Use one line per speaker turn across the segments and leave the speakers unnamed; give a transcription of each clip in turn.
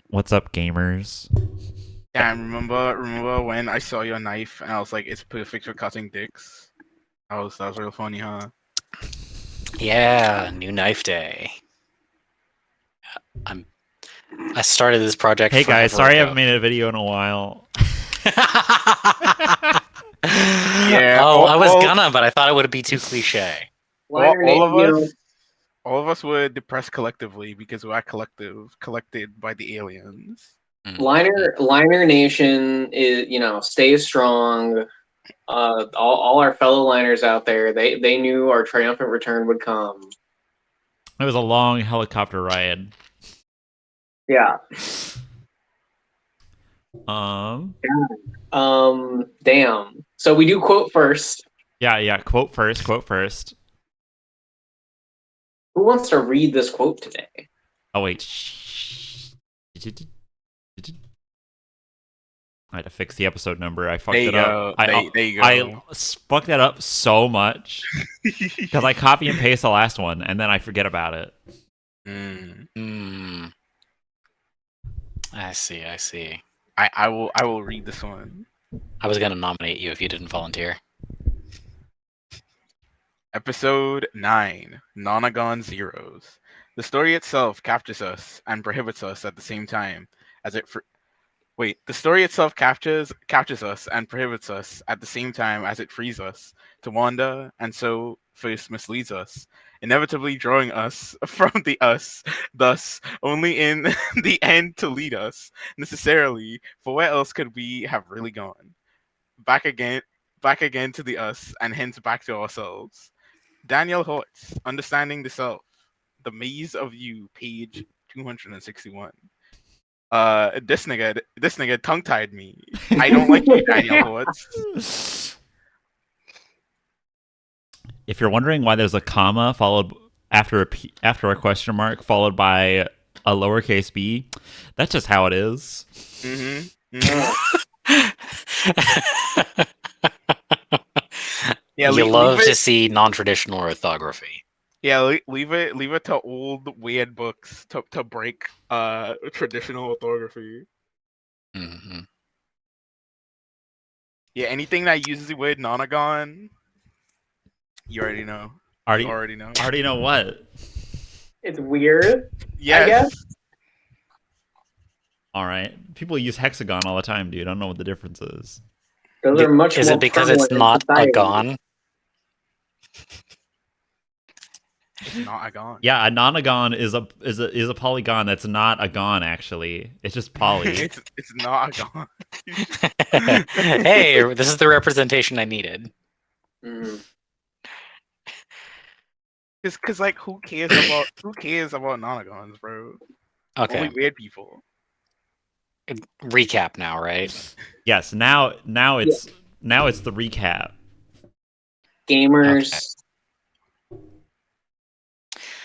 What's up, gamers?
Damn, remember when I saw your knife and I was like, it's perfect for cutting dicks? That was real funny, huh?
Yeah, new knife day. I started this project
Hey guys,
forever
sorry I
ago.
haven't made a video in a while.
Yeah,
Oh, I was gonna, but I thought it would be too cliche.
all,
Liner
all
name,
of us, all of us were depressed collectively because we are collected by the aliens.
Liner Nation is, stays strong. All our fellow liners out there, they knew our triumphant return would come.
It was a long helicopter ride.
Yeah. Damn. So we do quote first.
Yeah. Quote first.
Who wants to read this quote today?
Oh wait. I had to fix the episode number. I fucked
There you
it
go.
up.
There you
I
go.
fucked that up so much because I copy and paste the last one and then I forget about it.
I see.
I will read this one.
I was gonna nominate you if you didn't volunteer.
Episode 9, Nonagon Zeros. The story itself captures us and prohibits us at the same time as it the story itself captures us and prohibits us at the same time as it frees us to wander and so first misleads us, inevitably drawing us from the us, thus only in the end to lead us necessarily, for where else could we have really gone? Back again to the us, and hence back to ourselves. Daniel Hortz, Understanding the Self, The Maze of You, page 261. This nigga tongue-tied me. I don't like you, Daniel Hortz.
If you're wondering why there's a comma followed after a question mark followed by a lowercase b, that's just how it is.
Yeah,
you love to see non-traditional orthography.
Yeah, leave it to old weird books to break traditional orthography. Yeah, anything that uses the word nonagon, you already know. You already know.
Already know what?
It's weird.
Yes.
I guess.
All right. People use hexagon all the time, dude. I don't know what the difference is.
Those are much
is
more
it because it's not a gon?
It's not a gon.
Yeah, a nonagon is a polygon that's not a gon. Actually, it's just poly.
it's not a gon.
Hey, this is the representation I needed.
Cause like who cares about nonagons, bro?
Okay.
Only weird people.
Recap now, right?
Yes. Now it's the recap.
Gamers.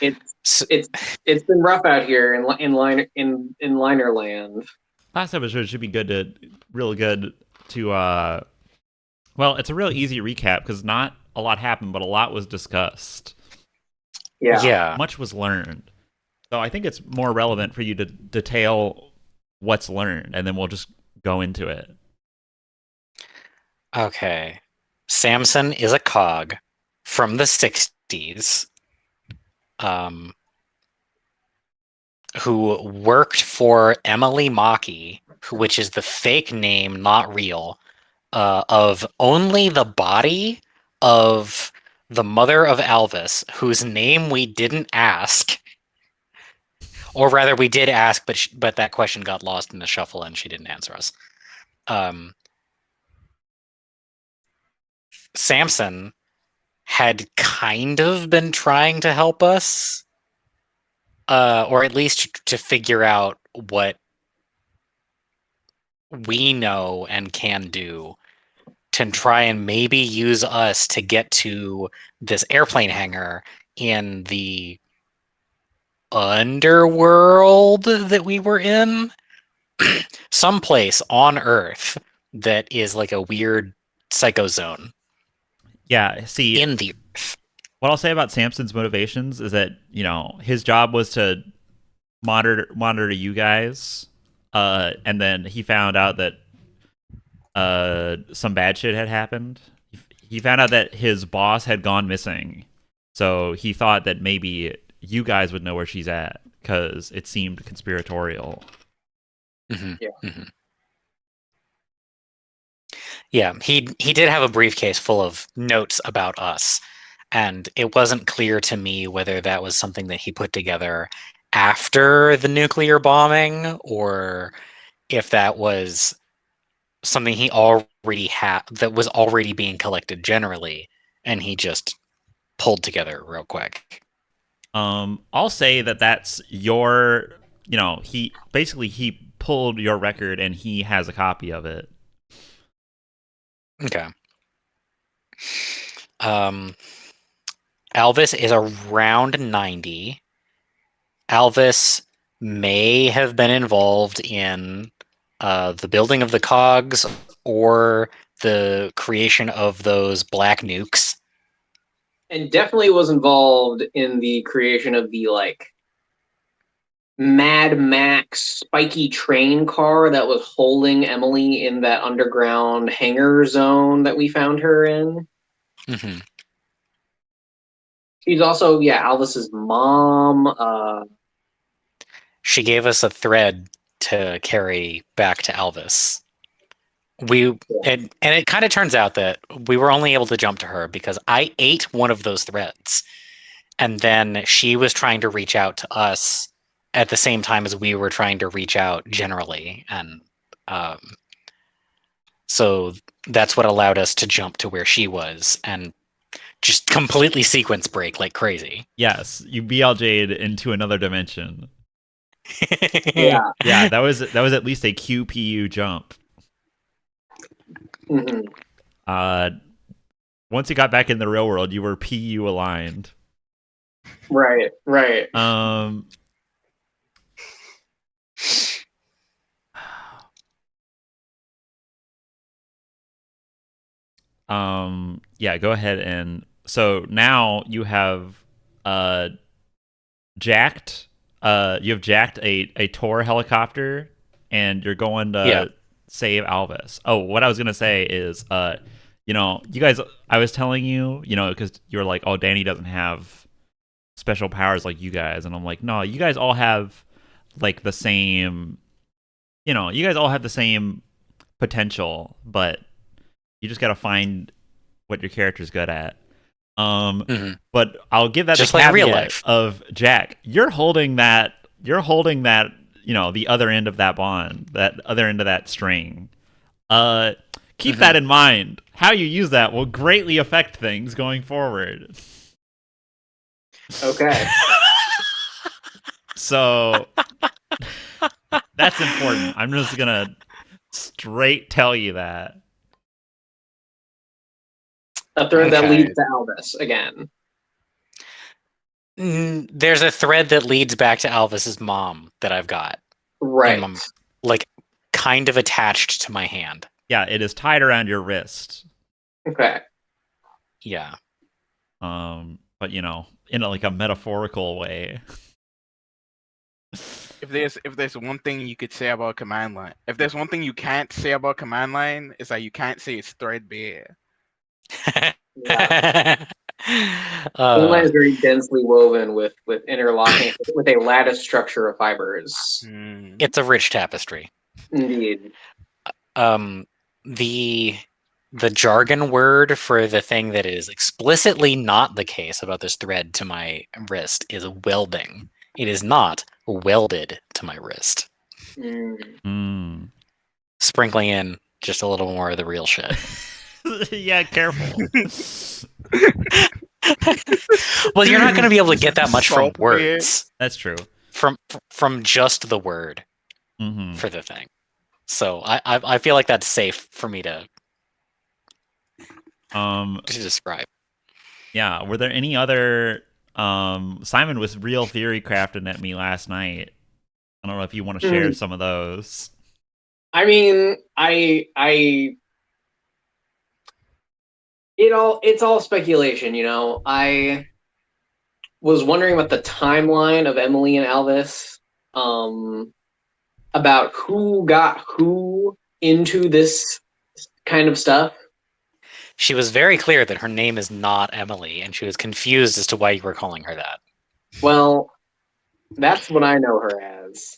Okay. It's been rough out here in liner land.
Last episode should be really good to well, it's a real easy recap because not a lot happened, but a lot was discussed.
Yeah.
Much was learned. So I think it's more relevant for you to detail what's learned, and then we'll just go into it.
Okay. Samson is a cog from the 60s. Who worked for Emily Mackey, which is the fake name, not real, of only the body of the mother of Alvas, whose name we didn't ask. Or rather, we did ask, but that question got lost in the shuffle and she didn't answer us. Samson had kind of been trying to help us, or at least to figure out what we know and can do to try and maybe use us to get to this airplane hangar in the underworld that we were in. Someplace on Earth that is like a weird psycho zone.
Yeah, see,
in the Earth.
What I'll say about Samson's motivations is that, his job was to monitor you guys, and then he found out that some bad shit had happened. He found out that his boss had gone missing, so he thought that maybe you guys would know where she's at because it seemed conspiratorial.
Mm-hmm.
Yeah.
Mm-hmm. Yeah, he did have a briefcase full of notes about us, and it wasn't clear to me whether that was something that he put together after the nuclear bombing or if that was something he already had that was already being collected generally, and he just pulled together real quick.
I'll say that that's your, he pulled your record and he has a copy of it.
Okay. Alvas is around 90. Alvas may have been involved in the building of the cogs or the creation of those black nukes.
And definitely was involved in the creation of the Mad Max spiky train car that was holding Emily in that underground hangar zone that we found her in.
Mm-hmm.
She's also, Alvis's mom.
She gave us a thread to carry back to Alvis. And it kind of turns out that we were only able to jump to her because I ate one of those threads, and then she was trying to reach out to us at the same time as we were trying to reach out generally, and so that's what allowed us to jump to where she was and just completely sequence break like crazy.
Yes, you BLJ'd into another dimension.
Yeah.
Yeah, that was at least a QPU jump.
Mm-hmm.
Once you got back in the real world, you were PU aligned.
Right.
Yeah, go ahead and so now you have jacked a Tor helicopter and you're going to save Alvis. Oh, what I was gonna say is you guys, I was telling you, because you were like, oh, Danny doesn't have special powers like you guys, and I'm like, no, you guys all have like the same, you guys all have the same potential, but you just gotta find what your character's good at. But I'll give that
just
the
like
caveat
real life
of Jack. You're holding that. The other end of that bond, that other end of that string. Keep that in mind. How you use that will greatly affect things going forward.
Okay.
So that's important. I'm just gonna straight tell you that.
A thread that leads to Alvis again.
There's a thread that leads back to Alvis's mom that I've got.
Right.
Kind of attached to my hand.
Yeah, it is tied around your wrist.
Okay.
Yeah.
But in a metaphorical way.
If there's one thing you could say about command line, if there's one thing you can't say about command line, is that you can't say it's threadbare.
Command line is very densely woven with interlocking with a lattice structure of fibers.
It's a rich tapestry.
Indeed.
The jargon word for the thing that is explicitly not the case about this thread to my wrist is welding. It is not welded to my wrist. Sprinkling in just a little more of the real shit.
Yeah, careful.
Well, you're not going to be able to get that much from words.
That's true.
From just the word for the thing. So I feel like that's safe for me to describe.
Yeah. Were there any other? Simon was real theory crafting at me last night. I don't know if you want to share some of those.
I mean, it's all speculation, I was wondering about the timeline of Emily and Alvis. about who got who into this kind of stuff.
She was very clear that her name is not Emily, and she was confused as to why you were calling her that.
Well, that's what I know her as.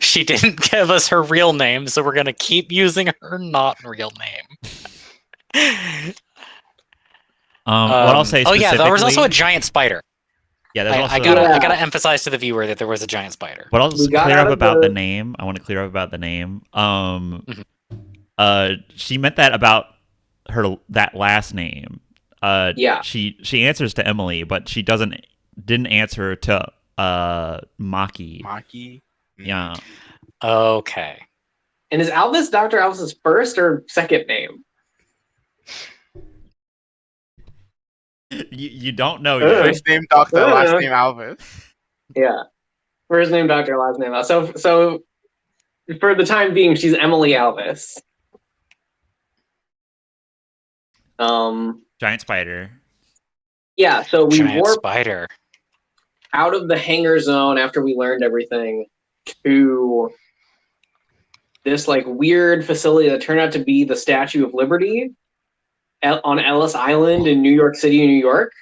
She didn't give us her real name, so we're going to keep using her not real name.
What I'll say
oh yeah, there was also a
specifically-
giant spider.
Yeah, there's also.
I gotta emphasize to the viewer that there was a giant spider.
What I'll
We
just
got
clear
out
up
of
about
the-
the name. I want to clear up about the name. She meant that about that last name.
Yeah.
She answers to Emily, but she didn't answer to Maki.
Maki.
Yeah.
Okay.
And is Alvas Dr. Alvas' first or second name?
You don't know
Uh.
yet.
First name Doctor, last name Alvas.
Yeah. First name Dr. Last name Alvas. So for the time being, she's Emily Alvas.
Giant spider.
Yeah, so we
Giant
warped
spider.
out of the hangar zone after we learned everything to this like weird facility that turned out to be the Statue of Liberty on Ellis Island in New York City, New York,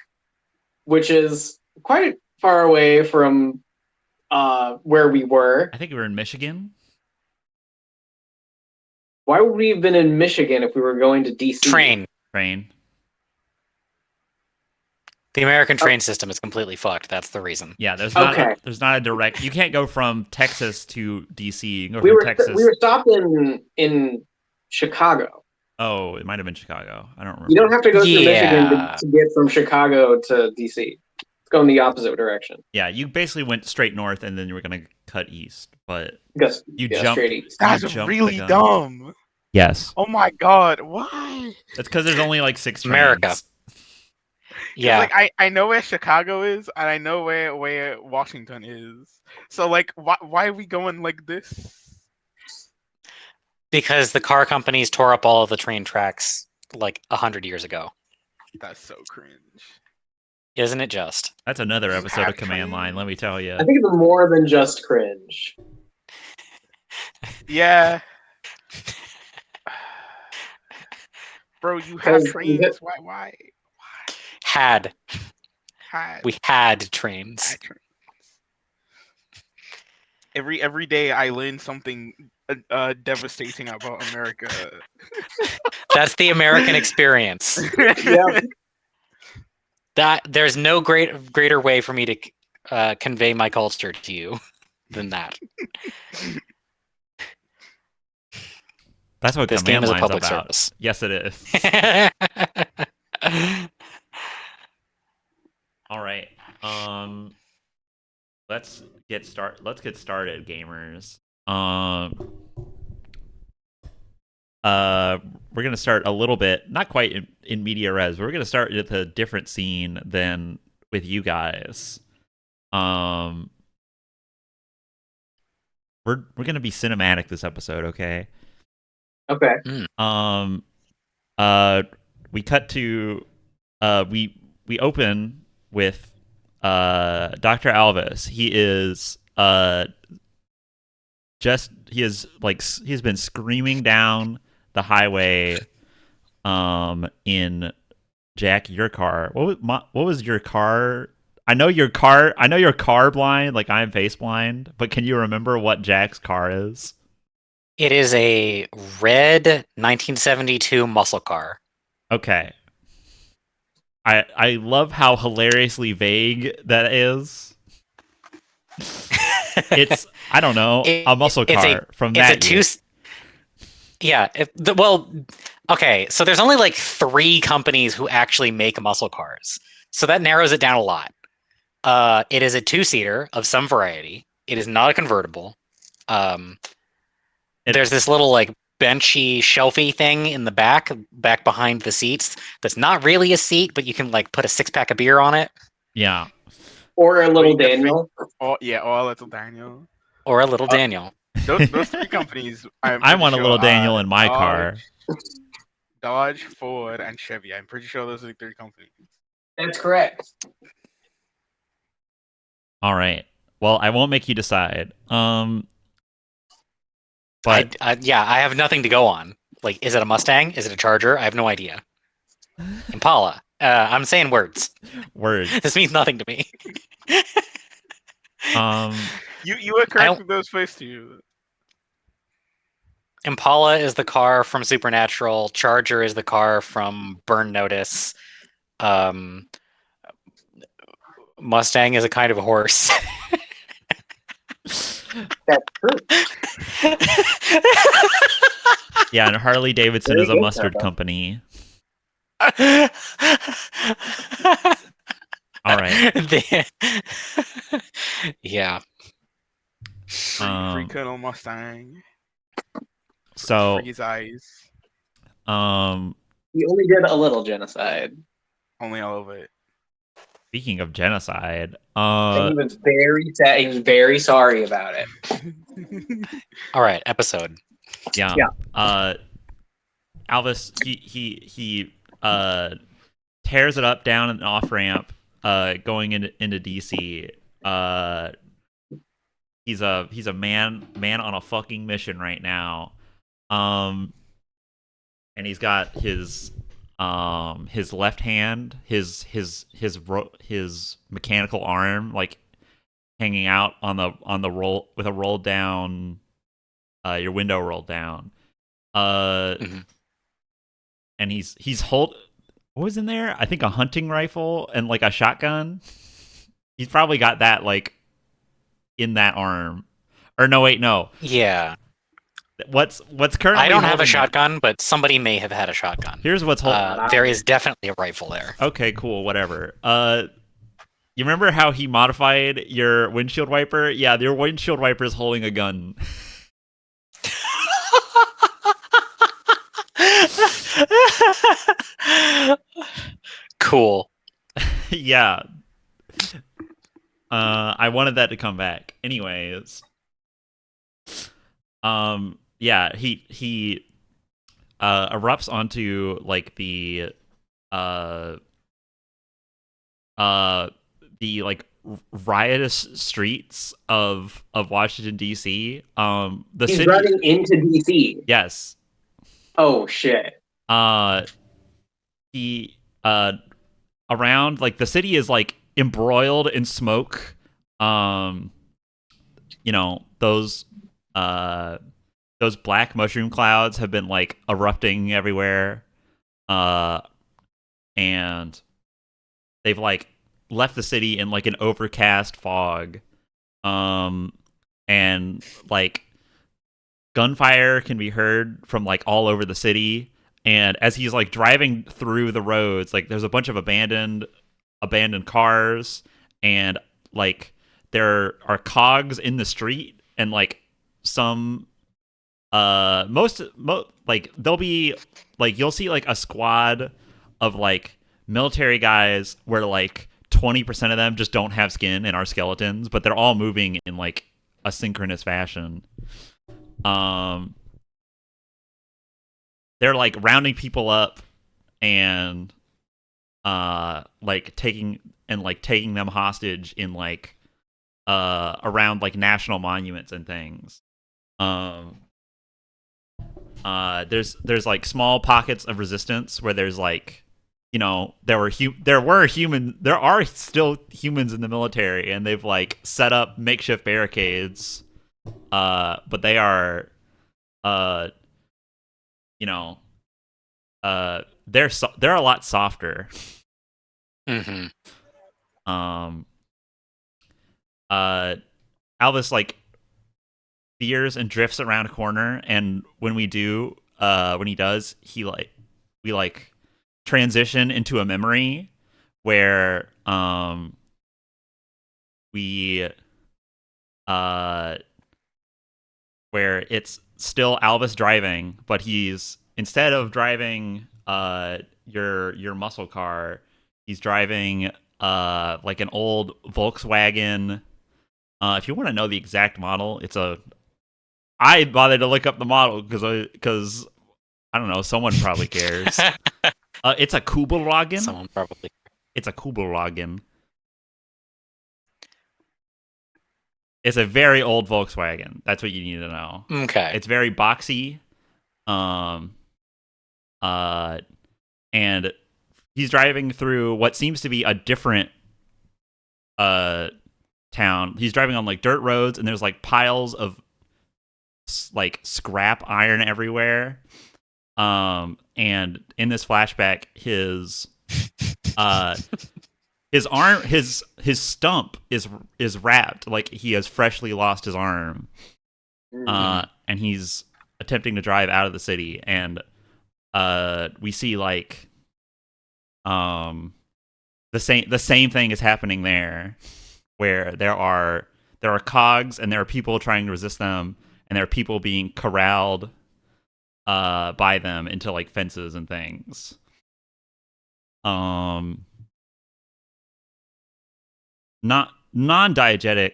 which is quite far away from where we were.
I think we were in Michigan.
Why would we have been in Michigan if we were going to DC?
Train. The American train system is completely fucked. That's the reason.
Yeah, there's
Okay.
not a direct. You can't go from Texas to DC. You can go
We
from
were
Texas.
we were stopped in Chicago.
Oh, it might have been Chicago. I don't remember.
You don't have to go through Michigan
Yeah.
to get from Chicago to DC. It's going the opposite direction.
Yeah, you basically went straight north and then you were gonna cut east, but
Because
you
yeah,
jumped.
straight east.
you
That's
jumped
really
the gun.
dumb.
Yes,
Oh my god, why?
that's because there's only like 6 trains.
America. Yeah.
Like I know where Chicago is, and I know where Washington is. So like, why are we going like this?
Because the car companies tore up all of the train tracks like 100 years ago.
That's so cringe.
Isn't it just?
That's another
You
episode
have
of Command Line.
trains?
Let me tell you.
I think it's more than just cringe.
Yeah. Bro, you have
Because-
trains. Why?
Had.
Had
We had trains.
had trains. Every day I learn something devastating about America.
That's the American experience.
Yeah.
That there's no greater way for me to convey my culture to you than that.
That's what
This
Command
game is a
Line's
public
about.
service.
Yes, it is. All right. Let's get started, gamers. We're gonna start a little bit, not quite in media res, but we're gonna start with a different scene than with you guys. We're gonna be cinematic this episode, okay?
Okay.
We cut to we open with Dr. Alvas. He's been screaming down the highway in Jack, your car. What was your car? I know your car blind, like I'm face blind, but can you remember what Jack's car is?
It is a red 1972 muscle car.
Okay. I love how hilariously vague that is. It's I don't know, a muscle car from that year.
Yeah. Well, okay. So there's only like 3 companies who actually make muscle cars, so that narrows it down a lot. It is a 2-seater of some variety. It is not a convertible. There's this little like benchy, shelfy thing in the back behind the seats. That's not really a seat, but you can like put a 6-pack of beer on it.
Yeah.
Or a little
you can
Daniel.
Oh yeah, or a little Daniel.
Or a little Daniel.
Those 3 companies.
I want a little Daniel in my car.
Dodge, Ford, and Chevy. I'm pretty sure those are the 3 companies.
That's correct.
All right. Well, I won't make you decide. But
I have nothing to go on. Like, is it a Mustang? Is it a Charger? I have no idea. Impala. I'm saying words.
words.
This means nothing to me.
You were correct with those first two.
Impala is the car from Supernatural. Charger is the car from Burn Notice. Mustang is a kind of a horse.
That's true.
Yeah, and Harley Davidson
Very
is a
good,
mustard
Papa.
company. All right.
Yeah.
Free Colonel Mustang.
So
Free his eyes.
He only did a little genocide.
Only all of it.
Speaking of genocide,
And he was very sad. He was very sorry about it.
All right, episode.
Yeah. Alvas he tears it up down an off ramp, going into DC. He's a man on a fucking mission right now. And he's got his left hand, his mechanical arm like hanging out on the roll with a rolled down, your window rolled down. And he's what was in there? I think a hunting rifle and like a shotgun. He's probably got that like in that arm. Or no, wait, no.
Yeah.
What's currently?
I don't have a
holding
shotgun, but somebody may have had a shotgun.
Here's what's holding.
There is definitely a rifle there.
Okay, cool, whatever. You remember how he modified your windshield wiper? Yeah, your windshield wiper is holding a gun.
Cool.
Yeah. I wanted that to come back. Anyways. Yeah, he erupts onto like the like riotous streets of Washington D.C. The
He's
city
running into DC.
Yes.
Oh shit.
He around like the city is like embroiled in smoke. You know, those black mushroom clouds have been like erupting everywhere. And they've like left the city in like an overcast fog. And like gunfire can be heard from like all over the city. And as he's like driving through the roads, like there's a bunch of abandoned cars, and like there are cogs in the street, and like some like there'll be like you'll see like a squad of like military guys where like 20% of them just don't have skin and are skeletons, but they're all moving in like a synchronous fashion. They're like rounding people up and like taking them hostage in like around like national monuments and things. There's like small pockets of resistance where there's like, you know, there are still humans in the military, and they've like set up makeshift barricades, but they are you know, they're a lot softer.
Mm-hmm.
Alvas like veers and drifts around a corner, and when he does, we like transition into a memory where where it's still Alvas driving, but he's instead of driving your muscle car, he's driving like an old Volkswagen. If you want to know the exact model, I bothered to look up the model because I don't know, someone probably cares. It's a Kugelwagen.
Someone probably.
It's a Kugelwagen. It's a very old Volkswagen. That's what you need to know.
Okay.
It's very boxy. And he's driving through what seems to be a different town. He's driving on like dirt roads, and there's like piles of like scrap iron everywhere. And in this flashback, his arm, his stump is wrapped, like he has freshly lost his arm. And he's attempting to drive out of the city, and we see like the same thing is happening there, where there are cogs and there are people trying to resist them, and there are people being corralled by them into like fences and things. Not non-diegetic,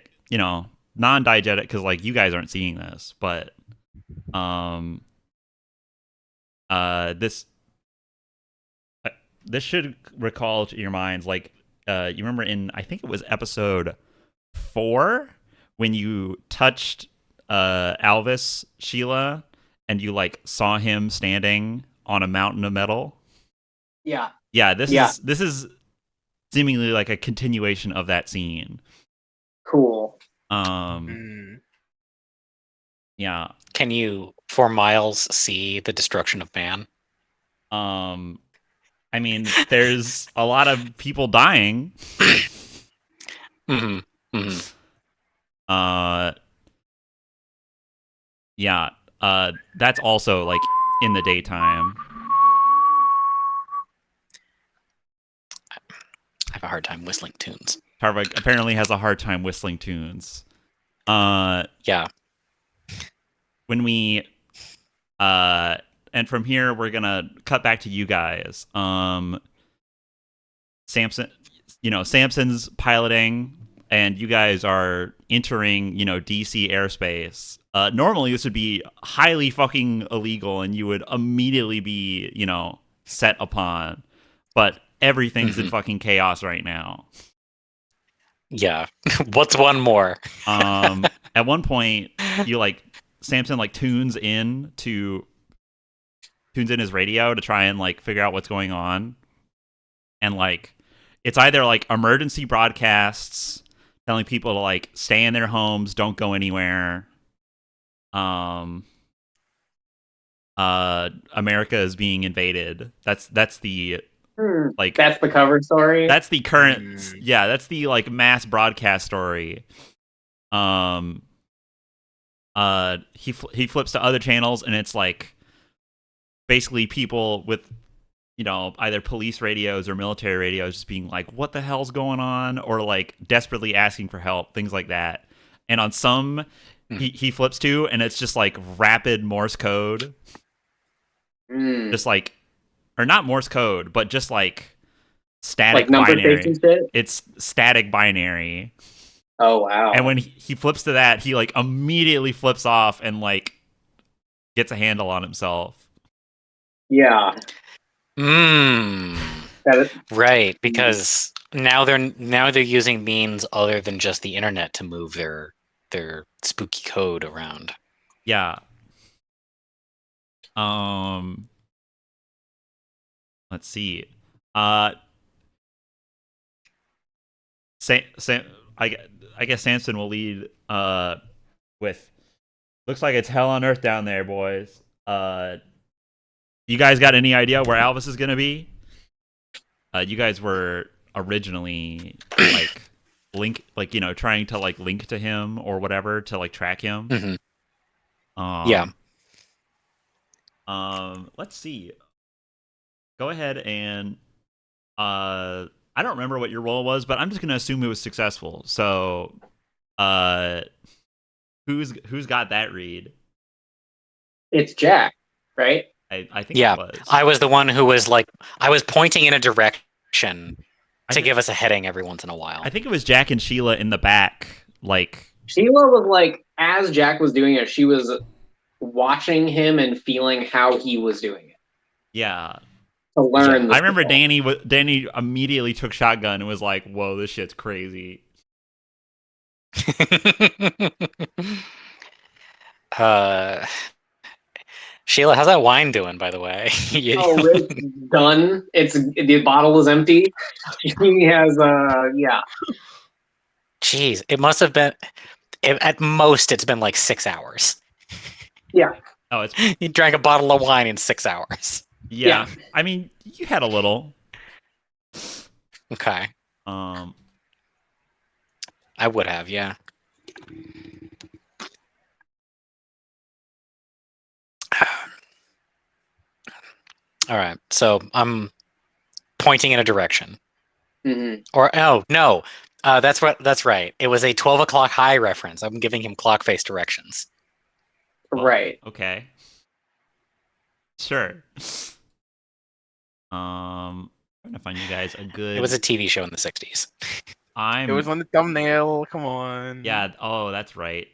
non-diegetic because like you guys aren't seeing this, but this should recall to your minds, like you remember in, I think it was episode 4, when you touched Alvas, Sheila, and you like saw him standing on a mountain of metal.
Yeah.
This is seemingly like a continuation of that scene.
Cool.
Yeah.
Can you, for Miles, see the destruction of man?
I mean, there's a lot of people dying. Yeah. That's also like in the daytime.
I have a hard time whistling tunes.
Tarvik apparently has a hard time whistling tunes.
Yeah.
When we and from here we're gonna cut back to you guys. Samson's piloting, and you guys are entering, DC airspace. Normally this would be highly fucking illegal, and you would immediately be, set upon. But everything's in fucking chaos right now.
Yeah. What's one more?
At one point, Samson like tunes in his radio to try and like figure out what's going on, and like it's either like emergency broadcasts telling people to like stay in their homes, don't go anywhere. America is being invaded. That's the like
that's the cover story.
That's the current that's the like mass broadcast story. He flips to other channels, and it's like basically people with either police radios or military radios just being like, what the hell's going on, or like desperately asking for help, things like that. And on some he flips to, and it's just like rapid Morse code. Just like, or not Morse code, but just like static
like
binary.
Shit?
It's static binary.
Oh wow.
And when he flips to that, he like immediately flips off and like gets a handle on himself.
Yeah.
Right, because now they're using means other than just the internet to move their spooky code around.
Yeah. Let's see. I guess Samson will lead with, looks like it's hell on earth down there, boys. You guys got any idea where Alvas is gonna be? You guys were originally trying to like link to him or whatever to like track him.
Yeah.
Let's see. Go ahead and I don't remember what your role was, but I'm just gonna assume it was successful. So, who's got that read?
It's Jack, right?
I think
yeah,
it was.
I was the one who was like, I was pointing in a direction to give us a heading every once in a while.
I think it was Jack and Sheila in the back. Like,
Sheila was like, as Jack was doing it, she was watching him and feeling how he was doing it.
Yeah.
To learn.
Yeah. I remember Danny immediately took shotgun and was like, "Whoa, this shit's crazy."
uh, Sheila, how's that wine doing, by the way?
Oh, it's done. The bottle is empty. He has yeah.
Jeez, it must have been at most it's been like 6 hours.
Yeah.
Oh, it's
You drank a bottle of wine in 6 hours.
yeah.
Yeah.
I mean, you had a little.
Okay.
Um,
I would have, yeah. All right. So I'm pointing in a direction.
Mm-hmm.
Or oh no, that's right. It was a 12 o'clock high reference. I'm giving him clock face directions.
well,
Right.
okay. Sure. Trying to find you guys a good.
It was a TV show in the 60s.
It was on the thumbnail. Come on.
Yeah. Oh, that's right.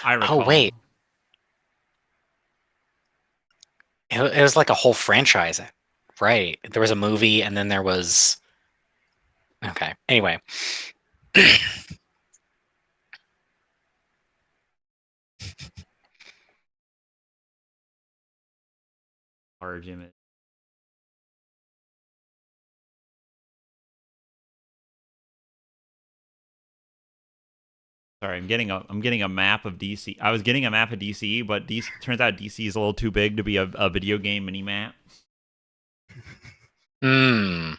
I recall.
Oh wait, it was like a whole franchise, right? There was a movie, and then there was. Okay. Anyway.
Large image. Sorry, I'm getting a map of DC. I was getting a map of DC, but DC turns out DC is a little too big to be a video game mini map.
Hmm.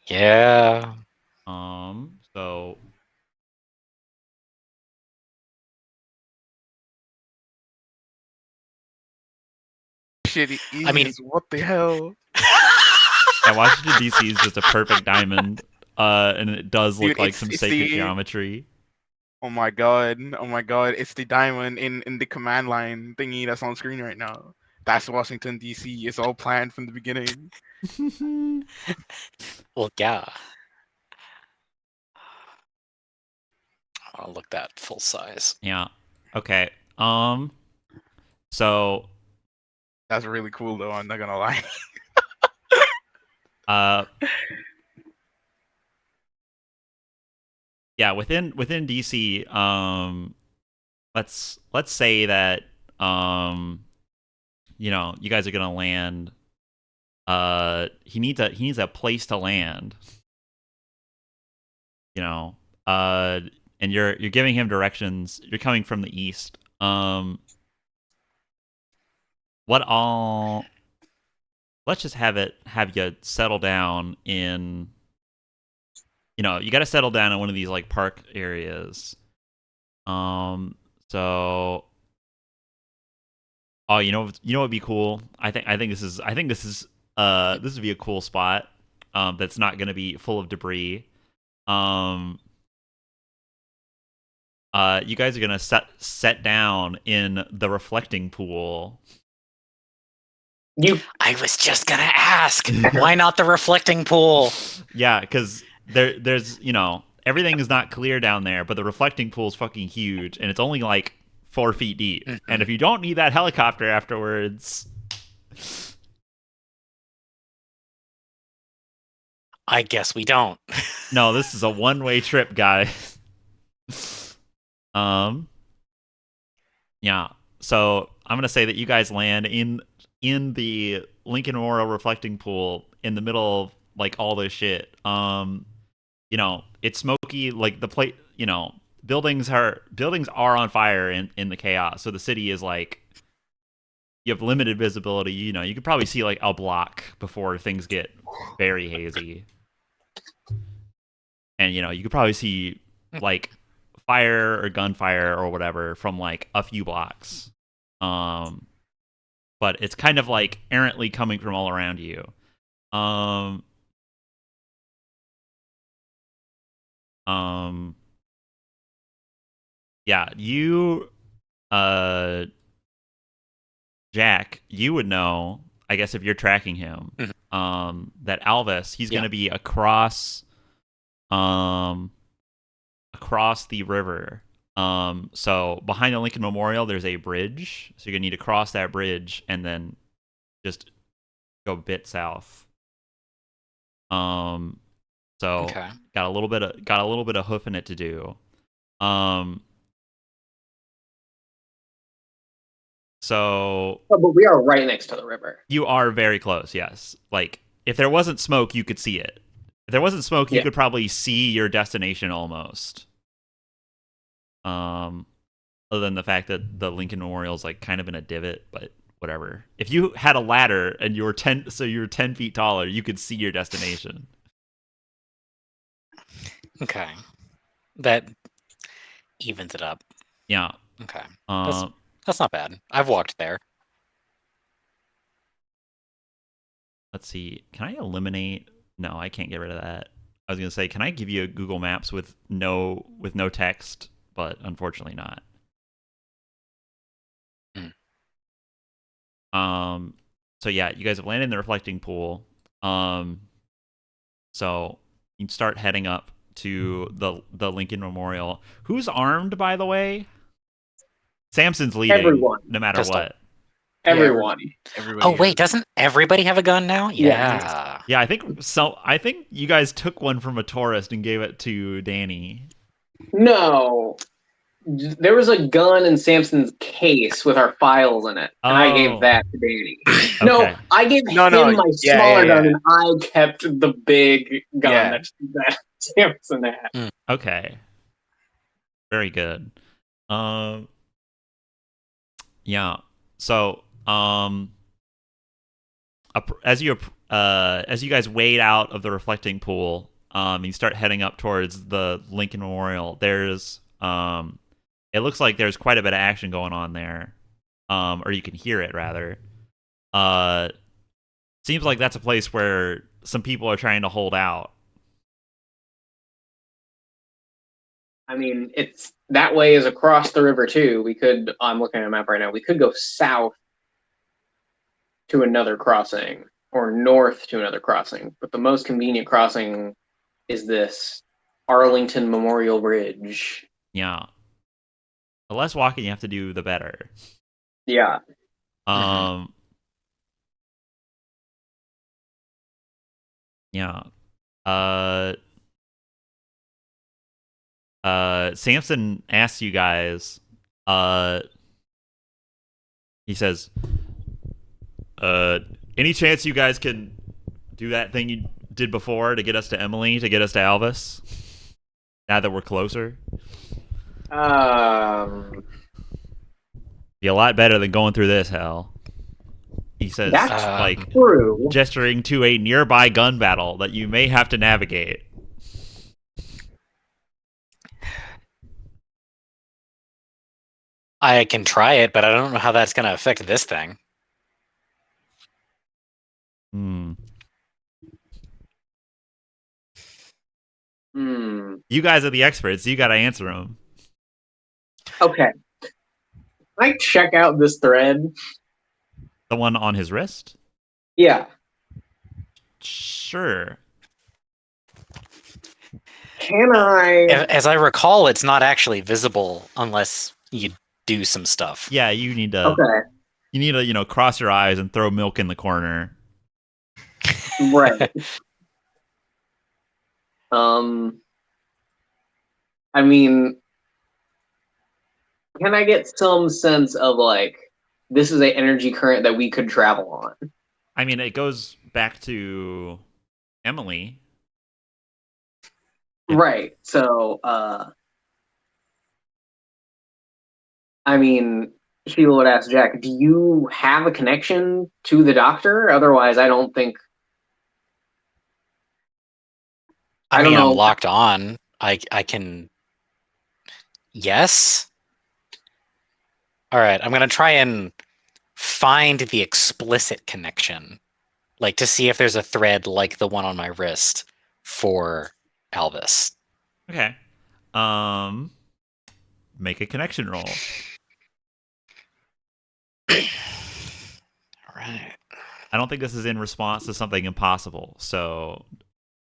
Yeah.
So
Shitty
I mean-
ease. What the hell?
yeah, Washington DC is just a perfect diamond. And it does look
Dude,
like
it's-
some
it's
sacred
the-
geometry.
Oh my god. Oh my god. It's the diamond in the command line thingy that's on screen right now. That's Washington DC. It's all planned from the beginning.
Well, yeah. I'll look that full size.
Yeah. Okay. So
That's really cool though, I'm not gonna lie.
yeah, within DC, let's say that you guys are gonna land. He needs a place to land. And you're giving him directions. You're coming from the east. What all? Let's just have you settle down in. You got to settle down in one of these like park areas. So. Oh, what'd be cool? I think this is this would be a cool spot. That's not going to be full of debris. You guys are gonna set down in the reflecting pool.
I was just gonna ask, why not the reflecting pool?
Yeah, because there's everything is not clear down there, but the reflecting pool is fucking huge, and it's only like 4 feet deep.
Mhm.
And if you don't need that helicopter afterwards,
I guess we don't.
no, this is a one-way trip, guys. Yeah. So I'm gonna say that you guys land in the Lincoln Memorial reflecting pool in the middle of like all this shit. It's smoky, like the plate. Buildings are on fire in the chaos. So the city is like you have limited visibility. You could probably see like a block before things get very hazy. And you could probably see like fire or gunfire or whatever from like a few blocks. But it's kind of like errantly coming from all around you. Yeah, Jack, you would know, I guess, if you're tracking him, that Alvas, he's going to be across the river. So behind the Lincoln Memorial, there's a bridge. So you're going to need to cross that bridge and then just go a bit south. So
Okay.
got a little bit of hoof in it to do. So
Oh, but we are right next to the river.
you are very close, yes. Like, if there wasn't smoke, you could see it. If there wasn't smoke, you
Yeah.
could probably see your destination almost. Other than the fact that the Lincoln Memorial is like kind of in a divot, but whatever. If you had a ladder and you were 10 feet taller, you could see your destination.
Okay. That evens it up.
Yeah.
Okay.
Um,
That's not bad. I've walked there.
let's see. Can I eliminate? No, I can't get rid of that. I was gonna say, can I give you a Google Maps with no text? But unfortunately not. So yeah, you guys have landed in the reflecting pool. So you can start heading up to the Lincoln Memorial. Who's armed, by the way? Samson's leading,
Everyone.
no matter
Pistol.
what.
Everyone.
Everybody
Oh wait,
is.
doesn't everybody have a gun now?
Yes.
Yeah.
Yeah, I think you guys took one from a tourist and gave it to Danny.
No. There was a gun in Samson's case with our files in it, and I gave
Oh,
that to Danny.
okay.
No, I gave
No,
him my
yeah,
smaller
yeah,
gun,
yeah.
and I kept the big gun
Yeah.
that Samson had.
Okay. Very good. Yeah. So, as you guys wade out of the reflecting pool, you start heading up towards the Lincoln Memorial. There's it looks like there's quite a bit of action going on there, or you can hear it rather. Seems like that's a place where some people are trying to hold out.
I mean, it's that way is across the river too. We could. I'm looking at a map right now. We could go south to another crossing or north to another crossing, but the most convenient crossing is this Arlington Memorial Bridge.
Yeah. The less walking you have to do, the better.
Yeah.
Yeah. Samson asks you guys, he says, any chance you guys can do that thing you did before to get us to Emily, to get us to Alvas? Now that we're closer? Be a lot better than going through this hell. He says,
That's true.
gesturing to a nearby gun battle that you may have to navigate.
I can try it, but I don't know how that's going to affect this thing.
You guys are the experts. You got to answer them.
Okay. Can I check out this thread?
The one on his wrist?
Yeah.
Sure.
Can I?
As I recall, it's not actually visible unless you do some stuff.
Yeah, you need to.
Okay.
You need to, cross your eyes and throw milk in the corner.
Right. I mean, can I get some sense of like this is an energy current that we could travel on?
I mean, it goes back to Emily.
Right. So, I mean, Sheila would ask Jack, do you have a connection to the doctor? Otherwise, I don't think.
I
don't
mean,
know.
I'm locked on. I can. Yes. All right. I'm gonna try and find the explicit connection, like to see if there's a thread like the one on my wrist for Alvas.
Okay. Make a connection roll.
All right.
I don't think this is in response to something impossible, so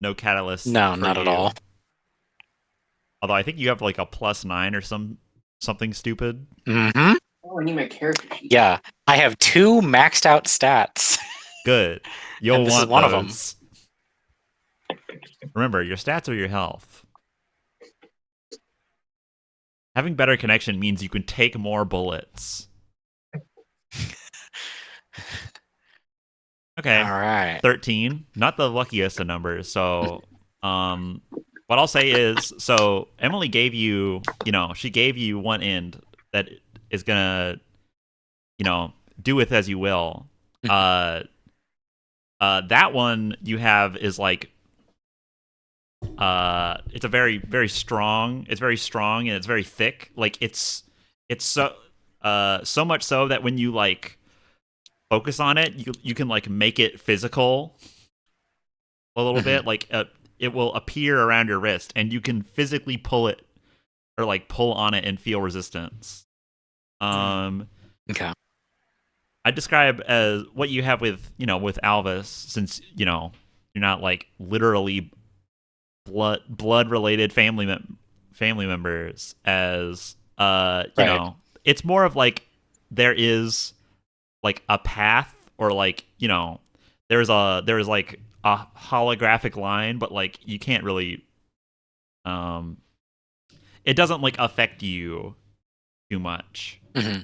no catalyst.
No,
for
not at
you.
all.
Although I think you have like a +9 or something stupid.
Mm-hmm.
Oh, I need my character sheet.
Yeah, I have 2 maxed out stats.
Good. You'll
And this
want
is one
those.
of them.
Remember, your stats are your health. Having better connection means you can take more bullets. Okay.
All right.
13. Not the luckiest of numbers. So, what I'll say is, so Emily gave you, she gave you one end that is gonna, do with as you will. That one you have is like, it's a very, very strong. It's very strong and it's very thick. Like it's so much so that when you like focus on it, you can like make it physical a little bit. Like it will appear around your wrist, and you can physically pull it or like pull on it and feel resistance.
Okay.
I describe as what you have with with Alvas, since you're not like literally blood related family members, as
Right.
it's more of like there is like a path, or like there's like a holographic line, but like you can't really it doesn't like affect you too much.
Mm-hmm.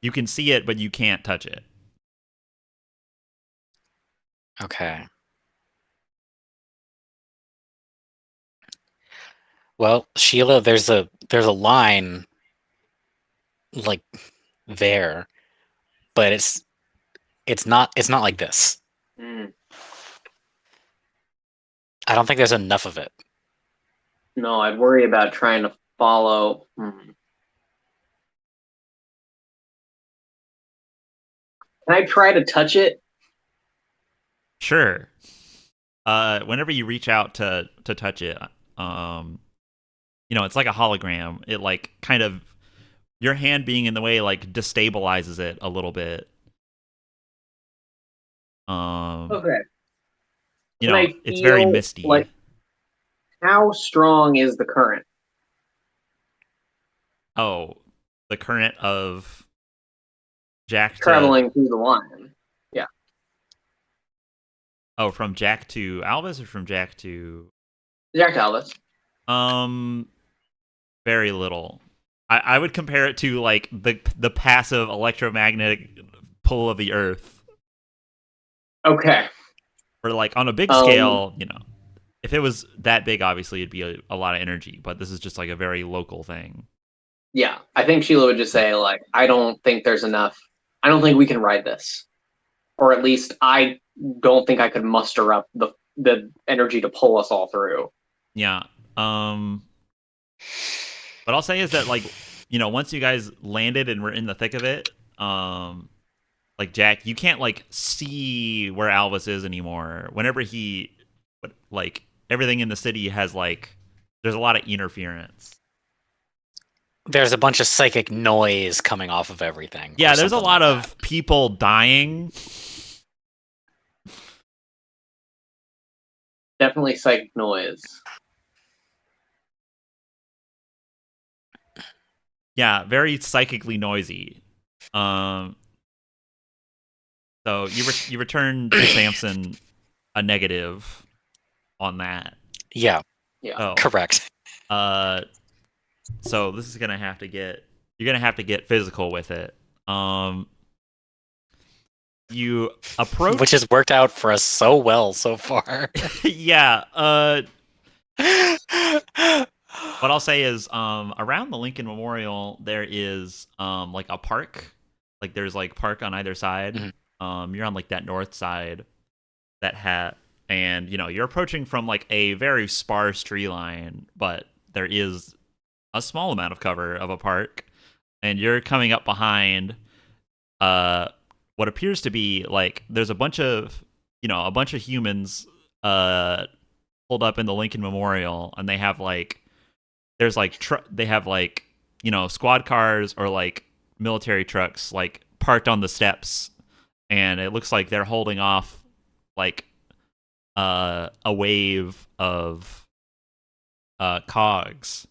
You can see it, but you can't touch it.
Okay. Well, Sheila, there's a line like there, but it's not like this.
Mm.
I don't think there's enough of it.
No, I'd worry about trying to follow. Can I try to touch it?
Sure. Whenever you reach out to touch it, it's like a hologram. It like kind of, your hand being in the way like destabilizes it a little bit.
Okay. Can I
It's very
feel
misty.
like how strong is the current?
Oh, the current of Jack to
Traveling through the line? Yeah.
from Jack to Alvis, or from Jack to
Jack Alvas.
very little. I would compare it to like the passive electromagnetic pull of the Earth.
Okay.
Or like on a big scale, if it was that big, obviously it'd be a lot of energy. But this is just like a very local thing.
Yeah. I think Sheila would just say, like, I don't think there's enough. I don't think we can ride this. Or at least I don't think I could muster up the energy to pull us all through.
Yeah. What I'll say is that like, once you guys landed and were in the thick of it, like Jack, you can't like see where Alvis is anymore. Whenever like everything in the city has like, there's a lot of interference.
There's a bunch of psychic noise coming off of everything.
Yeah, there's a lot
like
of people dying.
Definitely psychic noise.
Yeah, very psychically noisy. So you return to Samson a negative on that.
Yeah.
Yeah.
Oh,
Correct.
So this is gonna have to get, you're gonna have to get physical with it. You approach,
Which has worked out for us so well so far.
yeah. What I'll say is, around the Lincoln Memorial, there is like a park. Like there's like park on either side.
Mm-hmm.
You're on like that north side, and you're approaching from like a very sparse tree line, but there is a small amount of cover of a park, and you're coming up behind what appears to be like, there's a bunch of humans pulled up in the Lincoln Memorial, and they have like, there's like they have like squad cars or like military trucks like parked on the steps, and it looks like they're holding off like a wave of cogs.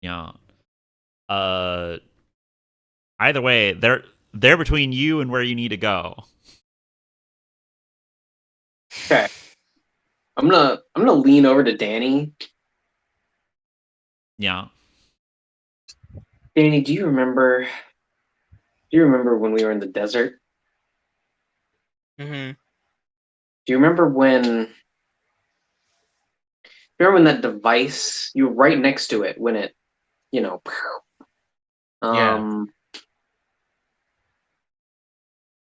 Yeah. Either way, they're between you and where you need to go.
Okay. I'm gonna lean over to Danny.
Yeah.
Danny, do you remember when we were in the desert?
Mm-hmm.
Do you remember when that device, you were right next to it when it, you know,
Yeah.
you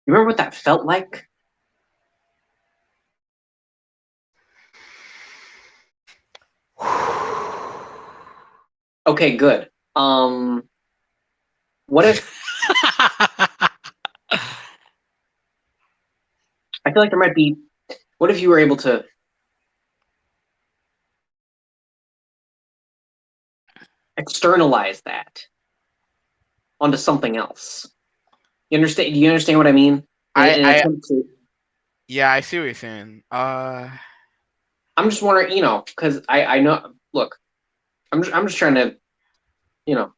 remember what that felt like? Okay, good. What if I feel like there might be, what if you were able to externalize that onto something else? You understand? Do you understand what I mean? In
I
attempt to,
yeah, I see what you're saying.
I'm just wondering, because I know. Look, I'm just trying to, you know,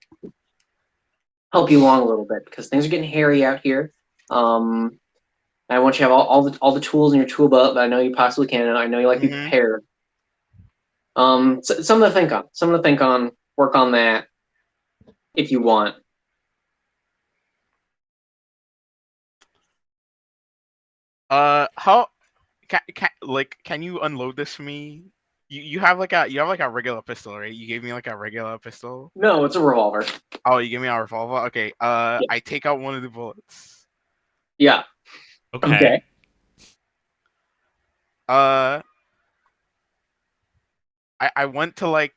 help you along a little bit because things are getting hairy out here. I want you to have all the tools in your tool belt that I know you possibly can, and I know you like to be
Mm-hmm.
prepared. Something to think on. Something to think on. Work on that if you want.
How can you unload this for me? You have like a regular pistol, right? You gave me like a regular pistol.
No, it's a revolver.
Oh, you gave me a revolver. Okay.
Yeah.
I take out one of the bullets.
Yeah.
Okay.
Okay.
Uh, I want to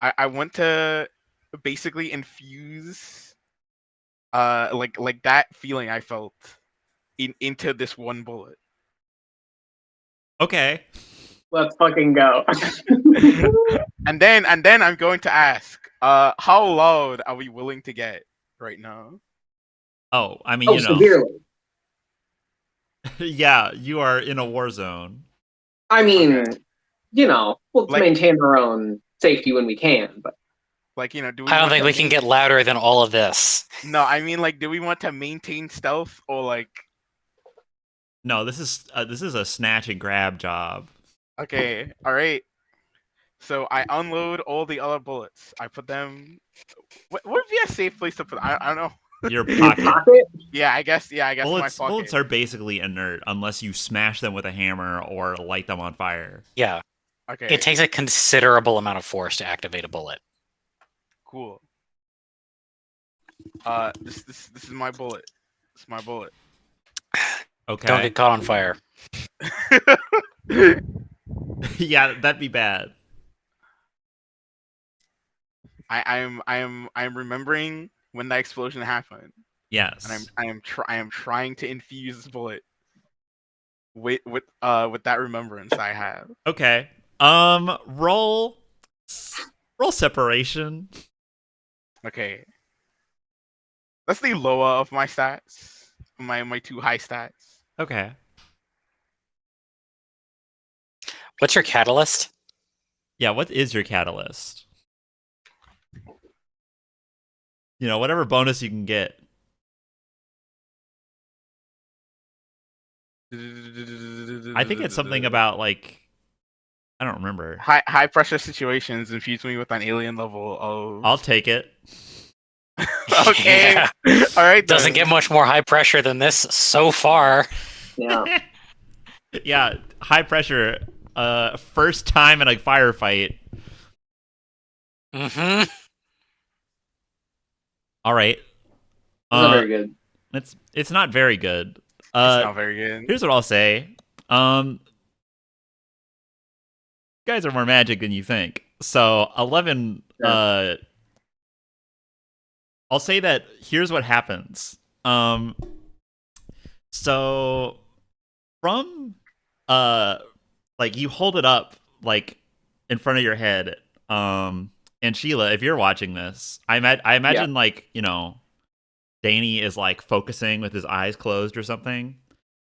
I want to basically infuse like that feeling I felt into this one bullet.
Okay.
Let's fucking go.
And then I'm going to ask, how loud are we willing to get right now?
Oh, I mean,
Oh, severely.
yeah, you are in a war zone.
I mean,
Okay.
we'll
Like
maintain our own safety when we can, but
do we
I don't
want
think
to
we can get louder than all of this.
No, I mean do we want to maintain stealth or like
No, this is a snatch and grab job.
okay, all right. So I unload all the other bullets. I put them. What would be a safe place to put? I don't know.
Your
in your
pocket.
pocket.
Yeah, I guess. Yeah, I guess in my
Bullets
pocket.
are basically inert unless you smash them with a hammer or light them on fire.
Yeah.
Okay,
It takes a considerable amount of force to activate a bullet.
cool. This is my bullet. This is my bullet.
Don't
Okay.
get caught on fire.
Yeah, that'd be bad.
I'm remembering when that explosion happened, and
Yes.
I am trying to infuse this bullet with that remembrance I have.
Okay. Roll separation.
Okay, that's the lower of my stats. My two high stats.
Okay.
What's your catalyst?
Yeah, what is your catalyst? Whatever bonus you can get. I think it's something about like I don't remember.
High pressure situations infuse me with an alien level of.
I'll take it.
Okay.
Yeah.
All right.
Doesn't get much more high pressure than this so far.
Yeah.
Yeah, high pressure. First time in a firefight.
Mm-hmm.
All right.
It's not very good.
It's not very good.
It's not very good.
Here's what I'll say. You guys are more magic than you think. So 11.
Sure.
I'll say that. Here's what happens. So from like you hold it up like in front of your head. And Sheila, if you're watching this, I imagine like Danny is like focusing with his eyes closed or something.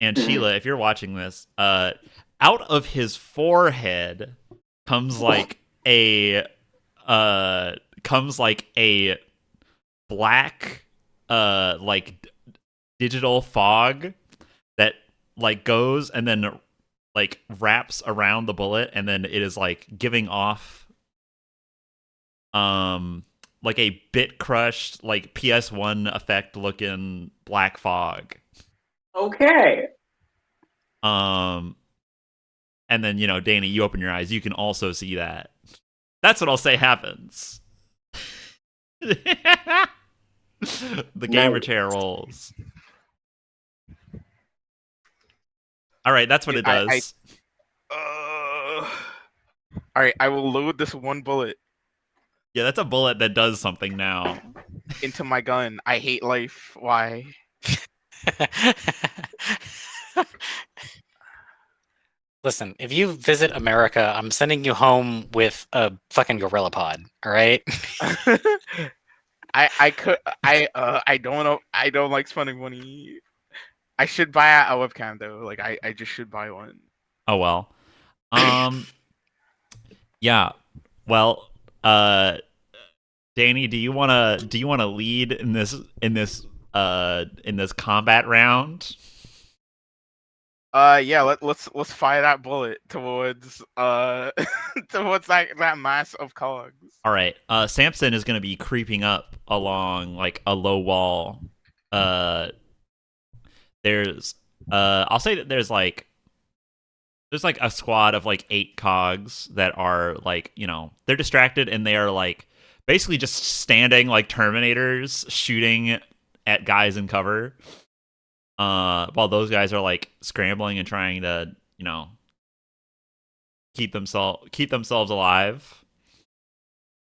And Sheila, if you're watching this, out of his forehead comes like a black like digital fog that like goes and then like wraps around the bullet, and then it is like giving off like a bit crushed like PS1 effect looking black fog.
Okay.
And then, you know, Danny, you open your eyes, you can also see that. That's what I'll say happens. The gamer chair rolls. All right, that's what it does.
All right, I will load this one bullet
Yeah, that's a bullet that does something now.
into my gun. I hate life. Why?
Listen, if you visit America, I'm sending you home with a fucking gorilla pod. All right.
I don't know. I don't like spending money. I should buy a webcam though. Like I just should buy one.
Oh well. Yeah. Well, Danny, do you wanna lead in this combat round?
Yeah, let's fire that bullet towards towards that mass of cogs.
All right. Samson is gonna be creeping up along like a low wall. There's I'll say that there's like a squad of like 8 cogs that are like, you know, they're distracted and they are like basically just standing like Terminators shooting at guys in cover. While those guys are like scrambling and trying to, you know, keep themselves alive.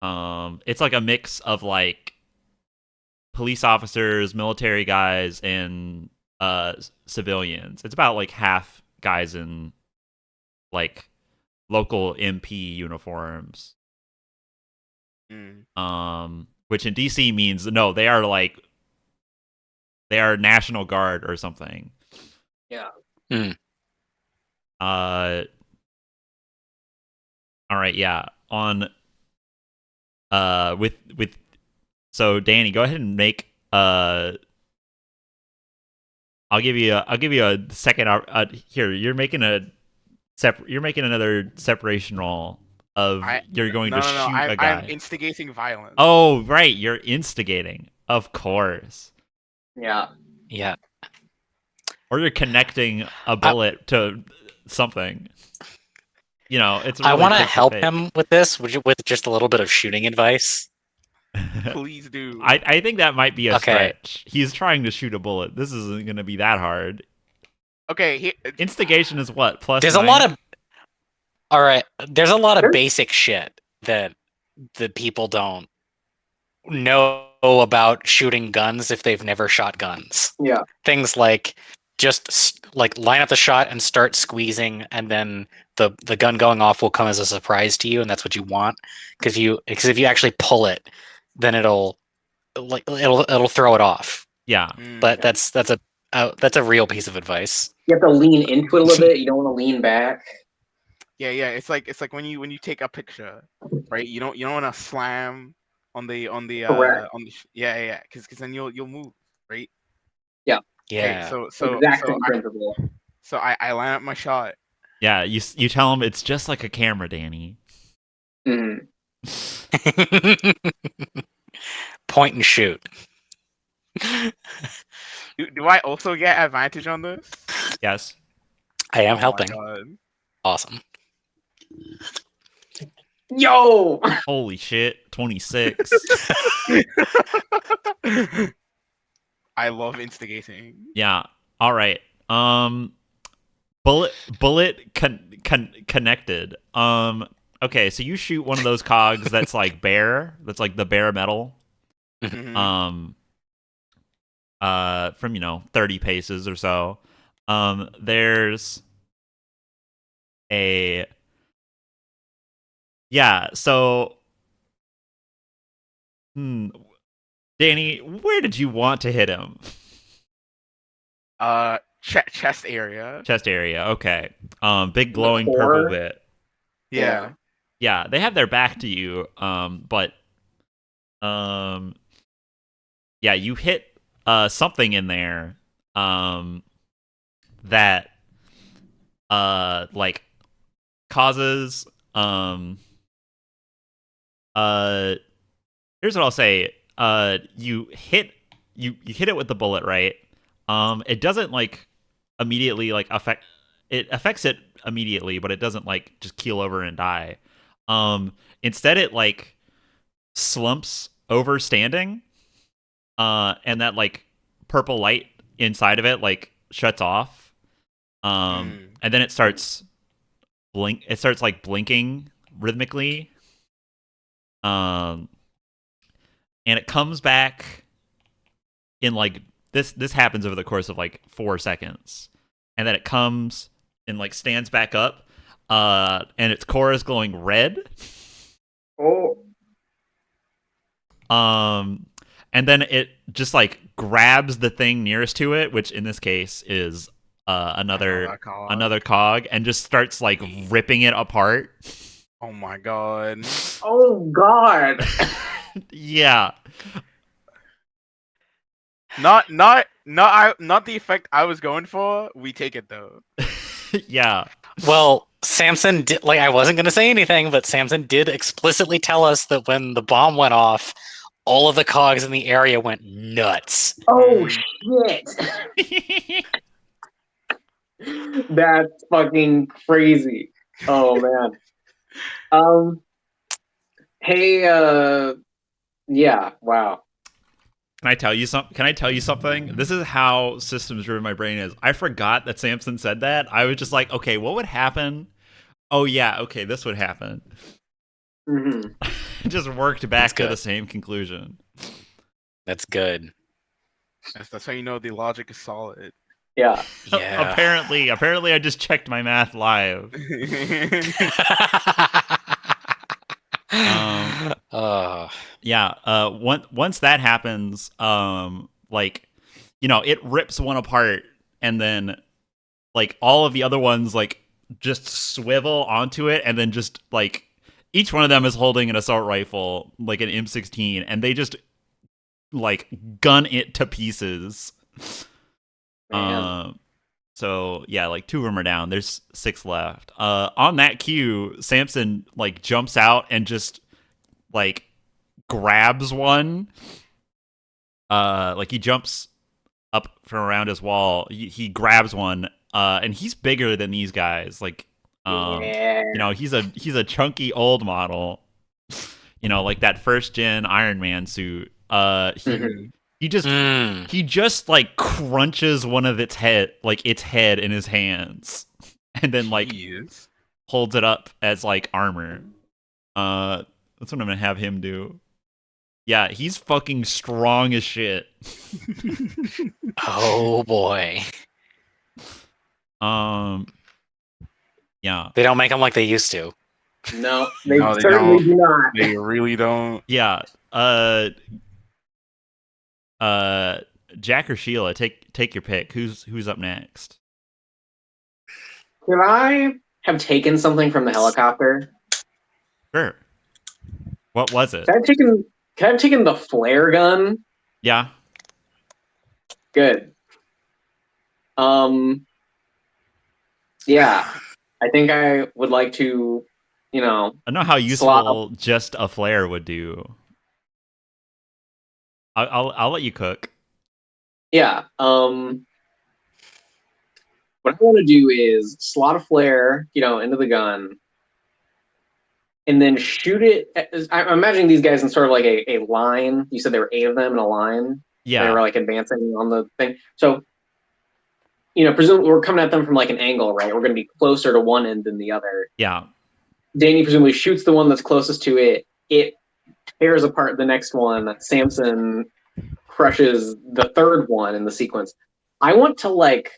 It's like a mix of like police officers, military guys, and civilians. It's about like half guys in like local MP uniforms. Which in DC means no, they are National Guard or something.
Yeah.
All right, yeah. On with so Danny, go ahead and make I'll give you a second here. You're making another separation roll of you're going to shoot a guy.
I'm instigating violence.
Oh, right, you're instigating. Of course.
Yeah.
Yeah.
Or you're connecting a bullet to something. You know, it's really
I want to
quick
help
pick.
him with this with just a little bit of shooting advice.
Please do.
I think that might be a
Okay.
stretch. He's trying to shoot a bullet. This isn't going to be that hard.
Okay.
Instigation is what? Plus
There's
9?
a lot of all right. There's a lot of basic shit that the people don't know about shooting guns if they've never shot guns.
Yeah.
Things like just like line up the shot and start squeezing, and then the gun going off will come as a surprise to you, and that's what you want. Because if you actually pull it, then it'll throw it off.
Yeah.
But that's a real piece of advice.
You have to lean into it a little bit. You don't want to lean back.
Yeah. It's like when you take a picture, right? You don't want to slam on the yeah, because then you'll move, right?
Yeah.
Yeah.
Okay, so
Exact principle.
So I line up my shot.
Yeah, you tell him it's just like a camera, Danny.
Mm.
Point and shoot.
Do I also get advantage on this?
Yes.
I am
Oh
helping.
my God.
Awesome.
Yo!
Holy shit, 26.
I love instigating.
Yeah. All right. Bullet connected. Okay, so you shoot one of those cogs that's like bare, that's like the bare metal.
Mhm.
From 30 paces or so. There's a so Danny, where did you want to hit him?
Chest area.
Chest area. Okay. Big
The
glowing
core?
purple bit.
Yeah.
Yeah, they have their back to you. But yeah, you hit something in there. that like causes here's what I'll say. You hit it with the bullet, right? It doesn't like immediately like affects it immediately, but it doesn't like just keel over and die. Instead it like slumps over standing, and that like purple light inside of it like shuts off. And then it starts like blinking rhythmically. And it comes back in like this happens over the course of like 4 seconds. And then it comes and like stands back up, and its core is glowing red.
Oh.
And then it just like grabs the thing nearest to it, which in this case is another cog, and just starts like ripping it apart.
Oh my god.
Oh god.
Yeah.
Not the effect I was going for. We take it though.
Yeah.
Well, Samson did, like, I wasn't going to say anything, but Samson did explicitly tell us that when the bomb went off, all of the cogs in the area went nuts.
Oh shit. That's fucking crazy. Oh man. Hey, yeah, wow.
Can I tell you something? This is how systems driven my brain is. I forgot that Samson said that. I was just like, okay, what would happen? Oh yeah, okay, this would happen.
Mm-hmm.
It just worked back to the same conclusion.
That's good.
That's how you know the logic is solid.
Yeah.
Yeah.
Apparently I just checked my math live. Yeah. Once that happens, like, you know, it rips one apart, and then like all of the other ones like just swivel onto it, and then just like each one of them is holding an assault rifle, like an M16, and they just like gun it to pieces. So yeah, like 2 of them are down. There's 6 left. On that cue, Samson like jumps out and just like grabs one. Like he jumps up from around his wall. He grabs one. And he's bigger than these guys. Like, you know, he's a chunky old model. You know, like that first gen Iron Man suit. He just like crunches one of its head in his hands, and then like holds it up as like armor. That's what I'm gonna have him do. Yeah, he's fucking strong as shit.
Oh boy.
Yeah.
They don't make them like they used to.
No, they certainly do not.
They really don't.
Yeah. Jack or Sheila, take your pick. Who's up next?
Could I have taken something from the helicopter?
Sure. What was it?
Could I have taken the flare gun?
Yeah.
Good. Yeah. I think I would like to, you know.
I know how useful just a flare would do. I'll let you cook.
Yeah. What I want to do is slot a flare, you know, into the gun, and then shoot it. I'm imagining these guys in sort of like a line. You said there were 8 of them in a line.
Yeah.
They were like advancing on the thing. So, you know, presumably we're coming at them from like an angle, right? We're going to be closer to one end than the other.
Yeah.
Danny presumably shoots the one that's closest to it. It tears apart the next one. Samson crushes the third one in the sequence. I want to like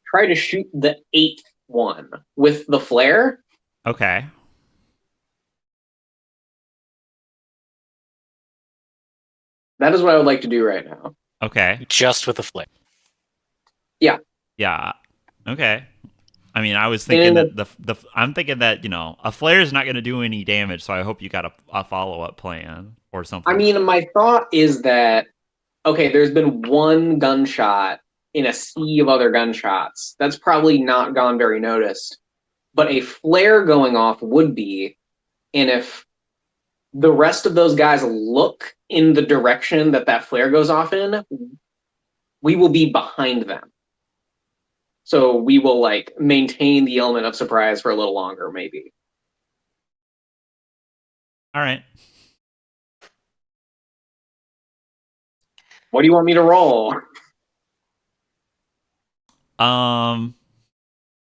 try to shoot the 8th one with the flare.
Okay.
That is what I would like to do right now.
Okay.
Just with the flare.
Yeah.
Yeah. Okay. I mean, I was thinking that I'm thinking that, you know, a flare is not going to do any damage, so I hope you got a follow-up plan or something.
I mean, my thought is that, okay, there's been one gunshot in a sea of other gunshots. That's probably not gone very noticed. But a flare going off would be, and if the rest of those guys look in the direction that that flare goes off in, we will be behind them. So we will like maintain the element of surprise for a little longer, maybe.
All right.
What do you want me to roll?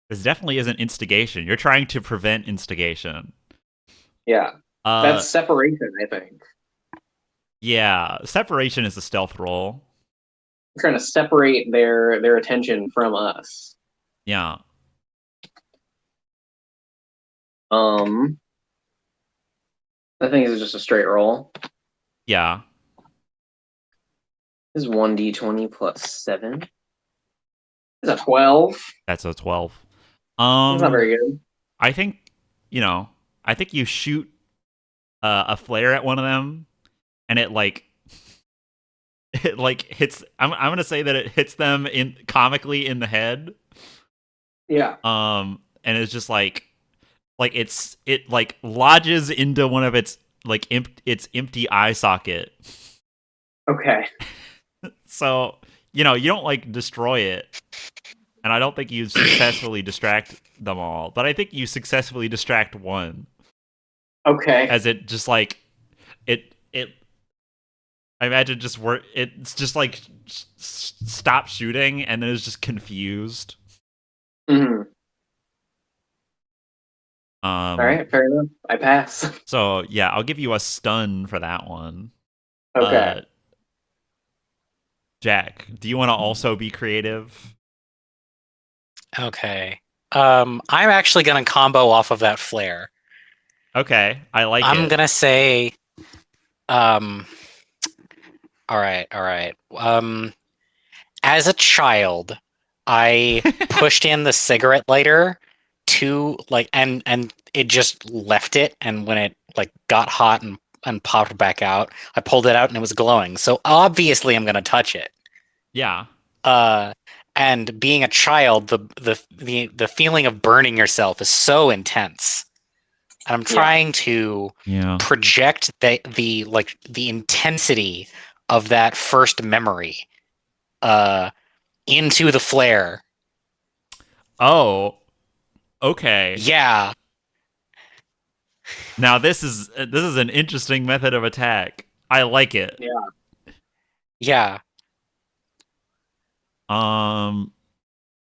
This definitely isn't instigation. You're trying to prevent instigation.
Yeah. That's separation, I think.
Yeah, separation is a stealth roll.
We're trying to separate their attention from us.
Yeah.
I think it's just a straight roll.
Yeah.
This is 1d20 plus 7. This is a 12.
That's a 12.
That's not very good.
I think, I think you shoot a flare at one of them, and it hits. I'm gonna say that it hits them comically in the head.
Yeah.
And it's just it lodges into one of its its empty eye socket.
Okay.
So you don't destroy it, and I don't think you successfully distract them all, but I think you successfully distract one.
Okay.
As it just it I imagine it's just stop shooting, and then it's just confused.
Mm-hmm. All right, fair enough. I pass.
So yeah, I'll give you a stun for that one.
Okay.
Jack, do you want to also be creative?
Okay. I'm actually gonna combo off of that flare.
Okay, I like it.
I'm gonna say, all right. As a child, I pushed in the cigarette lighter to and it just left it, and when it got hot and popped back out, I pulled it out and it was glowing. So obviously I'm gonna touch it.
Yeah.
And being a child, the feeling of burning yourself is so intense. And I'm trying to project the intensity of that first memory into the flare.
Oh, okay.
Yeah.
Now this is an interesting method of attack. I like it.
Yeah.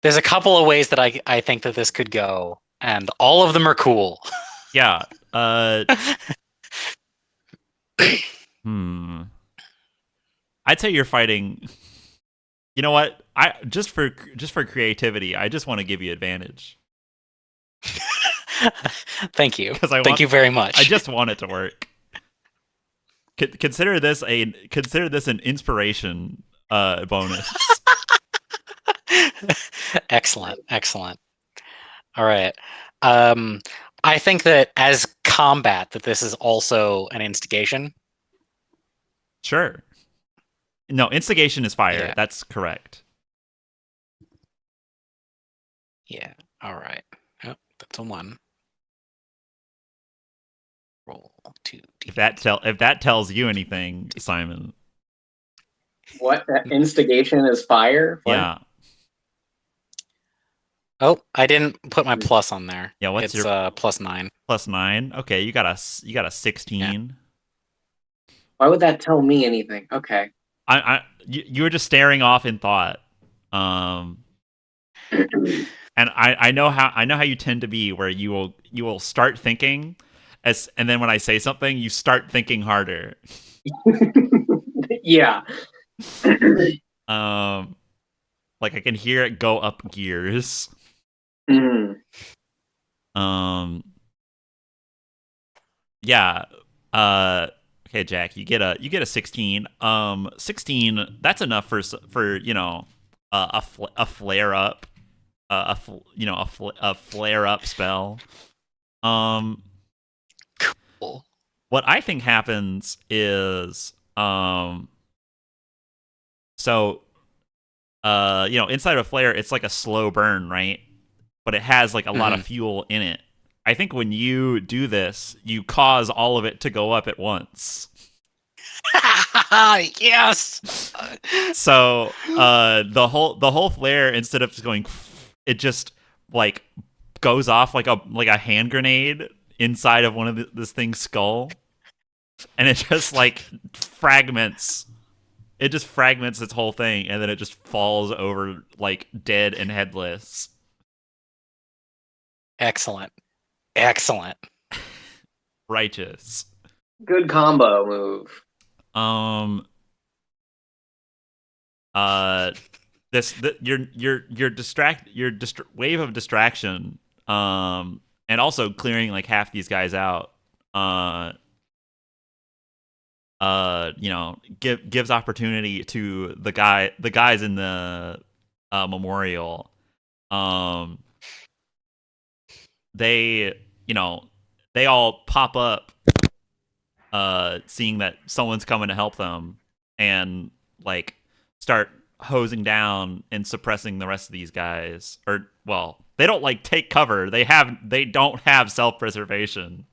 There's a couple of ways that I think that this could go, and all of them are cool.
Yeah. I'd say you're fighting. You know what? I just for creativity, I just want to give you advantage.
Thank you. Thank you very much.
I just want it to work. Consider this an inspiration bonus.
Excellent. All right. I think that as combat, that this is also an instigation.
Sure. No, instigation is fire.
Yeah.
That's correct.
Yeah. All right. Oh, that's a 1. Roll 2.
If that tells you anything, Simon.
What? That instigation is fire? What?
Yeah.
Oh, I didn't put my plus on there.
Yeah, what's
it's
your
+9?
+9. Okay, you got a 16.
Yeah.
Why would that tell me anything? Okay.
You were just staring off in thought. And I know how you tend to be, where you will start thinking, and then when I say something, you start thinking harder.
Yeah.
I can hear it go up gears.
Mm.
Yeah. Okay, Jack, you get a 16. 16. That's enough for a flare up. A flare up spell.
Cool.
What I think happens is so inside a flare, it's like a slow burn, right? But it has like a lot of
Mhm.
fuel in it. I think when you do this, you cause all of it to go up at once.
Yes.
So the whole flare, instead of just going, it just like goes off like a hand grenade inside of one of this thing's skull, and it just like fragments. It just fragments its whole thing, and then it just falls over like dead and headless.
Excellent. Excellent.
Righteous.
Good combo move.
Um. This your wave of distraction. And also clearing like half these guys out. Gives opportunity to the guys in the memorial. They they all pop up, seeing that someone's coming to help them, and like start hosing down and suppressing the rest of these guys. Or well, they don't like take cover. They don't have self-preservation.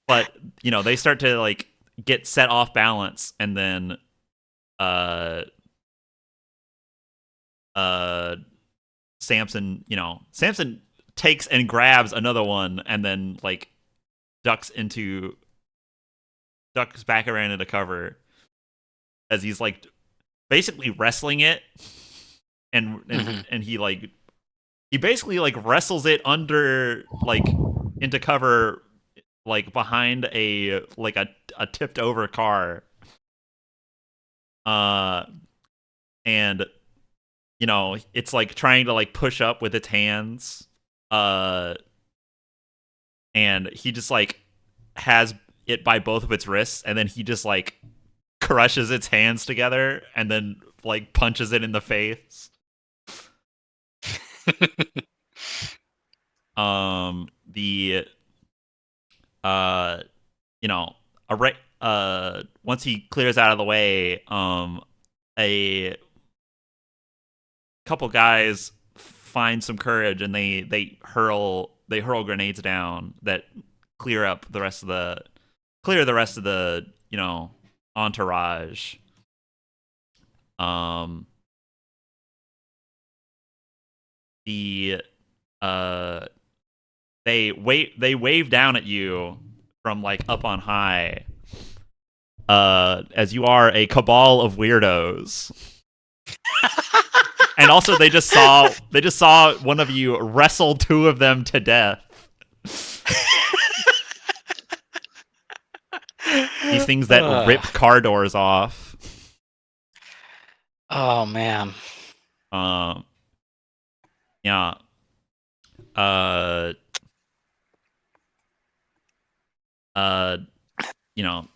But they start to like get set off balance, and then Samson takes and grabs another one, and then like ducks back around into cover as he's like basically wrestling it, and he basically like wrestles it under like into cover, like behind a tipped over car, and it's like trying to like push up with its hands, and he just like has it by both of its wrists, and then he just like crushes its hands together and then like punches it in the face. The once he clears out of the way, a couple guys find some courage, and they hurl grenades down that clear the rest of the entourage. The they wave down at you from like up on high, as you are a cabal of weirdos. And also they just saw one of you wrestle two of them to death. These things that rip car doors off.
Oh man.
Yeah.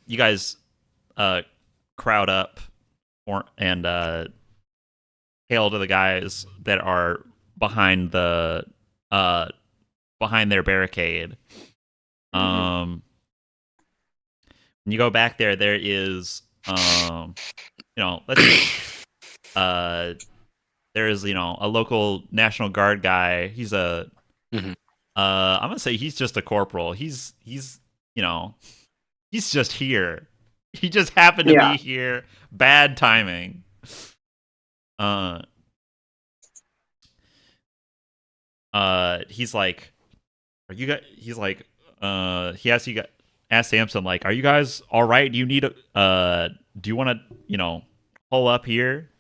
You guys crowd up and hail to the guys that are behind their barricade. When you go back there is there's a local National Guard guy. He's I'm gonna say he's just a corporal. He's just here. He just happened to be here. Bad timing. He's like, are you guys? He's like, he asked Samson like, are you guys all right? Do you need do you want to pull up here?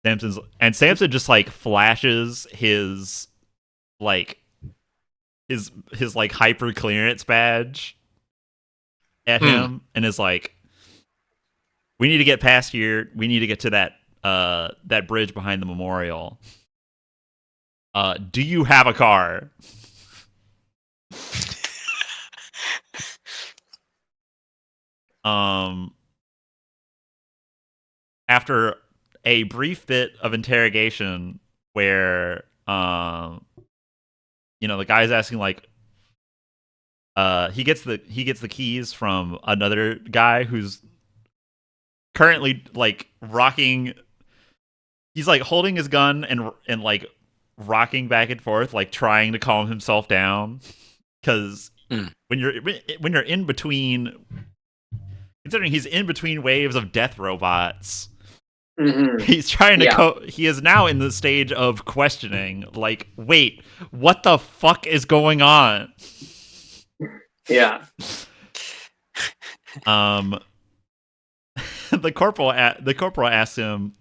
Samson just like flashes his like hyper clearance badge at him, and is like, we need to get past here. We need to get to that bridge behind the memorial. Do you have a car? After a brief bit of interrogation where the guy's asking like, he gets the keys from another guy who's currently like rocking. He's like holding his gun and like rocking back and forth, like trying to calm himself down. Because when you're in between, considering he's in between waves of death robots, he's trying to he is now in the stage of questioning, like, wait, what the fuck is going on?
Yeah.
The corporal asks him,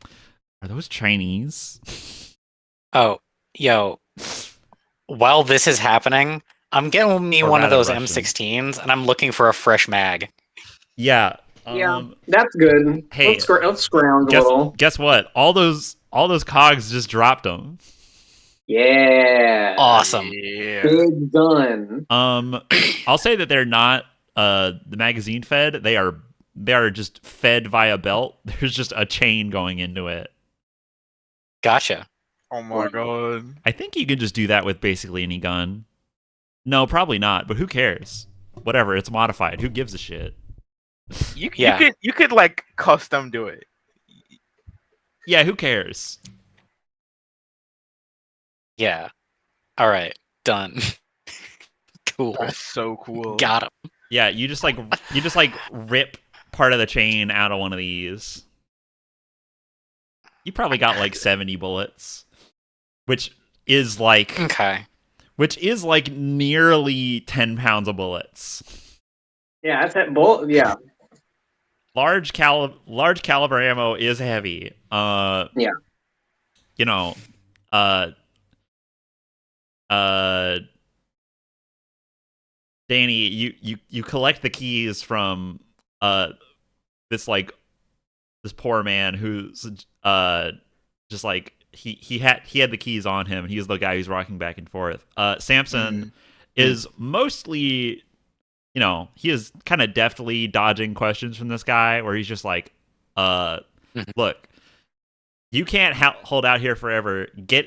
"Are those Chinese?"
Oh, yo. While this is happening, I'm getting me one of those M16s, and I'm looking for a fresh mag.
Yeah.
That's good.
Hey,
let's scrounge a little.
Guess what? All those cogs just dropped them.
Yeah.
Awesome.
Yeah.
Big gun.
I'll say that they're not the magazine fed. They are just fed via belt. There's just a chain going into it.
Gotcha.
Oh my god.
I think you can just do that with basically any gun. No, probably not, but who cares? Whatever, it's modified. Who gives a shit?
You could like custom do it.
Yeah, who cares?
Yeah. All right. Done. Cool.
That's so cool.
Got him.
Yeah, you just like rip part of the chain out of one of these. You probably got like 70 bullets, which is like nearly 10 pounds of bullets.
Yeah, that's that bullet. Yeah.
Large caliber ammo is heavy.
Yeah.
You know, Danny, you collect the keys from this poor man who's just like he had the keys on him. He's the guy who's rocking back and forth. Samson is mostly, you know, he is kind of deftly dodging questions from this guy where he's just like, look, you can't hold out here forever. Get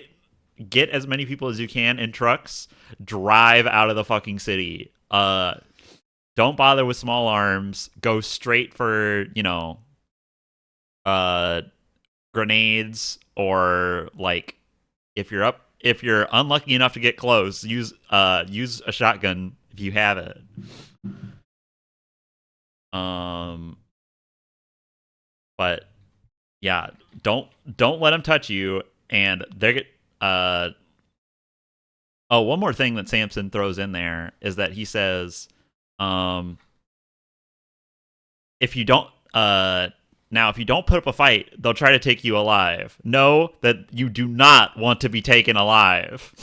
as many people as you can in trucks. Drive out of the fucking city. Don't bother with small arms. Go straight for, you know, grenades, or like if you're unlucky enough to get close, use a shotgun if you have it. But yeah, don't let them touch you. And they're one more thing that Samson throws in there is that he says, if you don't put up a fight, they'll try to take you alive. Know that you do not want to be taken alive.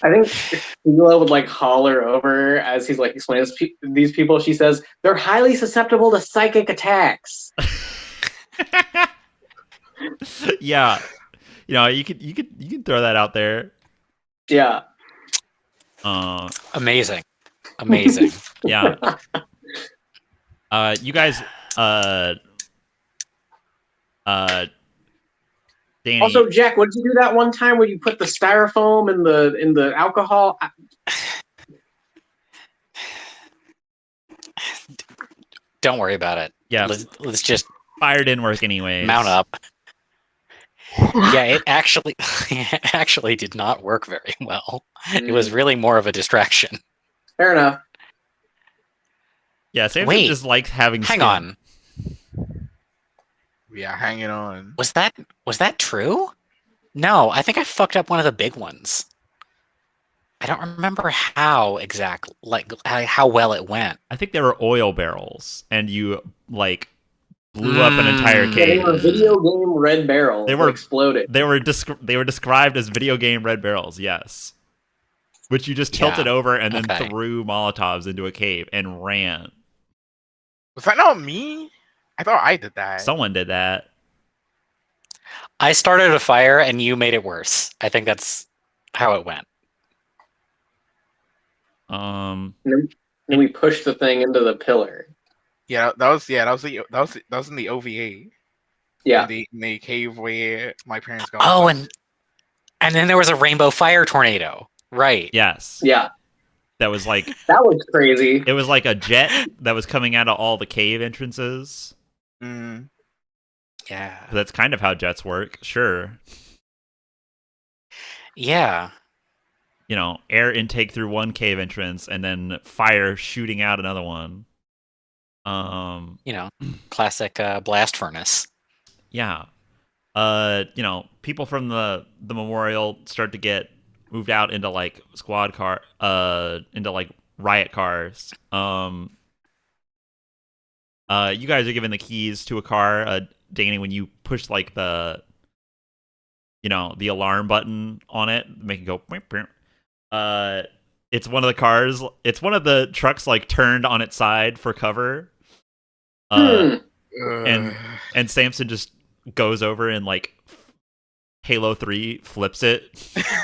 I think Sheila would like holler over as he's like explaining these people. She says they're highly susceptible to psychic attacks.
Yeah, you know, you can throw that out there.
Yeah. Amazing.
Yeah. You guys. Danny.
Also, Jack, what did you do that one time where you put the styrofoam in the alcohol?
Don't worry about it.
Yeah.
Let's just
fire didn't work anyways.
Mount up. Yeah, it actually did not work very well. It was really more of a distraction.
Fair enough.
Yeah, Samson just likes having
Hang
skin.
on.
Yeah, hanging on.
Was that true? No, I think I fucked up one of the big ones. I don't remember how how well it went.
I think they were oil barrels, and you like blew up an entire cave.
They were video game red barrels. They were exploded.
They were described as video game red barrels. Yes, which you just tilted over and then threw Molotovs into a cave and ran.
Was that not me? I thought I did that.
Someone did that.
I started a fire and you made it worse. I think that's how it went.
And then we pushed the thing into the pillar.
Yeah, that was in the OVA.
Yeah,
in the cave where my parents got.
Oh, and then there was a rainbow fire tornado. Right.
Yes.
Yeah.
that was like
That was crazy.
it was like a jet that was coming out of all the cave entrances.
Mm.
Yeah.
That's kind of how jets work. Sure.
Yeah.
You know, air intake through one cave entrance and then fire shooting out another one.
You know, classic blast furnace.
Yeah. You know, people from the memorial start to get moved out into like squad car into like riot cars. You guys are given the keys to a car, Danny, when you push like the the alarm button on it, make it go beep, beep. It's one of the cars, it's one of the trucks like turned on its side for cover. And Samson just goes over and like Halo 3 flips it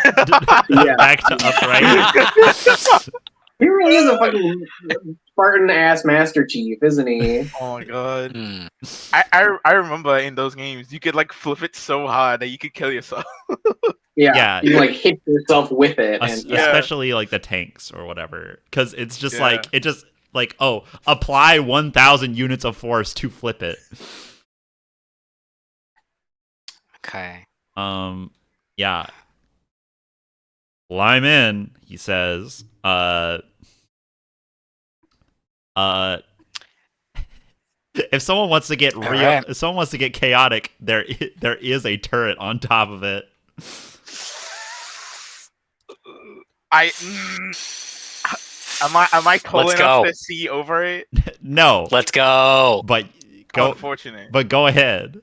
back to upright.
He really is a fucking Spartan ass Master Chief, isn't he?
Oh my god.
Mm.
I remember in those games you could like flip it so hard that you could kill yourself.
Yeah.
You like hit yourself with it, and
Especially like the tanks or whatever, because it's just
Yeah.
like it just like apply 1,000 units of force to flip it.
Okay.
Yeah. Climb in, he says. If someone wants to get real,
right.
if someone wants to get chaotic, there is a turret on top of it.
Am I cool
Let's
enough
go.
to see over it?
No,
Let's go.
but go.
Unfortunate.
But go ahead.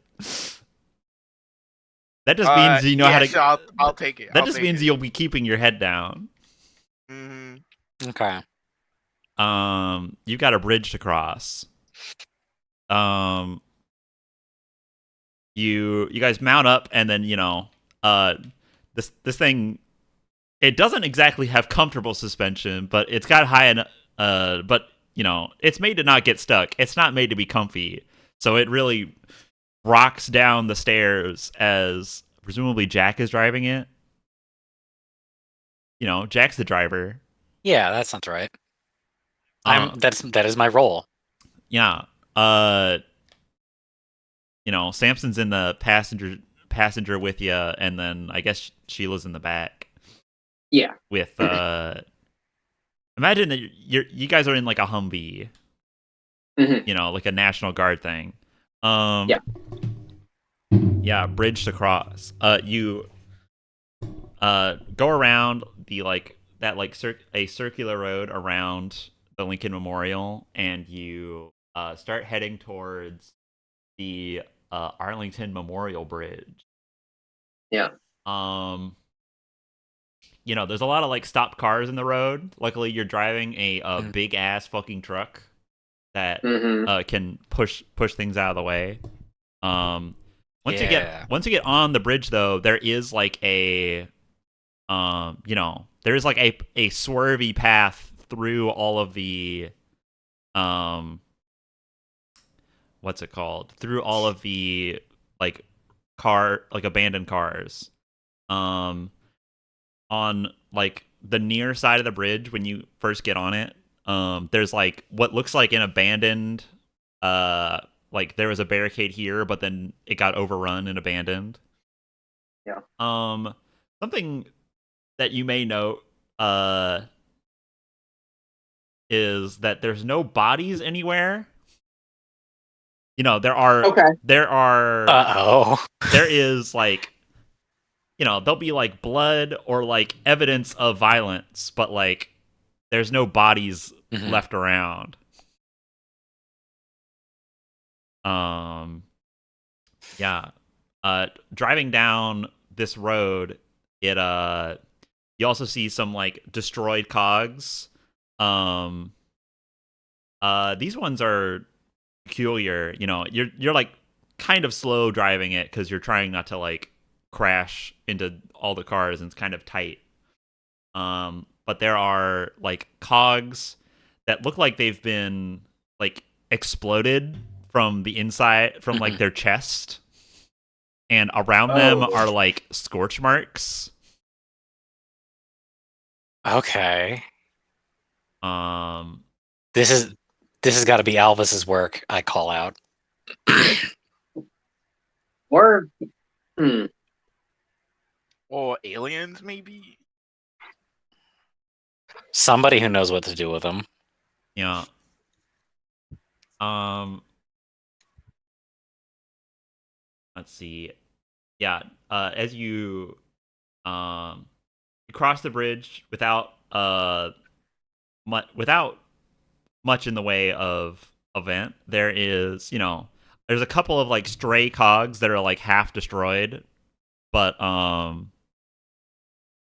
That just means you know how to.
Sure, I'll take it.
That just means you'll be keeping your head down.
Mm-hmm.
Okay.
You've got a bridge to cross. You guys mount up, and then this thing. It doesn't exactly have comfortable suspension, but it's got high enough. But it's made to not get stuck. It's not made to be comfy, so it really rocks down the stairs as presumably Jack is driving it. Jack's the driver.
Yeah, that sounds right. That is my role.
Yeah. Samson's in the passenger with you, and then I guess Sheila's in the back.
Yeah.
With imagine that you guys are in like a Humvee.
Mm-hmm.
Like a National Guard thing.
Yeah.
Yeah, bridge to cross. You go around the a circular road around the Lincoln Memorial, and you start heading towards the Arlington Memorial Bridge.
Yeah.
There's a lot of like stopped cars in the road. Luckily, you're driving a big ass fucking truck that can push things out of the way. Once you get on the bridge, though, there is like a there is like a swervy path through all of the what's it called? Through all of the like abandoned cars. On like the near side of the bridge when you first get on it, there's like what looks like an abandoned like there was a barricade here, but then it got overrun and abandoned.
Yeah.
Something that you may note is that there's no bodies anywhere. There are there is like there'll be like blood or like evidence of violence, but like there's no bodies left around. Yeah. Driving down this road, you also see some like destroyed cogs. These ones are peculiar. You're like kind of slow driving it because you're trying not to like crash into all the cars, and it's kind of tight. But there are like cogs that look like they've been like exploded from the inside, from like their chest, and around them are like scorch marks.
Okay. This has got to be Alvas's work. I call out.
Or
Or aliens, maybe?
Somebody who knows what to do with them.
Yeah. Let's see. Yeah. As you you cross the bridge without without much in the way of event. There is, there's a couple of like stray cogs that are like half destroyed, but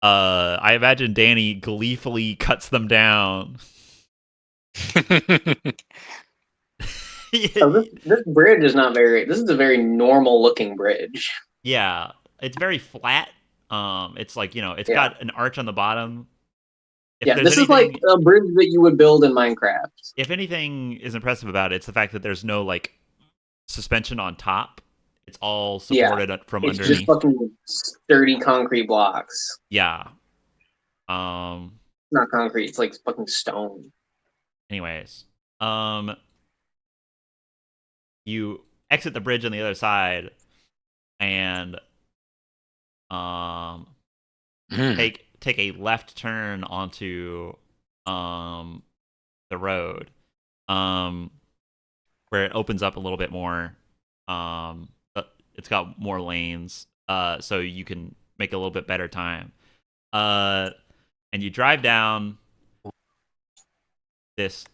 I imagine Danny gleefully cuts them down.
so this bridge is not very. This is a very normal looking bridge.
Yeah, it's very flat. It's like, it's got an arch on the bottom.
This is like a bridge that you would build in Minecraft.
If anything is impressive about it, it's the fact that there's no like suspension on top. It's all supported from underneath.
It's just fucking sturdy concrete blocks.
Yeah.
Not concrete, it's like fucking stone.
Anyways, you exit the bridge on the other side and take a left turn onto the road. Where it opens up a little bit more. But it's got more lanes, so you can make a little bit better time. And you drive down this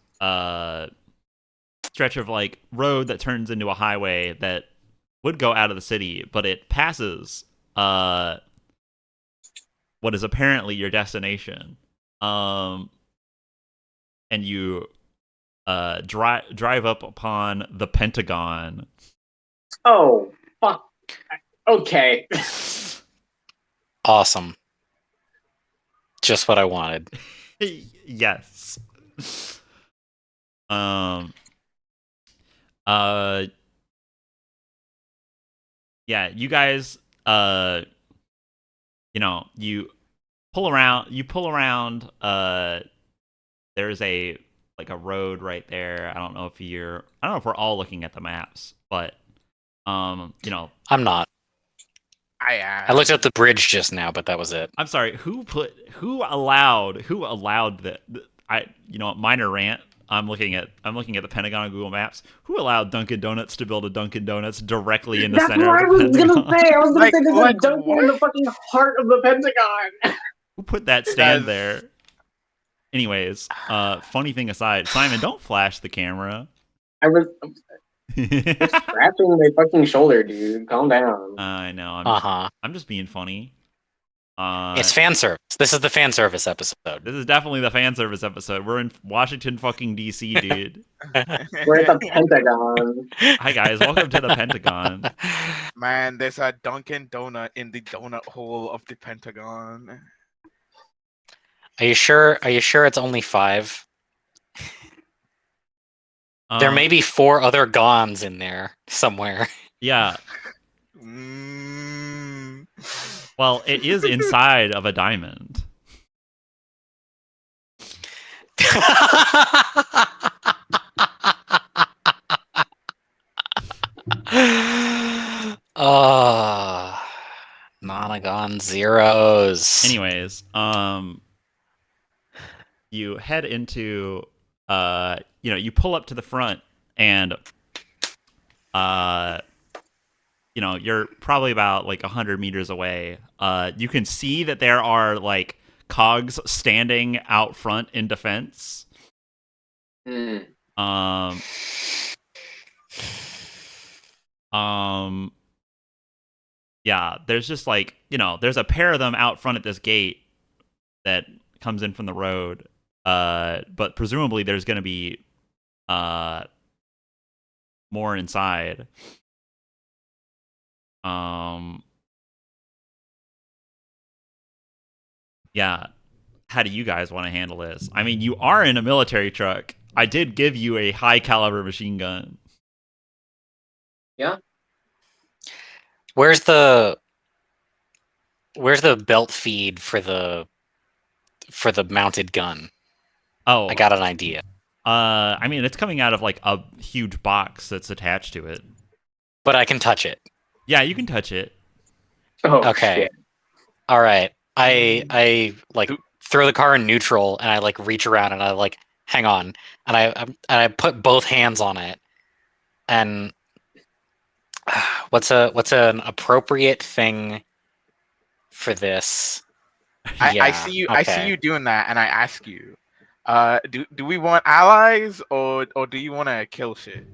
stretch of like road that turns into a highway that would go out of the city, but it passes what is apparently your destination. And you drive up upon the Pentagon.
Oh, fuck. Okay.
Awesome. Just what I wanted.
Yes. Yeah, you guys you pull around there's a road right there. I don't know if we're all looking at the maps, but
I'm not. I looked at the bridge just now, but that was it.
I'm sorry. Who allowed that? Minor rant. I'm looking at the Pentagon on Google Maps. Who allowed Dunkin' Donuts to build a Dunkin' Donuts directly in the center of the Pentagon?
I was gonna say there's a Dunkin' in the fucking heart of the Pentagon.
Who put that stand there? Anyways, funny thing aside, Simon, don't flash the camera.
I was scratching my fucking shoulder, dude. Calm down.
I know. I'm just being funny.
It's fan service. This is the fan service episode.
This is definitely the fan service episode. We're in Washington fucking DC, dude.
We're at the Pentagon.
Hi guys, welcome to the Pentagon.
Man, there's a Dunkin' Donut in the donut hole of the Pentagon.
Are you sure it's only 5? There may be 4 other Gons in there somewhere.
Yeah. Well, it is inside of a diamond.
Nonagon zeros.
Anyways, you head into you pull up to the front and you're probably about like 100 meters away. You can see that there are like cogs standing out front in defense. Yeah, there's just like, there's a pair of them out front at this gate that comes in from the road. But presumably there's going to be more inside. Yeah. How do you guys want to handle this? I mean, you are in a military truck. I did give you a high caliber machine gun.
Yeah.
Where's the belt feed for the mounted gun?
Oh,
I got an idea.
I mean, it's coming out of like a huge box that's attached to it.
But I can touch it.
Yeah, you can touch it.
Oh
Okay.
shit.
All right. I like throw the car in neutral and I like reach around and I like hang on and I put both hands on it. And what's an appropriate thing for this?
I see you. I see
Okay.
you doing that, and I ask you, do we want allies or do you want to kill shit?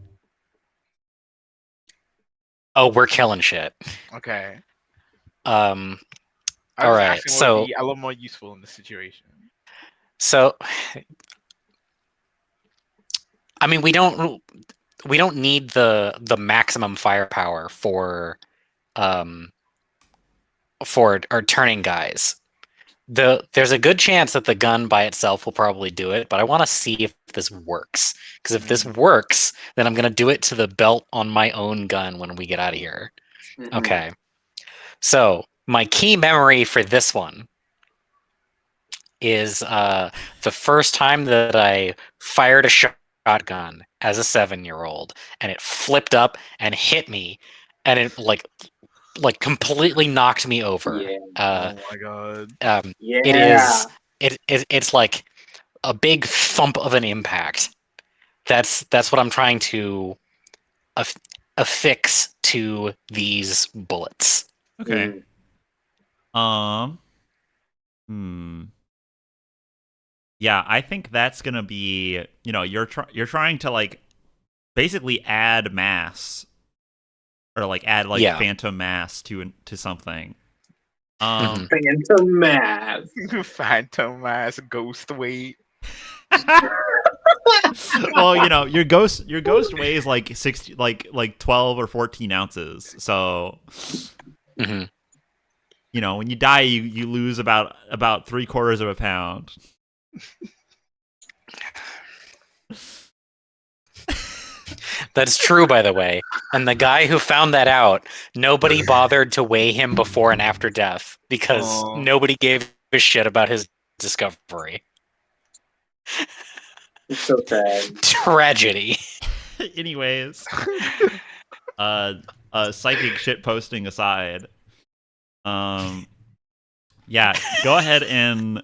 Oh, we're killing shit.
Okay.
Um.
I
All
was
right.
asking what would be a little more useful in this situation.
So, I mean, we don't need the maximum firepower for our turning guys. There's a good chance that the gun by itself will probably do it, but I want to see if this works. Because if this works, then I'm gonna do it to the belt on my own gun when we get out of here.
Mhm.
Okay. So my key memory for this one is the first time that I fired a shotgun as a 7-year-old, and it flipped up and hit me, and it like completely knocked me over.
Yeah.
Oh my god.
Yeah.
It's like a big thump of an impact. That's what I'm trying to affix to these bullets.
Okay. Yeah, I think that's gonna be, you're trying to like basically add mass or like add like phantom mass to something.
Phantom mass.
Phantom mass, ghost weight.
Well, your ghost weighs like 60, like 12 or 14 ounces. So, when you die, you lose about 3/4 of a pound.
That's true, by the way. And the guy who found that out, nobody bothered to weigh him before and after death because nobody gave a shit about his discovery.
It's so sad.
Tragedy.
Anyways, psychic shit posting aside, yeah, go ahead and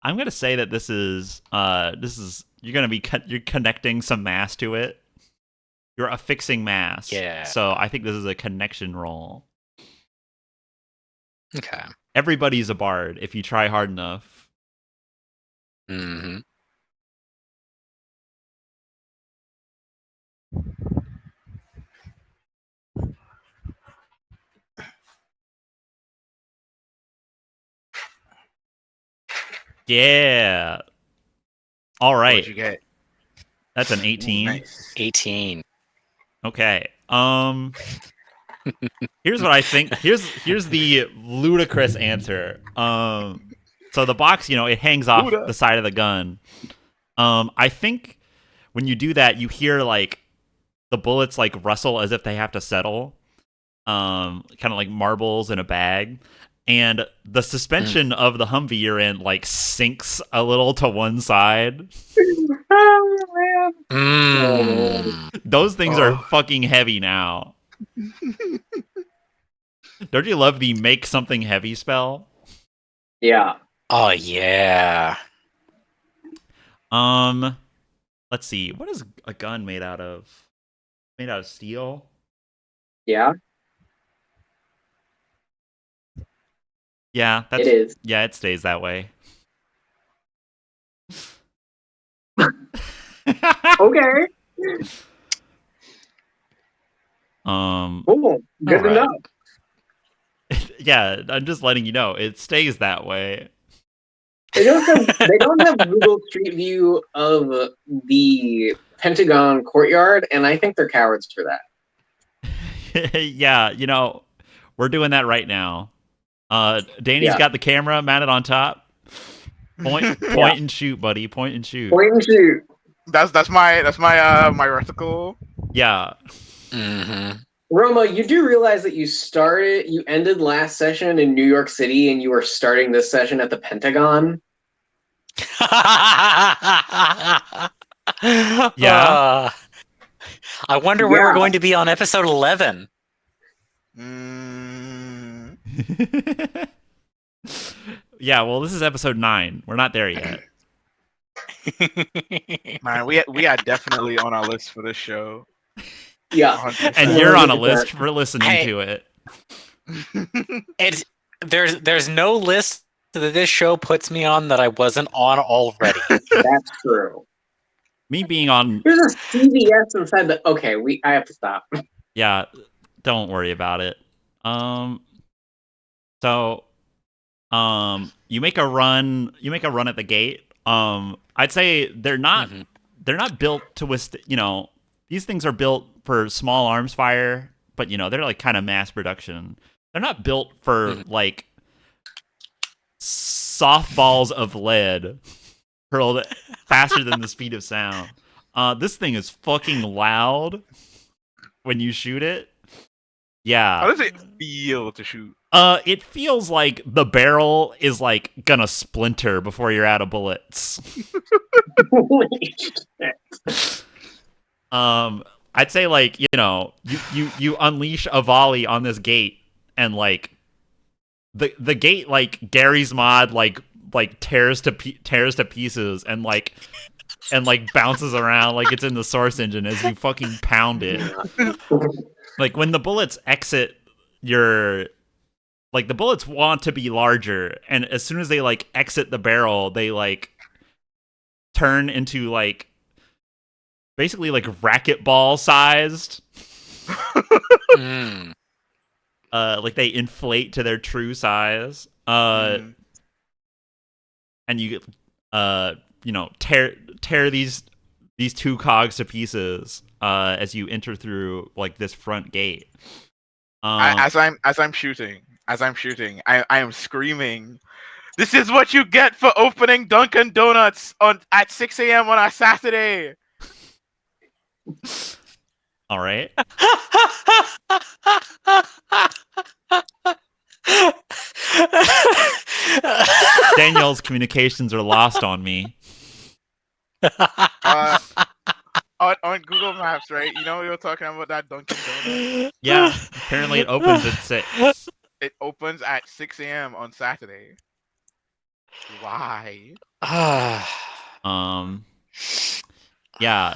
I'm gonna say that this is you're connecting some mass to it. You're affixing mass.
Yeah.
So I think this is a connection roll.
Okay.
Everybody's a bard if you try hard enough.
Mm-hmm.
Yeah. All right.
What'd you get?
That's an 18.
Ooh, nice.
18.
Okay. Here's what I think. Here's the ludicrous answer. So the box, it hangs off the side of the gun. I think when you do that, you hear like the bullets like rustle as if they have to settle. Kind of like marbles in a bag. And the suspension of the Humvee you're in like sinks a little to one side. Those things are fucking heavy now. Don't you love the make something heavy spell?
Yeah.
Oh yeah.
Let's see. What is a gun made out of? Made out of steel?
Yeah.
Yeah,
it is.
Yeah, it stays that way.
Okay. Cool. Good to know.
Yeah, I'm just letting you know. It stays that way.
They don't have Google Street View of the Pentagon courtyard, and I think they're cowards for that.
Yeah, we're doing that right now. Danny's got the camera mounted on top. Point and shoot, buddy. Point and shoot.
Point and shoot.
That's my reticle.
Yeah.
Mm-hmm.
Roma, you do realize that you ended last session in New York City and you are starting this session at the Pentagon?
Yeah.
I wonder where we're going to be on episode 11.
Mm,
Yeah, well, this is episode 9. We're not there yet.
man, we are definitely on our list for this show.
Yeah.
100%.
And you're on a
100%.
list for listening
Hey.
to it.
It's there's no list that this show puts me on that I wasn't on already.
That's true.
Me being on,
There's a CVS inside the. Okay, I have to stop.
yeah, don't worry about it. So, you make a run at the gate. I'd say they're not built to withstand, these things are built for small arms fire, but they're like kind of mass production. They're not built for like softballs of lead hurled faster than the speed of sound. This thing is fucking loud when you shoot it. Yeah.
How does it feel to shoot?
It feels like the barrel is like gonna splinter before you're out of bullets. I'd say like you unleash a volley on this gate and like the gate like Gary's mod like tears to pieces and bounces around like it's in the source engine as you fucking pound it. Like when the bullets exit your the bullets want to be larger, and as soon as they like exit the barrel, they like turn into like basically like racquetball sized. Like they inflate to their true size. And you tear these two cogs to pieces as you enter through like this front gate.
As I'm shooting, I am screaming, "This is what you get for opening Dunkin' Donuts at 6 a.m. on a Saturday."
All right. Danielle's communications are lost on me.
On Google Maps, right? You know we were talking about that Dunkin' Donut.
Yeah, apparently it opens at 6.
It opens at 6 a.m. on Saturday. Why?
Yeah.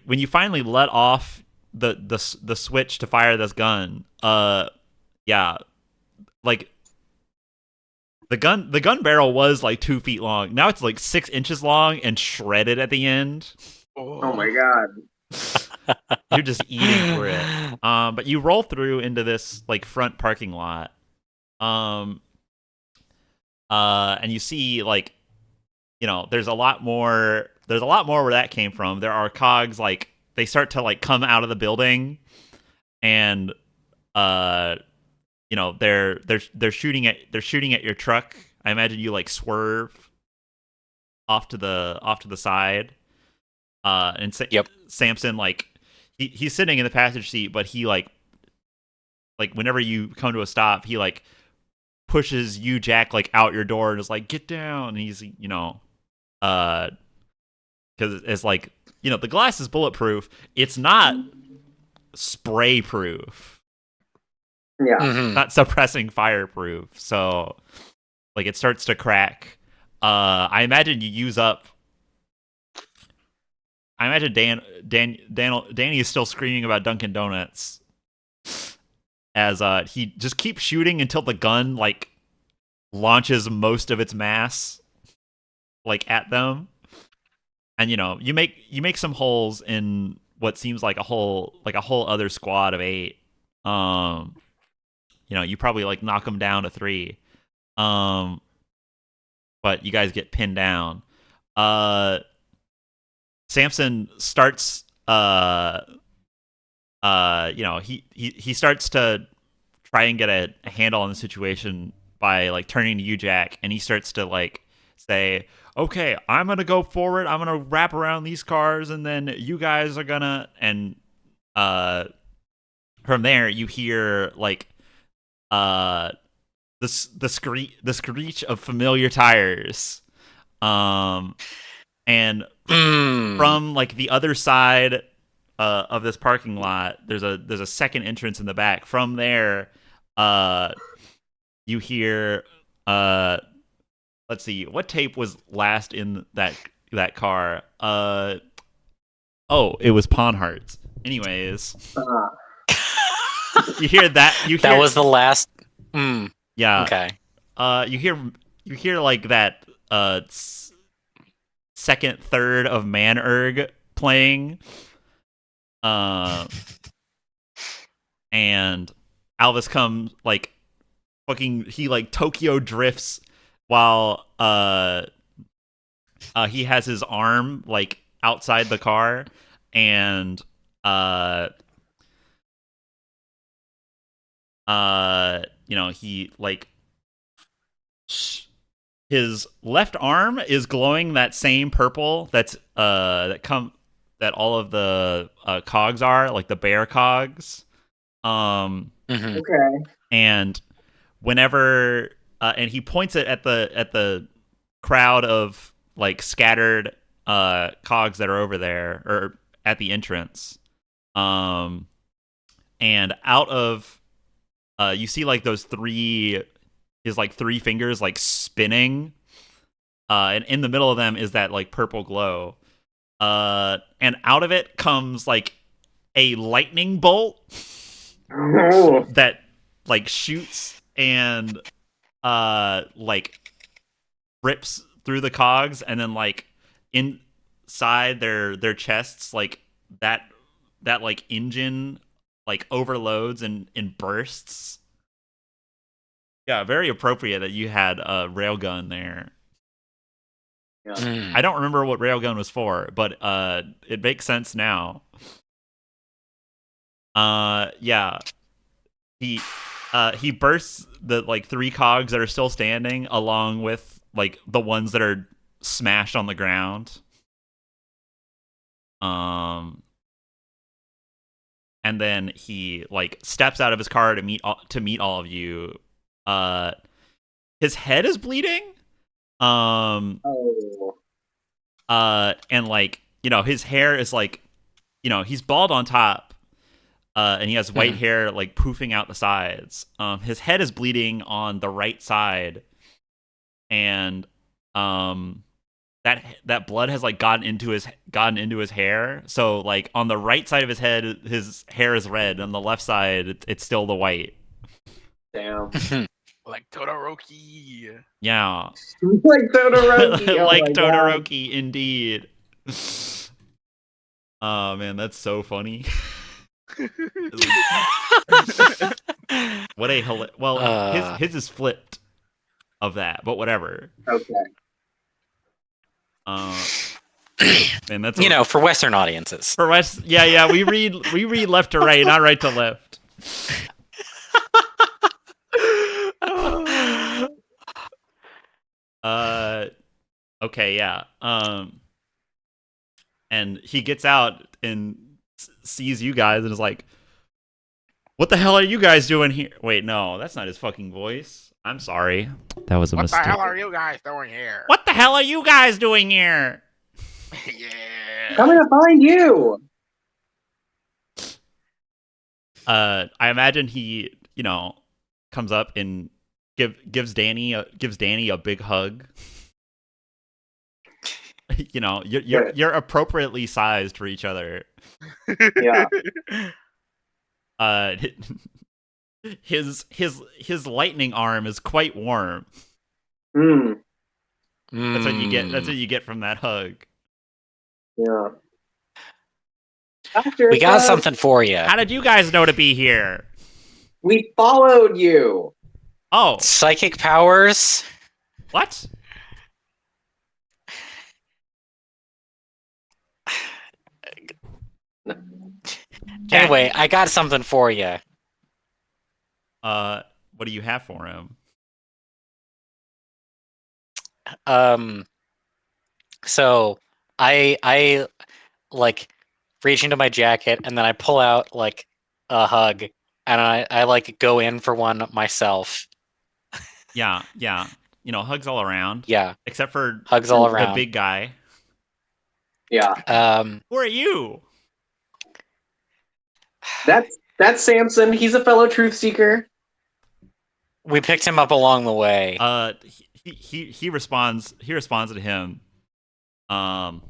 When you finally let off the switch to fire this gun, yeah, like the gun barrel was like 2 feet long. Now it's like 6 inches long and shredded at the end.
Oh my god.
You're just eating for it. But you roll through into this like front parking lot. And you see like there's a lot more where that came from. There are cogs like they start to like come out of the building and they're shooting at your truck. I imagine you like swerve off to the side. And Samson like he's sitting in the passenger seat, but he like whenever you come to a stop, he like pushes you, Jack, like out your door and is like, "Get down." And he's because it's like the glass is bulletproof. It's not spray proof.
Yeah.
Not suppressing fireproof. So like it starts to crack. I imagine you use up. I imagine Danny is still screaming about Dunkin' Donuts as he just keeps shooting until the gun like launches most of its mass like at them, and you make some holes in what seems like a whole other squad of 8. You probably like knock them down to 3, but you guys get pinned down. Samson starts he starts to try and get a handle on the situation by like turning to you, Jack, and he starts to like say, "Okay, I'm gonna go forward, I'm gonna wrap around these cars, and then you guys are gonna," and from there you hear like the screech of familiar tires, and from like the other side of this parking lot, there's a second entrance in the back. From there, you hear let's see, what tape was last in that car? Oh, it was Pawn Hearts. Anyways, you hear that?
That was the last.
Yeah.
Okay.
You hear like that second third of Man-Erg playing, and Alvas comes like fucking, he like Tokyo drifts while he has his arm like outside the car, and he like his left arm is glowing that same purple that all of the cogs are, like the bear cogs.
Okay.
And whenever and he points it at the crowd of like scattered cogs that are over there or at the entrance. And out of you see like those three fingers like spinning, and in the middle of them is that like purple glow, and out of it comes like a lightning bolt that like shoots and like rips through the cogs, and then like inside their chests, like that like engine like overloads and bursts. Yeah, very appropriate that you had a railgun there.
Yeah.
I don't remember what railgun was for, but it makes sense now. Yeah. He bursts the like three cogs that are still standing, along with like the ones that are smashed on the ground. And then he like steps out of his car to meet all of you. His head is bleeding. And like, his hair is like, he's bald on top, and he has white hair like poofing out the sides. His head is bleeding on the right side, and that blood has like gotten into his hair. So like on the right side of his head, his hair is red. On the left side, it's still the white.
Damn.
Like Todoroki.
Yeah.
Like Todoroki. Oh
like
my
Todoroki,
God.
indeed. Oh man, that's so funny. What a his is flipped of that, but whatever.
Okay.
Man, that's
for Western audiences.
For West, yeah, we read left to right, not right to left. Okay, yeah. And he gets out and sees you guys and is like, "What the hell are you guys doing here?" Wait, no, that's not his fucking voice. I'm sorry. That was a mistake.
What the hell are you guys doing here?
What the hell are you guys doing here?
Yeah.
Coming to find you.
I imagine he, comes up and gives Danny a big hug. You're appropriately sized for each other.
Yeah.
His lightning arm is quite warm. That's what you get. That's what you get from that hug.
Yeah.
We got something for you.
How did you guys know to be here?
We followed you.
Oh,
psychic powers.
What?
Anyway, I got something for you.
What do you have for him?
So I like reach into my jacket and then I pull out like a hug, and I like go in for one myself.
Yeah. Hugs all around.
Yeah,
Except for
hugs all
the
around.
big guy.
Yeah.
Who are you?
That's Samson. He's a fellow truth seeker.
We picked him up along the way.
He responds to him. I'm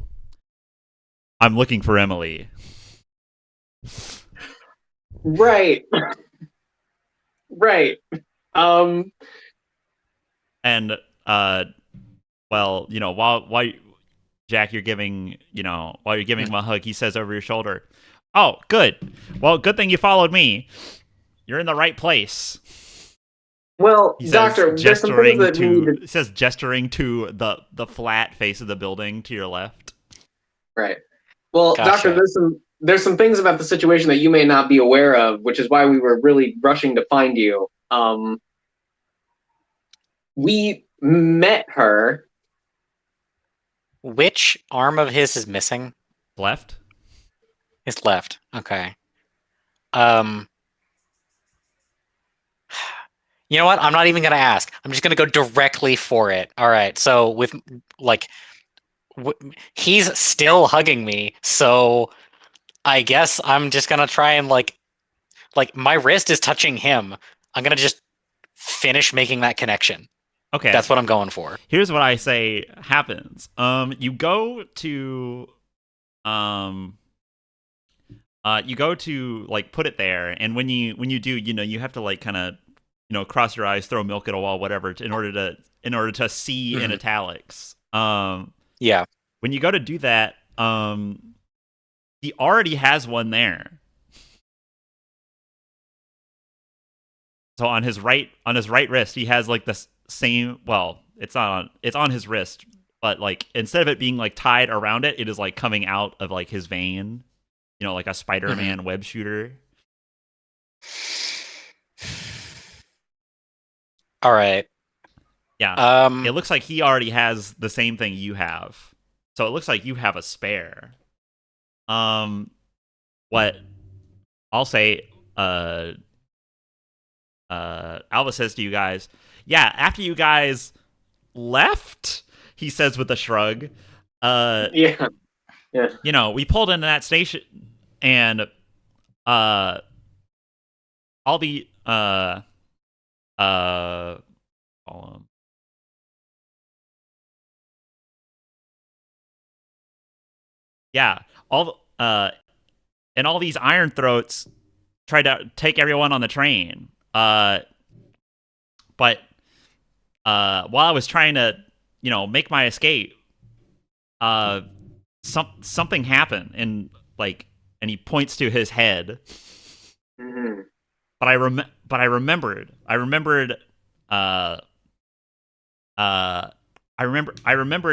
looking for Emily.
Right. Right.
And well, while Jack, you're giving him a hug, he says over your shoulder, "Oh, good. Well, good thing you followed me. You're in the right place."
Well,
He says,
Doctor, there's some things that we need to...
It says gesturing to the flat face of the building to your left.
Right. Well,
Gotcha.
Doctor, there's some things about the situation that you may not be aware of, which is why we were really rushing to find you. We met her.
Which arm of his is missing?
Left?
His left. Okay. You know what? I'm not even gonna ask. I'm just gonna go directly for it. All right. So with like, he's still hugging me. So I guess I'm just gonna try and like my wrist is touching him. I'm gonna just finish making that connection.
Okay.
That's what I'm going for.
Here's what I say happens. You go to like put it there, and when you do, you have to like kind of cross your eyes, throw milk at a wall, whatever, in order to see in italics.
Yeah.
When you go to do that, he already has one there. So on his right wrist, he has like the same. Well, it's on his wrist, but like instead of it being like tied around it, it is like coming out of like his vein. Like a Spider-Man web shooter.
All right.
Yeah. It looks like he already has the same thing you have. So it looks like you have a spare. What I'll say, Alva says to you guys, yeah, after you guys left, he says with a shrug,
Yeah.
We pulled into that station, and all the yeah, and all these iron throats tried to take everyone on the train. But while I was trying to, make my escape, something happened, and he points to his head.
Mm-hmm.
But I remembered. I remembered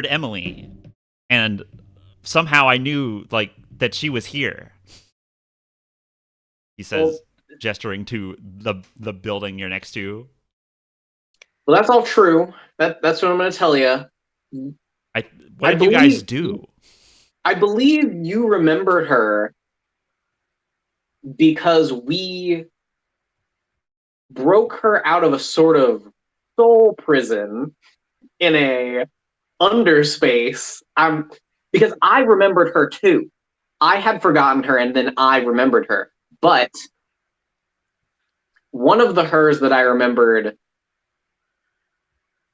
Emily, and somehow I knew like that she was here. He says, gesturing to the building you're next to.
Well, that's all true. That's what I'm going to tell you.
What did you guys do?
I believe you remembered her because we broke her out of a sort of soul prison in a underspace. Because I remembered her too. I had forgotten her and then I remembered her. But one of the hers that I remembered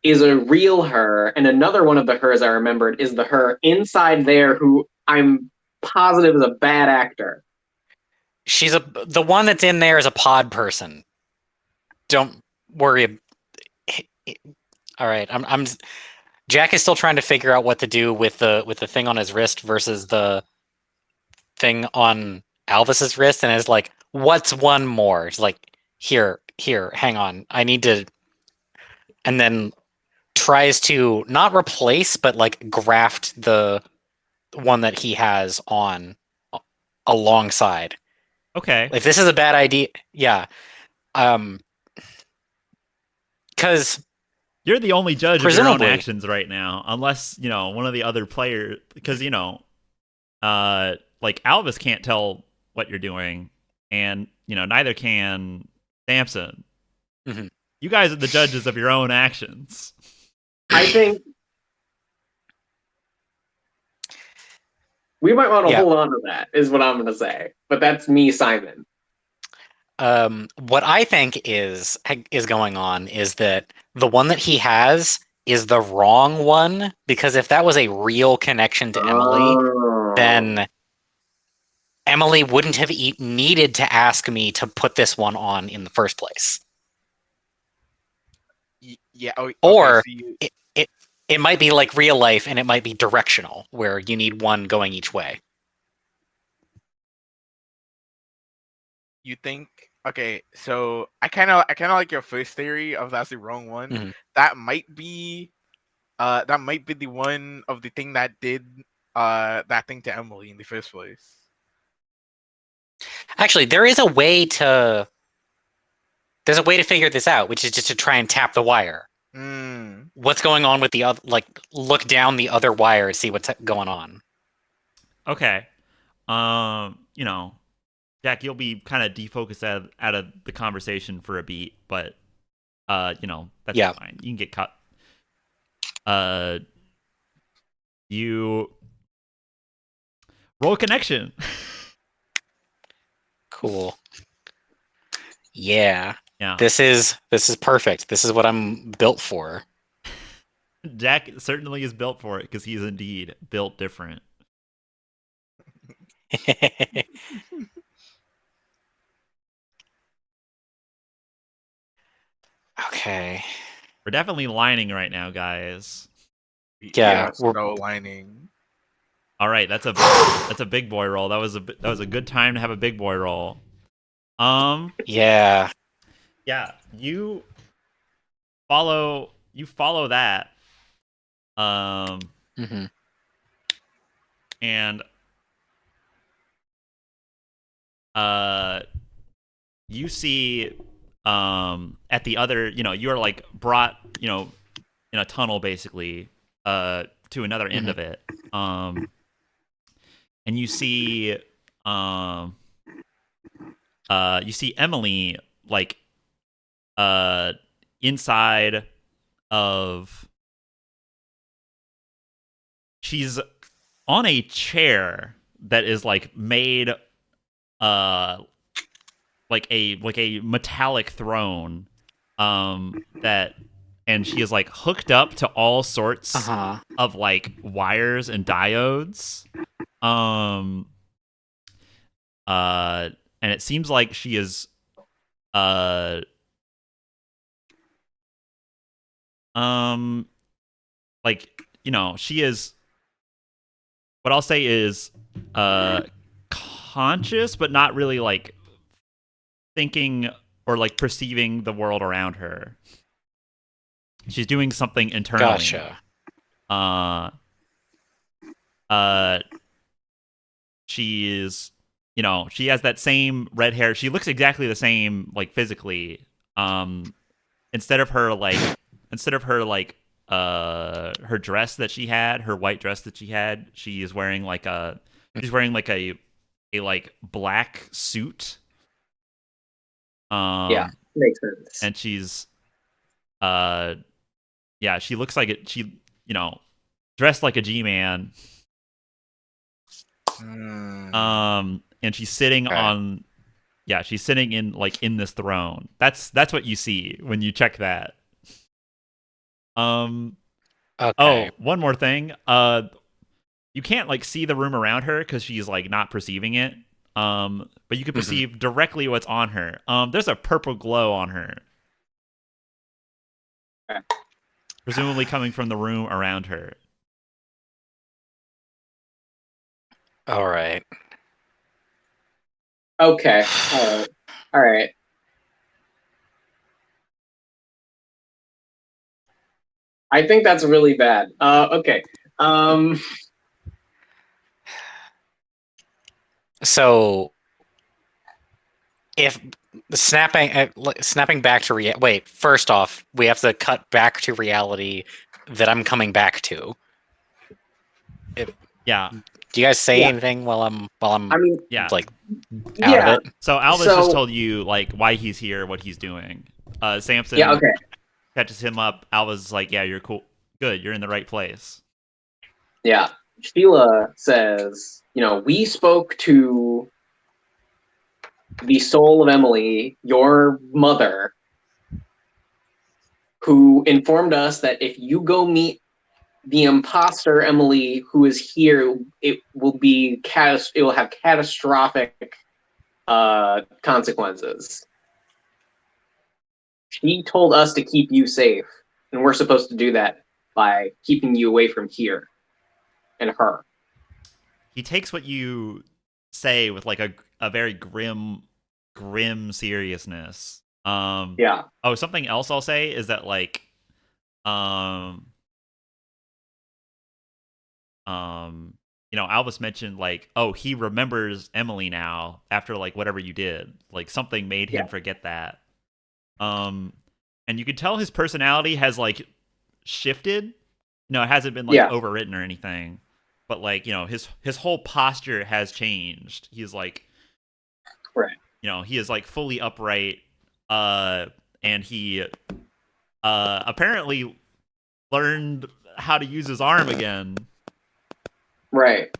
is a real her, and another one of the hers I remembered is the her inside there who I'm positive is a bad actor.
The one that's in there is a pod person. Don't worry. All right, Jack is still trying to figure out what to do with the thing on his wrist versus the thing on Alvis's wrist, and is like, what's one more? It's like, here, hang on, I need to, and then tries to not replace but like graft the one that he has on alongside.
Okay.
If this is a bad idea, yeah. Because
you're the only judge of your own actions right now, unless one of the other players, because like Alvas can't tell what you're doing, and neither can Samson.
Mhm.
You guys are the judges of your own actions.
I think we might want to hold on to that, is what I'm going to say. But that's me, Simon.
What I think is going on is that the one that he has is the wrong one, because if that was a real connection to Emily, then Emily wouldn't have needed to ask me to put this one on in the first place.
Yeah. Oh, okay,
or
so
it might be like real life, and it might be directional, where you need one going each way.
You think? Okay, so I kind of like your first theory of that's the wrong one.
Mm-hmm.
That might be the one of the thing that did that thing to Emily in the first place.
Actually, there's a way to figure this out, which is just to try and tap the wire. What's going on with the other? Like, look down the other wire and see what's going on.
Okay. Jack, you'll be kind of defocused out of the conversation for a beat, but that's fine. You can get cut. You roll a connection.
Cool. Yeah.
Yeah.
This is perfect. This is what I'm built for.
Jack certainly is built for it, because he's indeed built different.
Okay.
We're definitely lining right now, guys.
Yeah,
we're so lining.
All right, that's a big boy roll. That was a good time to have a big boy roll.
Yeah.
Yeah, you follow that.
Mm-hmm.
And you see at the other, you are like brought, in a tunnel basically to another end of it. And you see Emily like inside of, she's on a chair that is like made like a metallic throne that, and she is like hooked up to all sorts of like wires and diodes, and it seems like she is like, she is, what I'll say is conscious, but not really like thinking or like perceiving the world around her. She's doing something internally.
Gotcha.
She is, she has that same red hair. She looks exactly the same, like physically. Instead of her her dress that she had, her white dress that she had, she's wearing like a like black suit.
Yeah, makes sense.
And she's she looks like it. She, dressed like a G-man. And she's sitting on, she's sitting in like in this throne. That's what you see when you check that. Okay. Oh, one more thing. You can't like see the room around her because she's like not perceiving it. But you can perceive directly what's on her. There's a purple glow on her.
Okay.
Presumably coming from the room around her.
All right.
Okay. All right. I think that's really bad. Okay.
So, if snapping back to wait, first off, we have to cut back to reality that I'm coming back to.
Yeah.
Do you guys say anything while I'm
I mean,
Yeah.
like out of
yeah.
it?
So Alvas
So-
just told you like why he's here, what he's doing. Samson
Yeah. Okay.
catches him up. Alvas is like, yeah, you're cool. Good, you're in the right place.
Yeah. Sheila says, we spoke to the soul of Emily, your mother, who informed us that if you go meet the imposter Emily who is here, it will have catastrophic consequences. She told us to keep you safe, and we're supposed to do that by keeping you away from here and her.
He takes what you say with like a very grim seriousness.
Yeah.
Oh, something else I'll say is that like Albus mentioned like, oh, he remembers Emily now after like whatever you did. Like something made him forget that. And you can tell his personality has like shifted. No, it hasn't been like overwritten or anything. But like, his whole posture has changed. He's like,
right.
He is like fully upright. And he apparently learned how to use his arm again.
Right.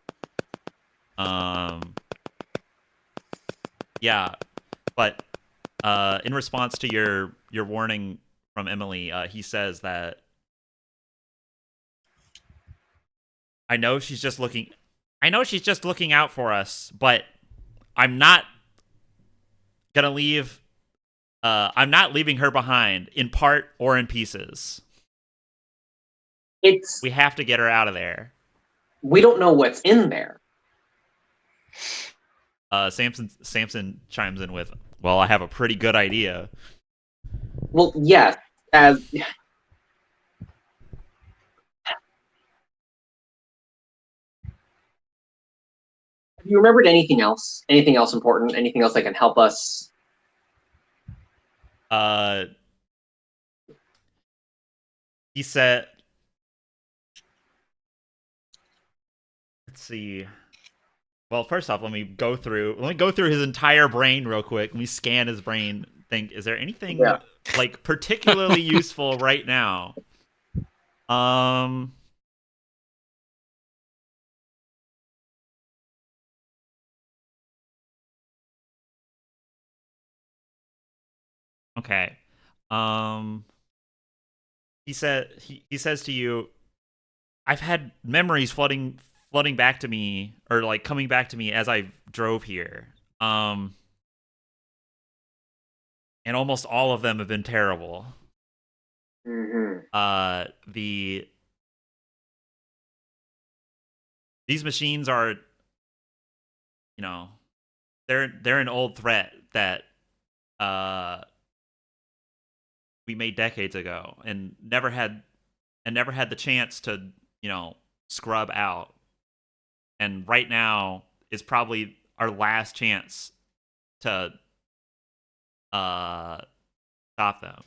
Yeah, but in response to your warning from Emily, he says that I know she's just looking out for us, but I'm not gonna leave. I'm not leaving her behind, in part or in pieces. We have to get her out of there.
We don't know what's in there.
Samson chimes in with, "Well, I have a pretty good idea."
Well, yes, as have you remembered anything else? Anything else important? Anything else that can help us?
He said, let's see. Well, first off, let me go through his entire brain real quick. Let me scan his brain. Think, is there anything like particularly useful right now? Okay. He says to you, I've had memories flooding back to me, or like coming back to me as I drove here. And almost all of them have been terrible.
Mm-hmm.
These machines are, they're an old threat that we made decades ago and never had the chance to, scrub out. And right now is probably our last chance to stop them.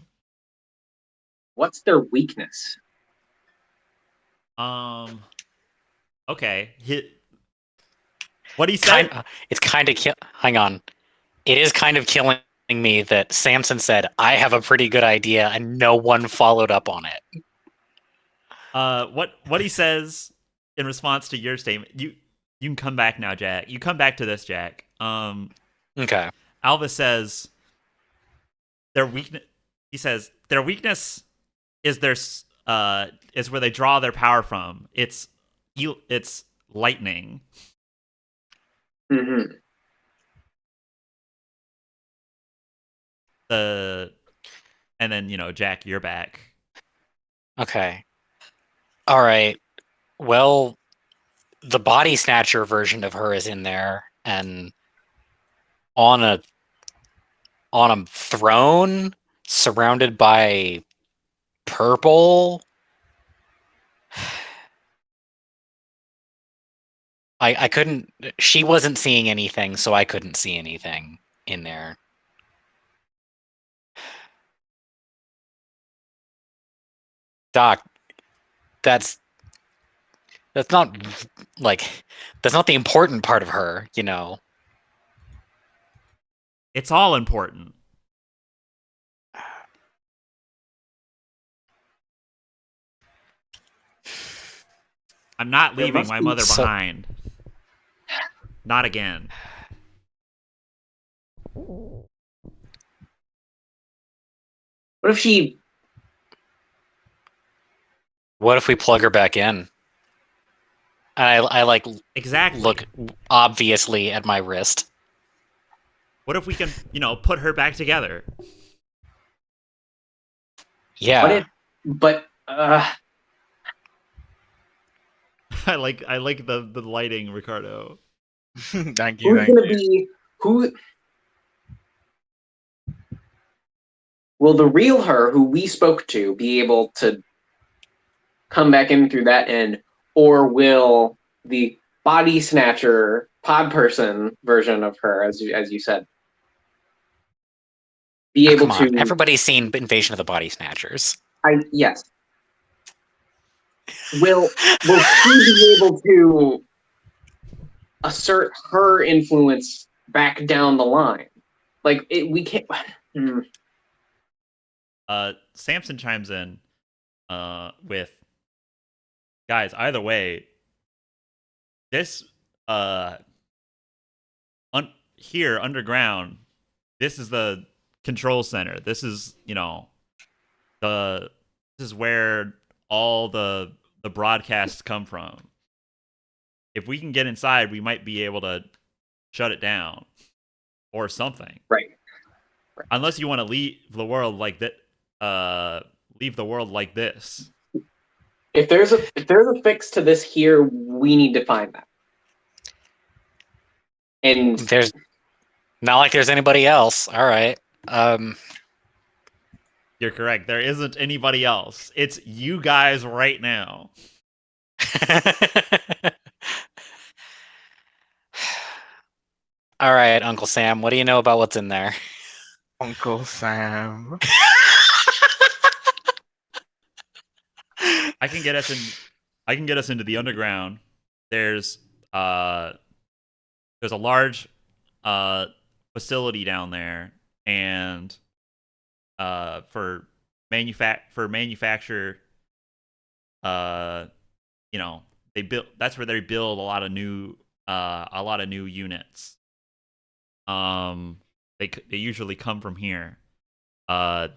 What's their weakness?
Okay. What he said?
It's kind of hang on. It is kind of killing me that Samson said, I have a pretty good idea, and no one followed up on it.
What he says in response to your statement, you can come back now, Jack. You come back to this, Jack.
Okay.
Alva says their weakness. He says their weakness is is where they draw their power from. It's lightning.
Mm-hmm.
And then Jack, you're back.
Okay. All right. Well, the body snatcher version of her is in there, and on a throne surrounded by purple. I couldn't. She wasn't seeing anything, so I couldn't see anything in there. Doc, that's That's not like that's not the important part of her, you know.
It's all important. I'm not
There
leaving
must
my
be
mother
so-
behind. Not again.
What if she?
What if we plug her back in? I like
Exactly.
look obviously at my wrist.
What if we can, put her back together?
Yeah.
What if? But
I like the lighting, Ricardo.
Thank you.
who's
Thank
gonna
you.
be who? Will the real her, who we spoke to, be able to come back in through that end, or will the body snatcher pod person version of her, as you said, be
Oh,
able
come on.
to?
Everybody's seen Invasion of the Body Snatchers.
Yes. Will she be able to assert her influence back down the line? Like we can't.
Samson chimes in with, guys, either way, this here underground, this is the control center. This is, this is where all the broadcasts come from. If we can get inside, we might be able to shut it down or something.
Right.
Unless you want to leave the world like that, leave the world like this.
If there's a fix to this here, we need to find that. And
There's not like there's anybody else. All right.
You're correct. There isn't anybody else. It's you guys right now.
All right, Uncle Sam, what do you know about what's in there?
Uncle Sam.
I can get us into the underground. There's a large facility down there, and for manufacture, they build. That's where they build a lot of new units. They usually come from here.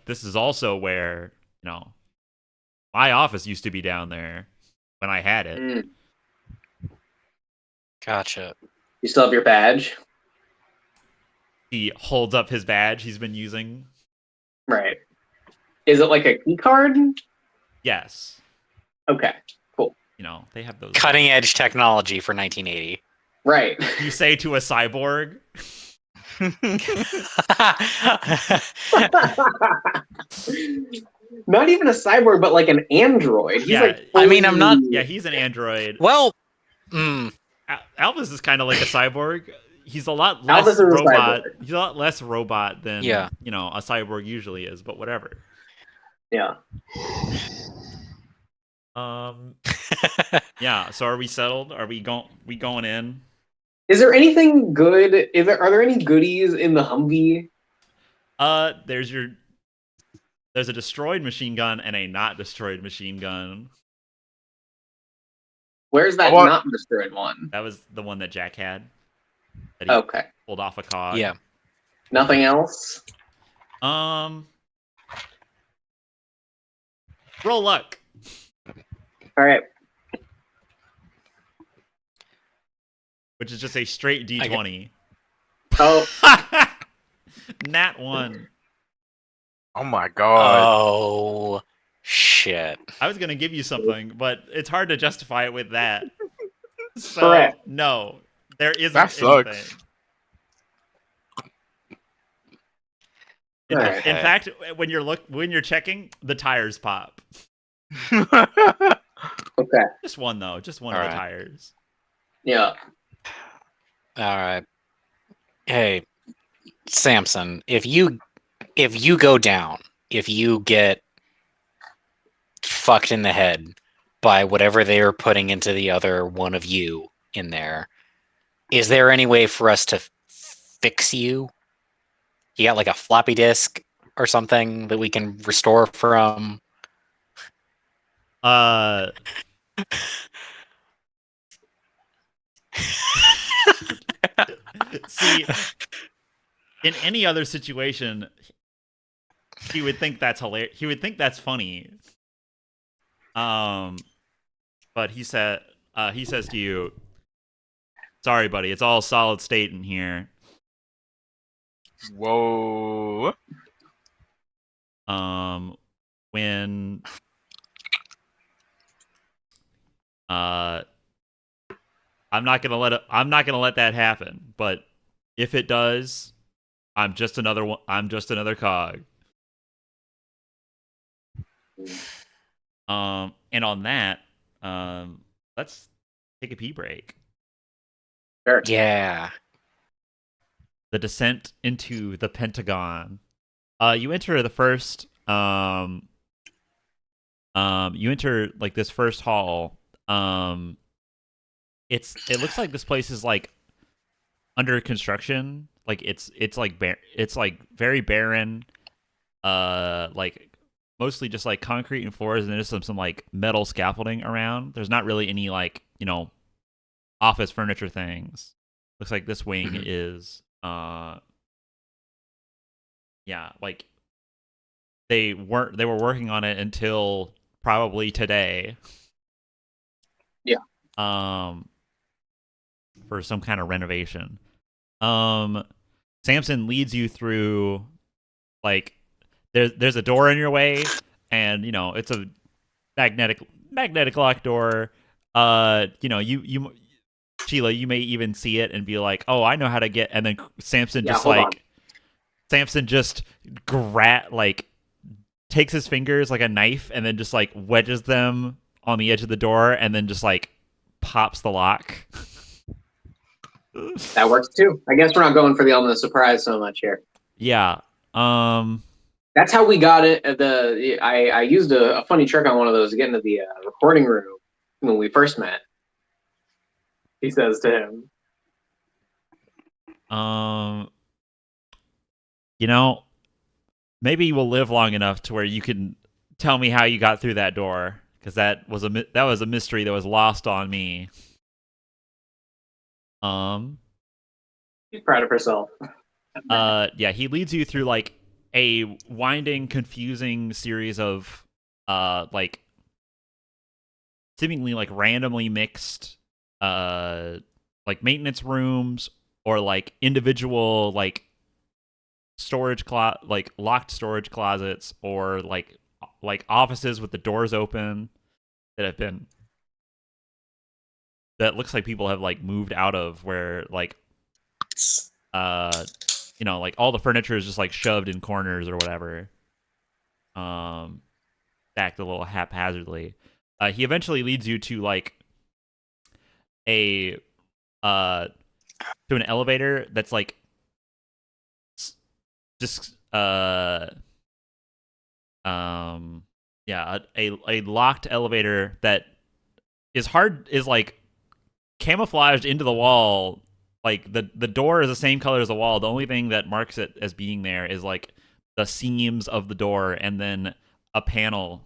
This is also where my office used to be down there when I had it.
Gotcha.
You still have your badge?
He holds up his badge he's been using.
Right. Is it like a key card?
Yes.
Okay, cool.
They have those
Cutting edge technology for 1980.
Right.
You say to a cyborg.
Not even a cyborg, but like an android. He's
Yeah,
I mean, I'm not.
Yeah, he's an android.
Well,
Alvas is kind of like a cyborg. He's a lot
Alvas
less
is a
robot.
cyborg.
He's a lot less robot than
Yeah.
a cyborg usually is, but whatever.
Yeah.
Yeah, so are we settled? Are we going in?
Is there anything good? Are there any goodies in the Humvee?
There's a destroyed machine gun and a not destroyed machine gun.
Where's that not destroyed one?
That was the one that Jack had. That he
Okay.
pulled off a cog.
Yeah.
Nothing else?
Roll luck.
All right.
Which is just a straight D20.
Oh.
Nat 1.
Oh my god.
Oh, shit.
I was going to give you something, but it's hard to justify it with that. So,
Correct.
no. There isn't
That sucks.
anything.
Right.
In fact, when you're checking, the tires pop.
Okay.
Just one though. Just one
All
of the
right.
tires.
Yeah.
All right. Hey, Samson, if you go down, if you get fucked in the head, by whatever they are putting into the other one of you in there. Is there any way for us to fix you? You got like a floppy disk or something that we can restore from?
See, in any other situation, he would think that's hilarious. He would think that's funny. But he says to you, "Sorry, buddy, it's all solid state in here."
Whoa.
When I'm not gonna let that happen. But if it does, I'm just another one. I'm just another cog. And on that, let's take a pee break.
Sure.
Yeah.
The descent into the Pentagon. You enter the first. You enter like this first hall. It looks like this place is like under construction. Like it's like it's like very barren. Like mostly just like concrete and floors, and there's some like metal scaffolding around. There's not really any like office furniture things. Looks like this wing is yeah, like they were working on it until probably today.
Yeah.
For some kind of renovation. Samson leads you through like there's a door in your way, and it's a magnetic lock door. You Sheila, you may even see it and be like, "Oh, I know how to get." And then Samson
Yeah,
just
hold on.
like Samson just takes his fingers like a knife and then just like wedges them on the edge of the door and then just like pops the lock.
That works too. I guess we're not going for the element of surprise so much here.
Yeah.
That's how we got it. I used a funny trick on one of those to get into the recording room when we first met. He says to him,
maybe you will live long enough to where you can tell me how you got through that door, because that was a mystery that was lost on me.
she's proud of herself.
Yeah, he leads you through like a winding, confusing series of like seemingly like randomly mixed like maintenance rooms or like individual like like locked storage closets, or like offices with the doors open that looks like people have like moved out of, where like like all the furniture is just like shoved in corners or whatever, stacked a little haphazardly. He eventually leads you to like a to an elevator that's like just yeah, a locked elevator that is like camouflaged into the wall. Like the door is the same color as the wall. The only thing that marks it as being there is like the seams of the door, and then a panel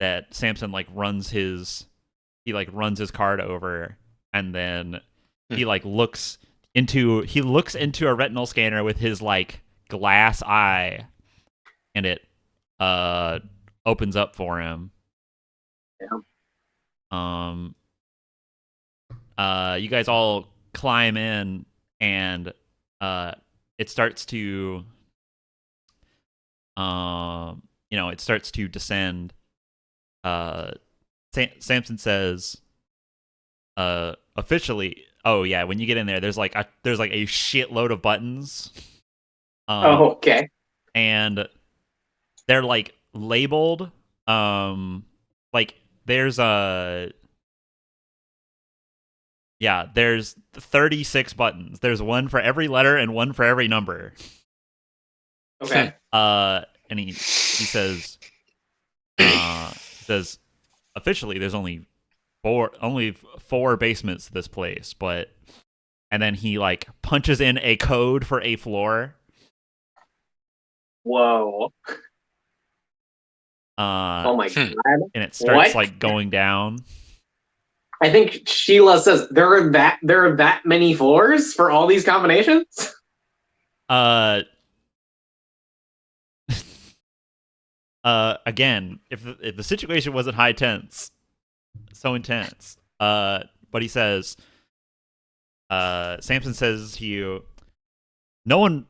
that Samson like runs his card over, and then he looks into a retinal scanner with his like glass eye, and it opens up for him.
Yeah.
You guys all climb in, and it starts to descend. Samson says officially, oh yeah, when you get in there, there's like a shitload of buttons.
Okay.
And they're like labeled. Like there's there's 36 buttons. There's one for every letter and one for every number.
Okay.
And he says officially there's only four basements to this place, but and then he like punches in a code for a floor.
Whoa. Oh my god.
And it starts
What?
like going down.
I think Sheila says there are that many floors for all these combinations?
Again, if the situation wasn't so intense, but he says, Samson says to you, no one,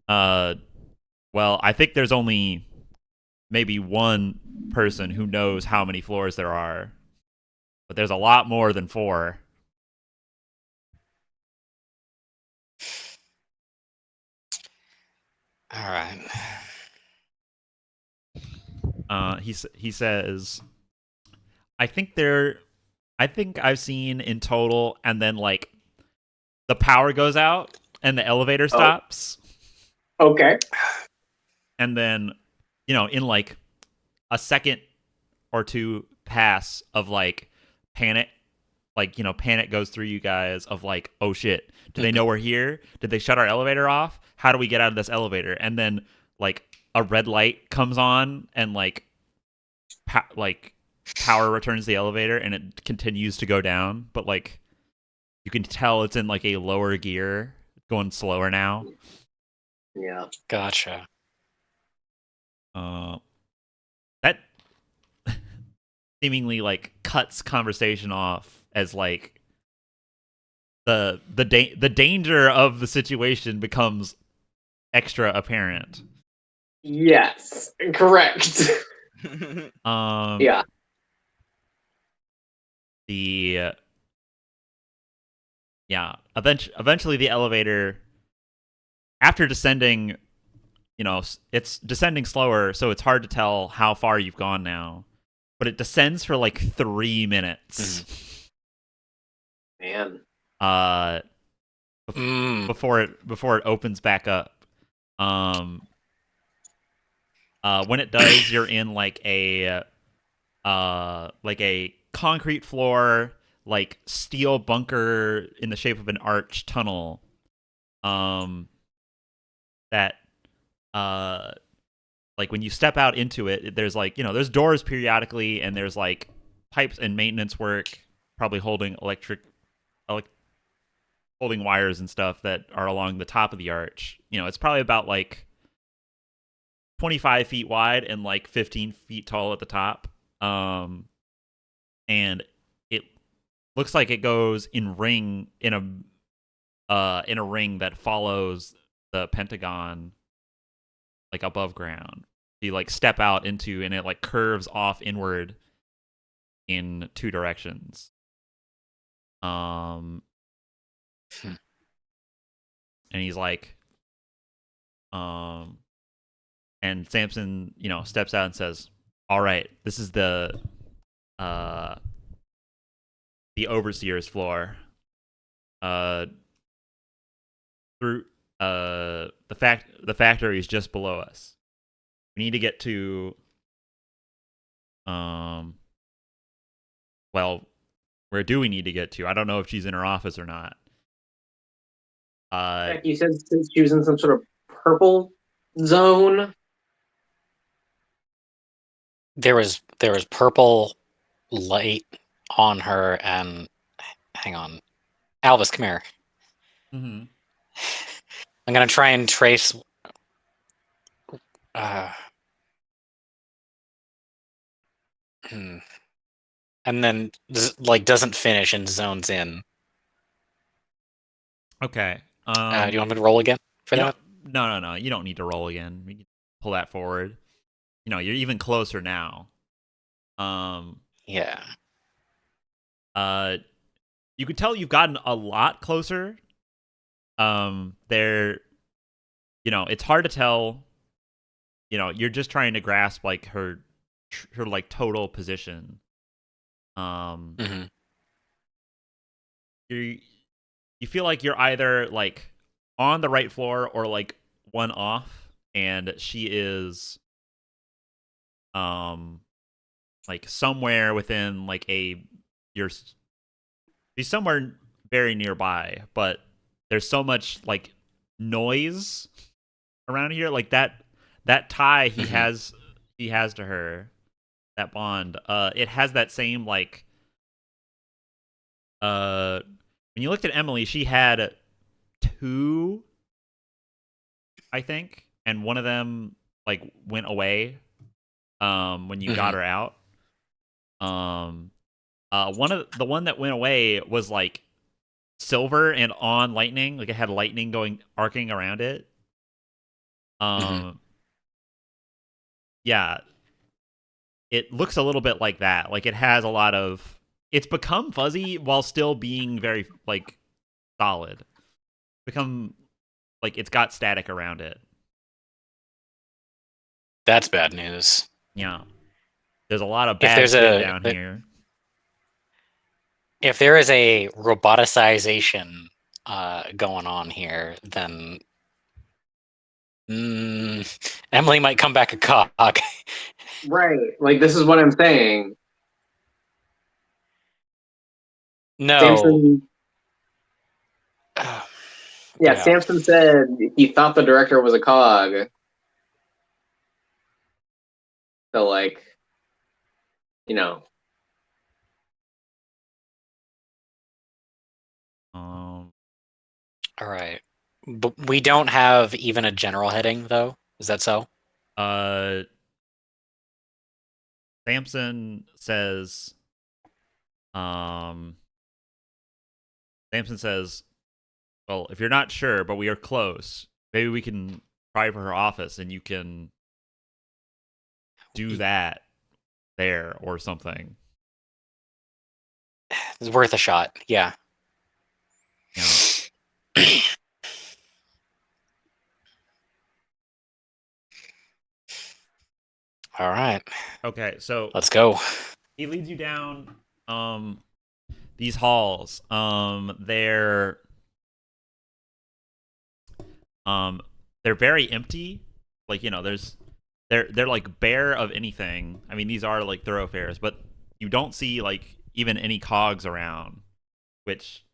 well, I think there's only maybe one person who knows how many floors there are, but there's a lot more than 4.
All right.
He says, I think I've seen in total, and then like the power goes out and the elevator stops.
Okay.
And then, in like a second or two pass of like panic, like, panic goes through you guys of like, oh shit, do they know we're here? Did they shut our elevator off? How do we get out of this elevator? And then like a red light comes on and like power returns to the elevator and it continues to go down, but like you can tell it's in like a lower gear, going slower now.
Yeah.
Gotcha.
That seemingly like cuts conversation off as like the danger of the situation becomes extra apparent.
Yes. Correct. Yeah.
Eventually the elevator, after descending, it's descending slower, so it's hard to tell how far you've gone now, but it descends for like 3 minutes.
Man.
Before it opens back up. When it does, you're in like a concrete floor, like steel bunker in the shape of an arch tunnel. That like when you step out into it, there's like, there's doors periodically, and there's like pipes and maintenance work, probably holding holding wires and stuff that are along the top of the arch. It's probably about like 25 feet wide and like 15 feet tall at the top. And it looks like it goes in a ring that follows the Pentagon, like above ground. You like step out into, and it like curves off inward in 2 directions. And he's like, and Samson, steps out and says, "All right, this is the overseer's floor. Through the factory is just below us. We need to get to well, where do we need to get to? I don't know if she's in her office or not."
You said since she was in some sort of purple zone.
There was purple light on her, and hang on, Alvas, come here.
Mm-hmm.
I'm gonna try and trace. And then like doesn't finish and zones in.
Okay.
Do you want me to roll again for that?
No. You don't need to roll again. We can pull that forward. You're even closer now.
Yeah.
You could tell you've gotten a lot closer. It's hard to tell. You're just trying to grasp like her like total position. You feel like you're either like on the right floor or like one off, and she is like somewhere within like you're be somewhere very nearby, but there's so much like noise around here, like that tie he has to her, that bond. It has that same like when you looked at Emily, she had two, I think, and one of them like went away when you got her out. One that went away was like silver and on lightning, like it had lightning going arcing around it. Yeah, it looks a little bit like that. Like it has a lot of. It's become fuzzy while still being very like solid. Become like it's got static around it.
That's bad news.
Yeah, there's a lot of
If
bad
there's
shit down
a
here.
if there is a roboticization going on here, then Emily might come back a cock.
Right. Like, this is what I'm saying.
No.
Samson, yeah,
Yeah.
Samson said he thought the director was a cog. So, like, you know.
All right. But we don't have even a general heading, though. Is that so?
Samson says, Samson says, well, if you're not sure, but we are close, maybe we can try for her office and you can do that there or something.
It's worth a shot. Yeah.
Yeah.
All right.
Okay, so
let's go.
He leads you down these halls. They're very empty. Like, you know, they're like bare of anything. I mean, these are like thoroughfares, but you don't see like even any cogs around, which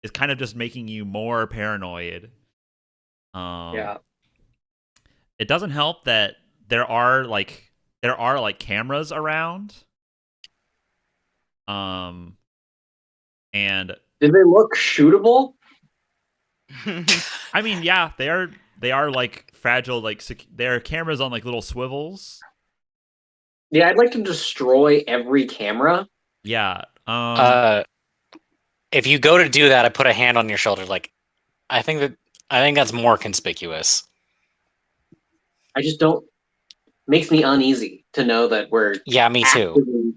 is kind of just making you more paranoid.
Yeah.
It doesn't help that there are like cameras around. And
did they look shootable?
I mean, yeah, they are like fragile, like they're cameras on like little swivels.
Yeah, I'd like to destroy every camera.
Yeah.
If you go to do that, I put a hand on your shoulder. Like, I think that's more conspicuous.
I just don't. Makes me uneasy to know that we're.
Yeah, me too.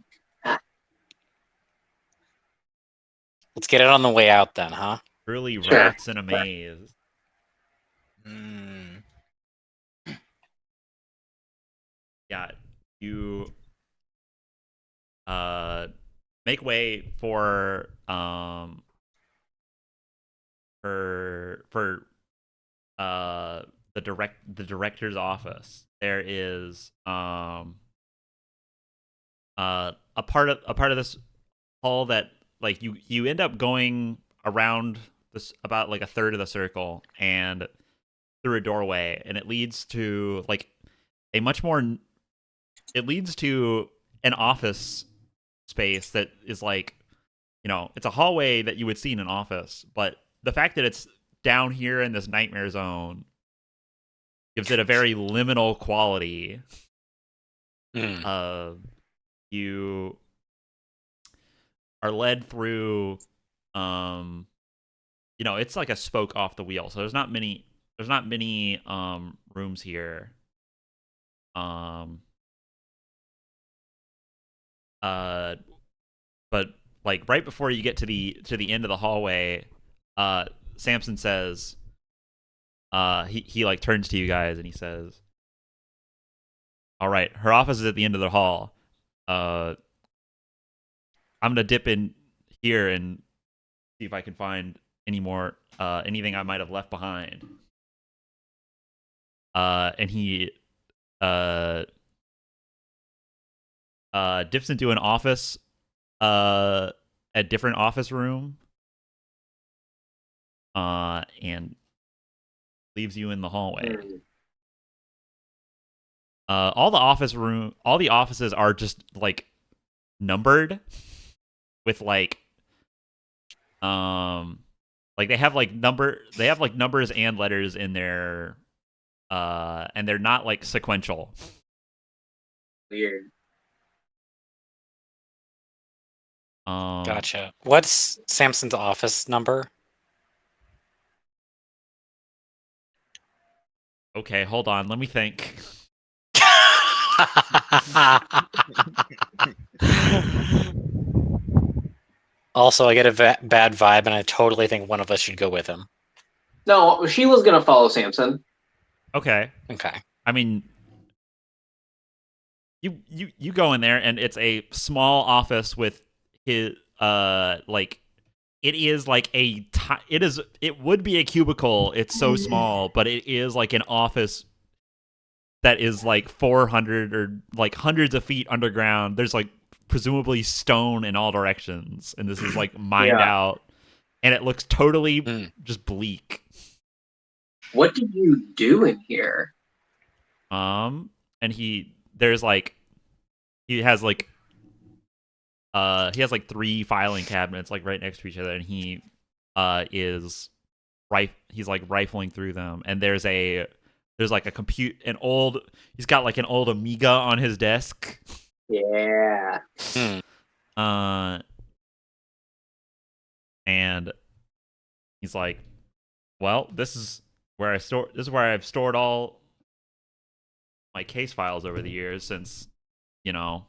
Let's get it on the way out then, huh?
Really
Sure.
rats in a maze. Yeah, you make way for the director's office. There is a part of this hall that like you end up going around this about like a third of the circle and through a doorway, and it leads to like a much more it leads to an office space that is like, you know, it's a hallway that you would see in an office, but the fact that it's down here in this nightmare zone gives it a very liminal quality. You are led through you know, it's like a spoke off the wheel, so there's not many rooms here. But like right before you get to the end of the hallway, Samson says, he like turns to you guys and he says, all right, her office is at the end of the hall. I'm gonna dip in here and see if I can find any more anything I might have left behind. And he dips into an office, a different office room, and leaves you in the hallway. All the offices are just like numbered with like they have like numbers and letters in there, and they're not like sequential.
Weird.
Gotcha. What's Samson's office number?
Okay, hold on, let me think.
Also, I get a bad vibe, and I totally think one of us should go with him.
No, Sheila's gonna follow Samson.
Okay.
Okay.
I mean, you go in there, and it's a small office with his like it is like it would be a cubicle. It's so small, but it is like an office that is like 400 or like hundreds of feet underground. There's like presumably stone in all directions, and this is like mined out, and it looks totally just bleak.
What did you do in here?
And he has like 3 filing cabinets like right next to each other, and he's like rifling through them, and there's like he's got like an old Amiga on his desk.
Yeah.
And he's like, well, this is where I've stored all my case files over the years since, and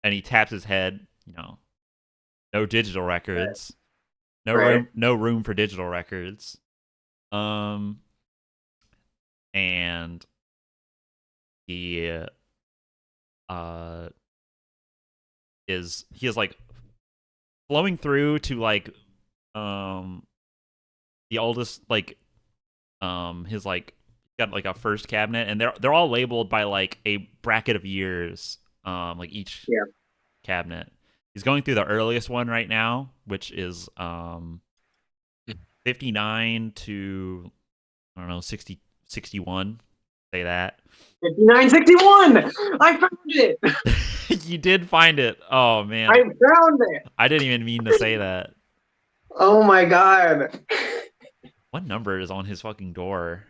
he taps his head, no digital records. No room for digital records. And he is like flowing through to like the oldest like his like got like a first cabinet, and they're all labeled by like a bracket of years, like each cabinet. He's going through the earliest one right now, which is 59 to I don't know 61. Say that
5961. I found it.
You did find it. Oh man,
I found it.
I didn't even mean to say that.
Oh my god.
What number is on his fucking door?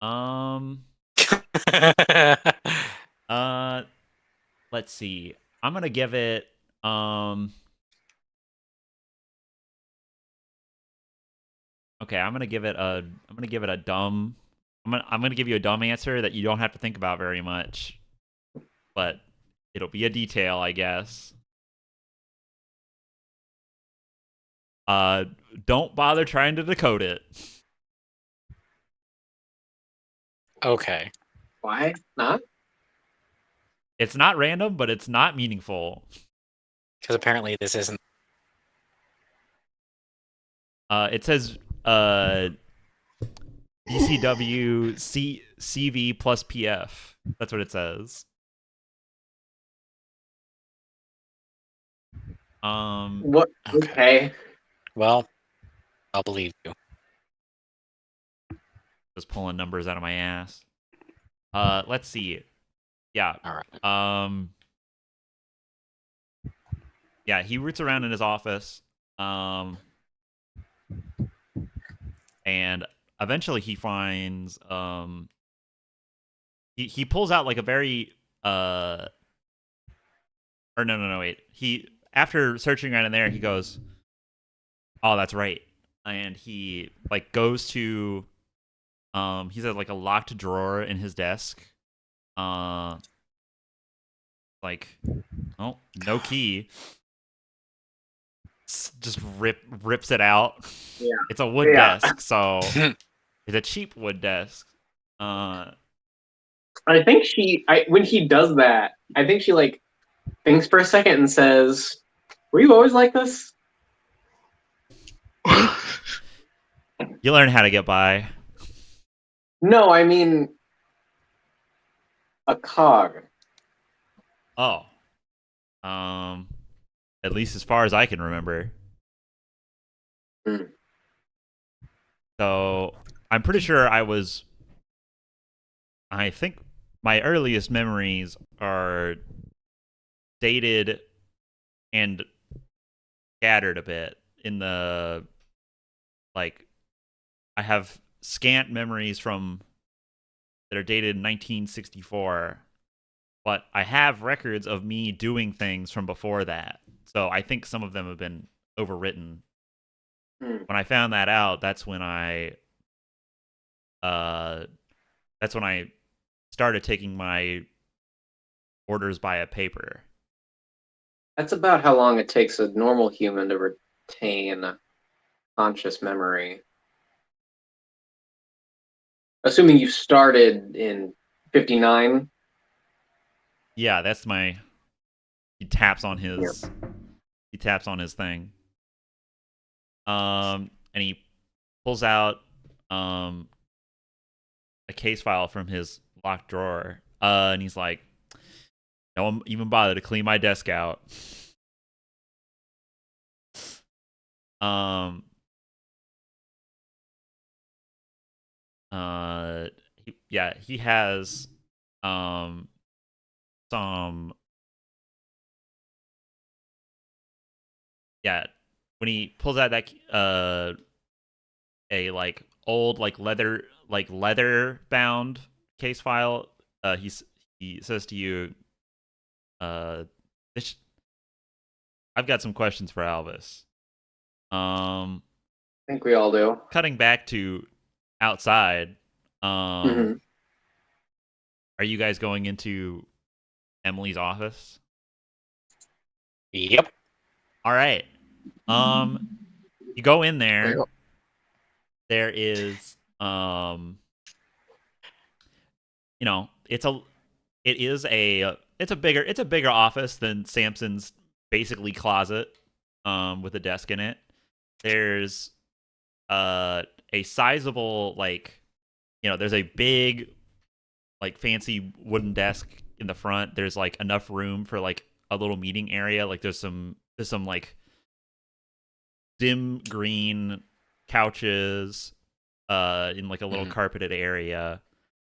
Let's see. I'm gonna give it okay, I'm gonna give it a dumb I'm gonna give you a dumb answer that you don't have to think about very much. But it'll be a detail, I guess. Don't bother trying to decode it.
Okay.
Why not?
It's not random, but it's not meaningful.
Because apparently this isn't.
It says BCW CV plus PF. That's what it says.
What? Okay.
Well, I'll believe you.
Just pulling numbers out of my ass. Let's see. Yeah.
All right.
Yeah, he roots around in his office. And eventually he finds he pulls out like a very or no, wait. He after searching around in there, he goes, "Oh, that's right." And he like goes to he's at like a locked drawer in his desk. Like, oh, no key. Just rips it out.
Yeah.
It's a wood desk, so it's a cheap wood desk.
I think when he does that, I think she like thinks for a second and says, "Were you always like this?"
You learn how to get by.
No, I mean a cog.
Oh. At least as far as I can remember.
Hmm.
So I'm pretty sure I think my earliest memories are dated and scattered a bit in the like I have scant memories from that are dated in 1964, but I have records of me doing things from before that. So I think some of them have been overwritten.
Hmm.
When I found that out, uh that's when I started taking my orders by a paper.
That's about how long it takes a normal human to retain conscious memory. Assuming you started in 59.
Yeah, that's my he taps on
Yeah.
his thing. And he pulls out a case file from his locked drawer. And he's like, "No one even bothered to clean my desk out." Um. He has um some yeah when he pulls out that a like old leather bound case file. He says to you, uh, this, "I've got some questions for Alvis." Um,
I think we all do.
Cutting back to outside. Um,
Hmm.
are you guys going into Emily's office?
Yep.
All right. Um, you go in there.
Well,
There is you know, it's a bigger office than Samson's basically closet with a desk in it. There's a sizable there's a big like fancy wooden desk in the front. There's like enough room for like a little meeting area. Like there's some like dim green couches in like a little
mhm.
carpeted area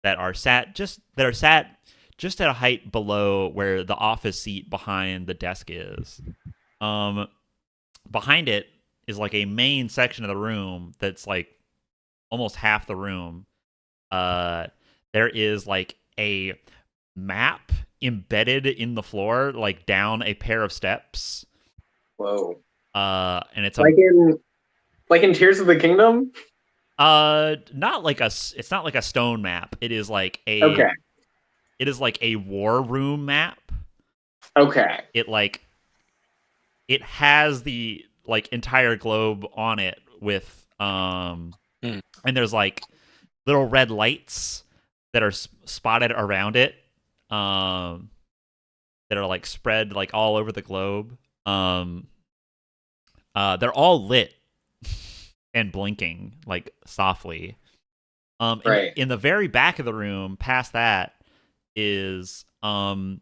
that are sat just at a height below where the office seat behind the desk is. Um, Behind it is like a main section of the room that's like almost half the room. Uh, there is like a map embedded in the floor, like down a pair of steps.
Whoa.
And it's a
Like in Tears of the Kingdom?
not like it's not like a stone map.
Okay.
It is like a war room map.
Okay.
It like it has the like entire globe on it with
Mm.
and there's like little red lights that are spotted around it um that are like spread like all over the globe. They're all lit and blinking like softly.
Right.
In the very back of the room past that is you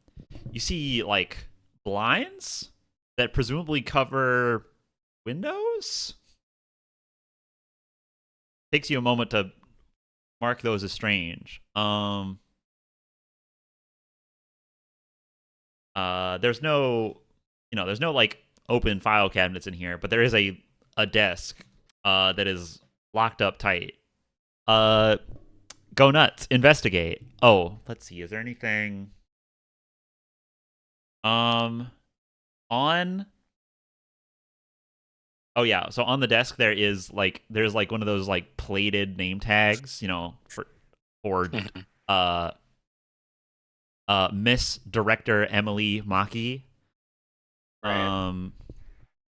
see like blinds that presumably cover windows. Takes you a moment to mark those as strange. There's no like open file cabinets in here, but there is a desk that is locked up tight. Uh, Go nuts, investigate. Oh, let's see. Is there anything um on? Oh yeah. So on the desk there's like one of those like plated name tags, for
Mhm.
uh Miss Director Emily Maki.
Right.
Um,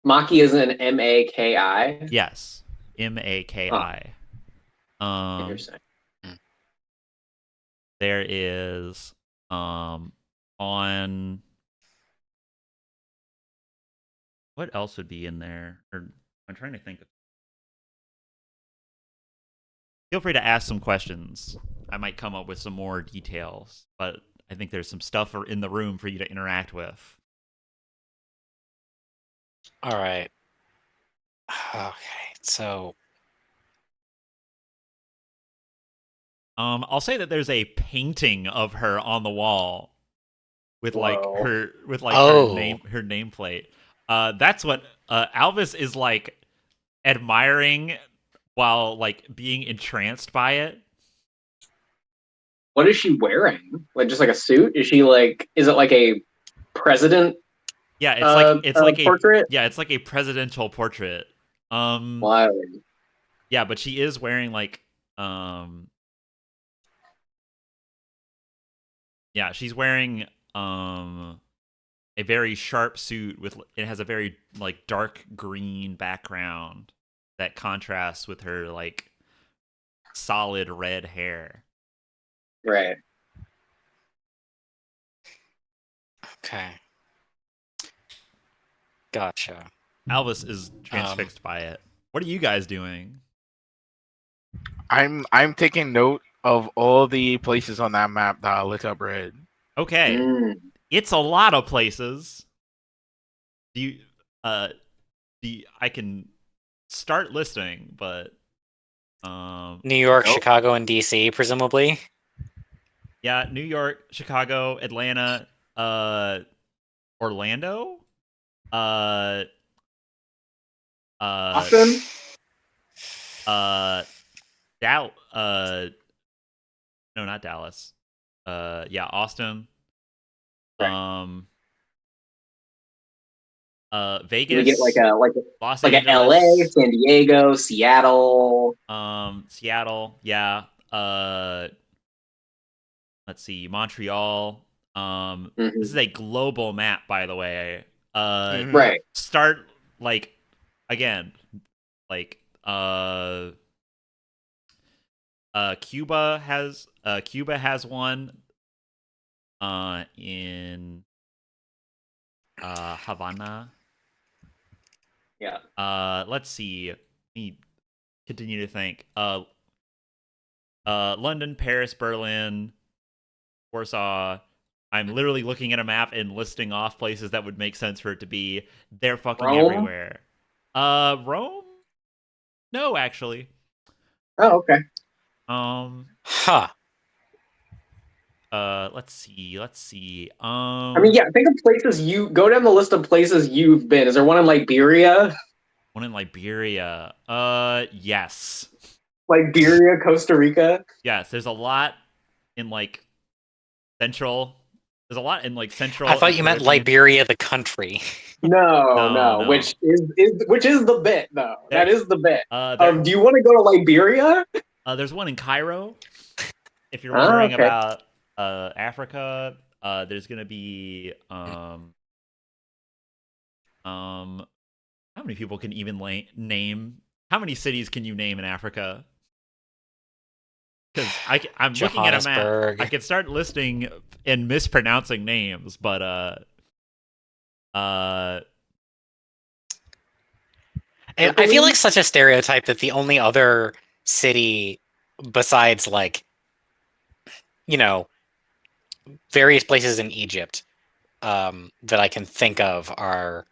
Maki is an Maki.
yes, Maki.
Oh,
Um,
interesting.
Mm.
there is on what else would be in there? Or I'm trying to think. Feel free to ask some questions. I might come up with some more details, but I think there's some stuff in the room for you to interact with.
All right. Okay, so
I'll say that there's a painting of her on the wall with like
Whoa.
her
Oh.
her nameplate. That's what Alvis is like admiring while like being entranced by it.
What is she wearing? Like just like a suit? Is she like? Is it like a president
Yeah, it's like a
portrait?
it's like a presidential portrait.
Wow.
Yeah, but she is wearing like um yeah, she's wearing a very sharp suit with it has a very like dark green background that contrasts with her like solid red hair.
Right.
Okay. Gotcha.
Alvis is transfixed by it. What are you guys doing?
I'm taking note of all the places on that map that are lit up red.
Okay. It's a lot of places. Do you I can start listing, but
New York,
Nope.
Chicago, and DC, presumably.
yeah, New York, Chicago, Atlanta, Orlando, uh
Austin?
No, not Dallas. Yeah, Austin.
Right.
Vegas.
We get like
Los
a LA,
Angeles.
San Diego, Seattle.
Seattle. Yeah. Let's see, Montreal. This is a global map, by the way.
Right.
Start like again, like Cuba has one in Havana.
Yeah.
Let's see. Let me continue to think. London, Paris, Berlin, Warsaw. I'm literally looking at a map and listing off places that would make sense for it to be. They're fucking
Rome?
everywhere. Rome? No, actually.
Oh, okay.
Huh.
Let's see.
I mean, yeah, think of places you go down the list of places you've been. Is there one in Liberia?
One in Liberia. Yes.
Liberia, Costa Rica?
Yes, there's a lot in like central. There's a lot in like
I
central and
thought you meant
Caribbean.
Liberia, the country.
No,
No,
no.
no.
Which is the bit though. That is the bit.
There,
Do you want to go to Liberia?
there's one in Cairo. If you're
Ah,
wondering
okay.
about Africa, there's gonna be how many people can even name? How many cities can you name in Africa? Because I'm looking at a map.
Johannesburg.
I could start listing and mispronouncing names, but
I feel like such a stereotype that the only other city besides like, you know, various places in Egypt that I can think of are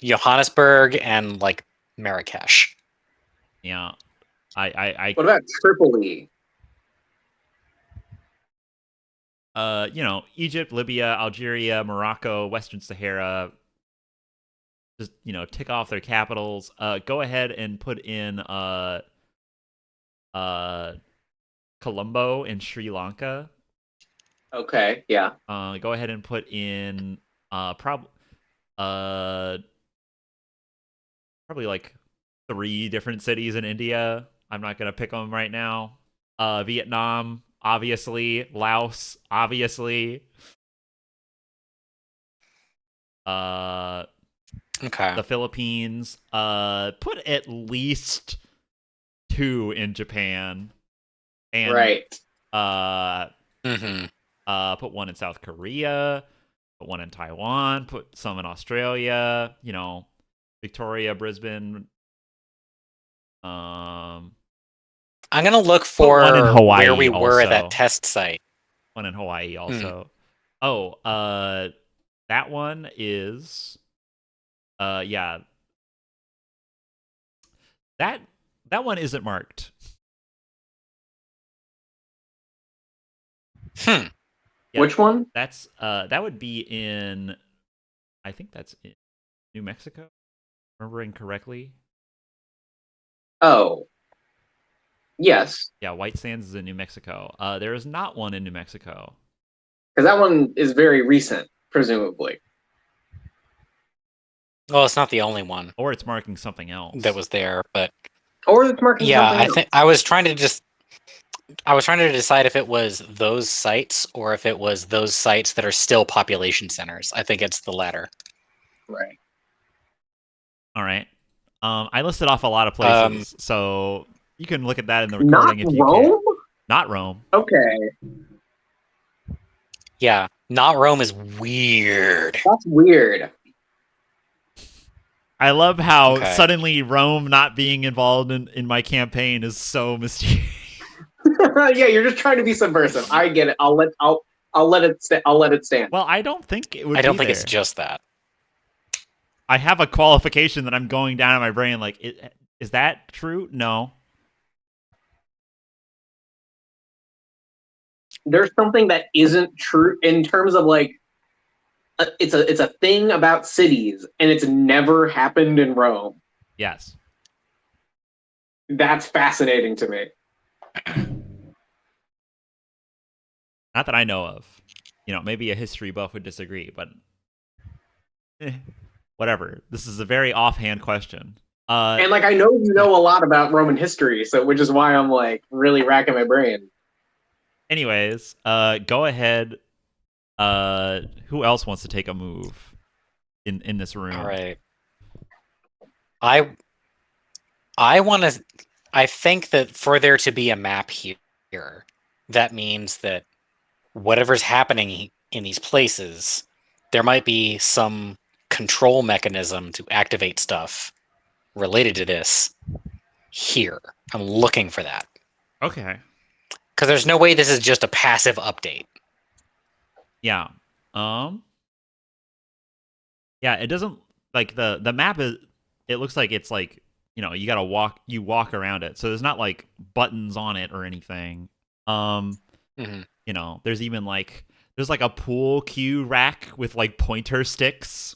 Johannesburg and like Marrakesh.
yeah,
What about Tripoli?
Egypt, Libya, Algeria, Morocco, Western Sahara. Just tick off their capitals. Go ahead and put in uh Colombo in Sri Lanka.
Okay, yeah.
Go ahead and put in probably like 3 different cities in India. I'm not gonna pick them right now. Vietnam, obviously. Laos, obviously.
Okay.
The Philippines. Put at least 2 in Japan. And
Right.
put 1 in South Korea, put 1 in Taiwan, put some in Australia, Victoria, Brisbane.
I'm gonna look for
one in Hawaii
where we were at that
also.
test site.
1 in Hawaii also. Oh, that one is Yeah. That one isn't marked.
Hmm.
Yeah,
Which one?
That's that would be in, I think that's in New Mexico, remembering correctly.
Oh, yes,
Yeah, White Sands is in New Mexico. There is not one in New Mexico.
because that one is very recent, presumably.
Well, it's not the only one
Or it's marking something else.
that was there, but
Or it's marking
yeah,
something
I
else.
think I was trying to decide if it was those sites or if it was those sites that are still population centers. I think it's the latter.
Right.
All right. I listed off a lot of places, so you can look at that in the
Not
recording if you can.
Rome?
Not Rome.
Okay,
Yeah, not Rome is weird.
that's weird.
I love how
Okay.
suddenly Rome not being involved in my campaign is so mysterious.
Yeah, you're just trying to be subversive. I get it. I'll let it I'll let it stand.
Well, I don't think it would
I don't
be
think
there.
it's just that.
I have a qualification that I'm going down in my brain. Like, is that true? No.
There's something that isn't true in terms of like it's a thing about cities, and it's never happened in Rome.
Yes.
That's fascinating to me.
Not that I know of. You know, maybe a history buff would disagree, but whatever. This is a very offhand question.
And like I know you know a lot about Roman history, so which is why I'm like really racking my brain.
Anyways, go ahead. Who else wants to take a move in this room?
All right. I want to. I think that for there to be a map here, that means that whatever's happening in these places, there might be some control mechanism to activate stuff related to this here. I'm looking for that.
Okay.
Because there's no way this is just a passive update.
Yeah. Yeah, it doesn't like the map is, it looks like it's like, you know, you walk around it. So there's not like buttons on it or anything. You know, there's even like there's like a pool cue rack with like pointer sticks.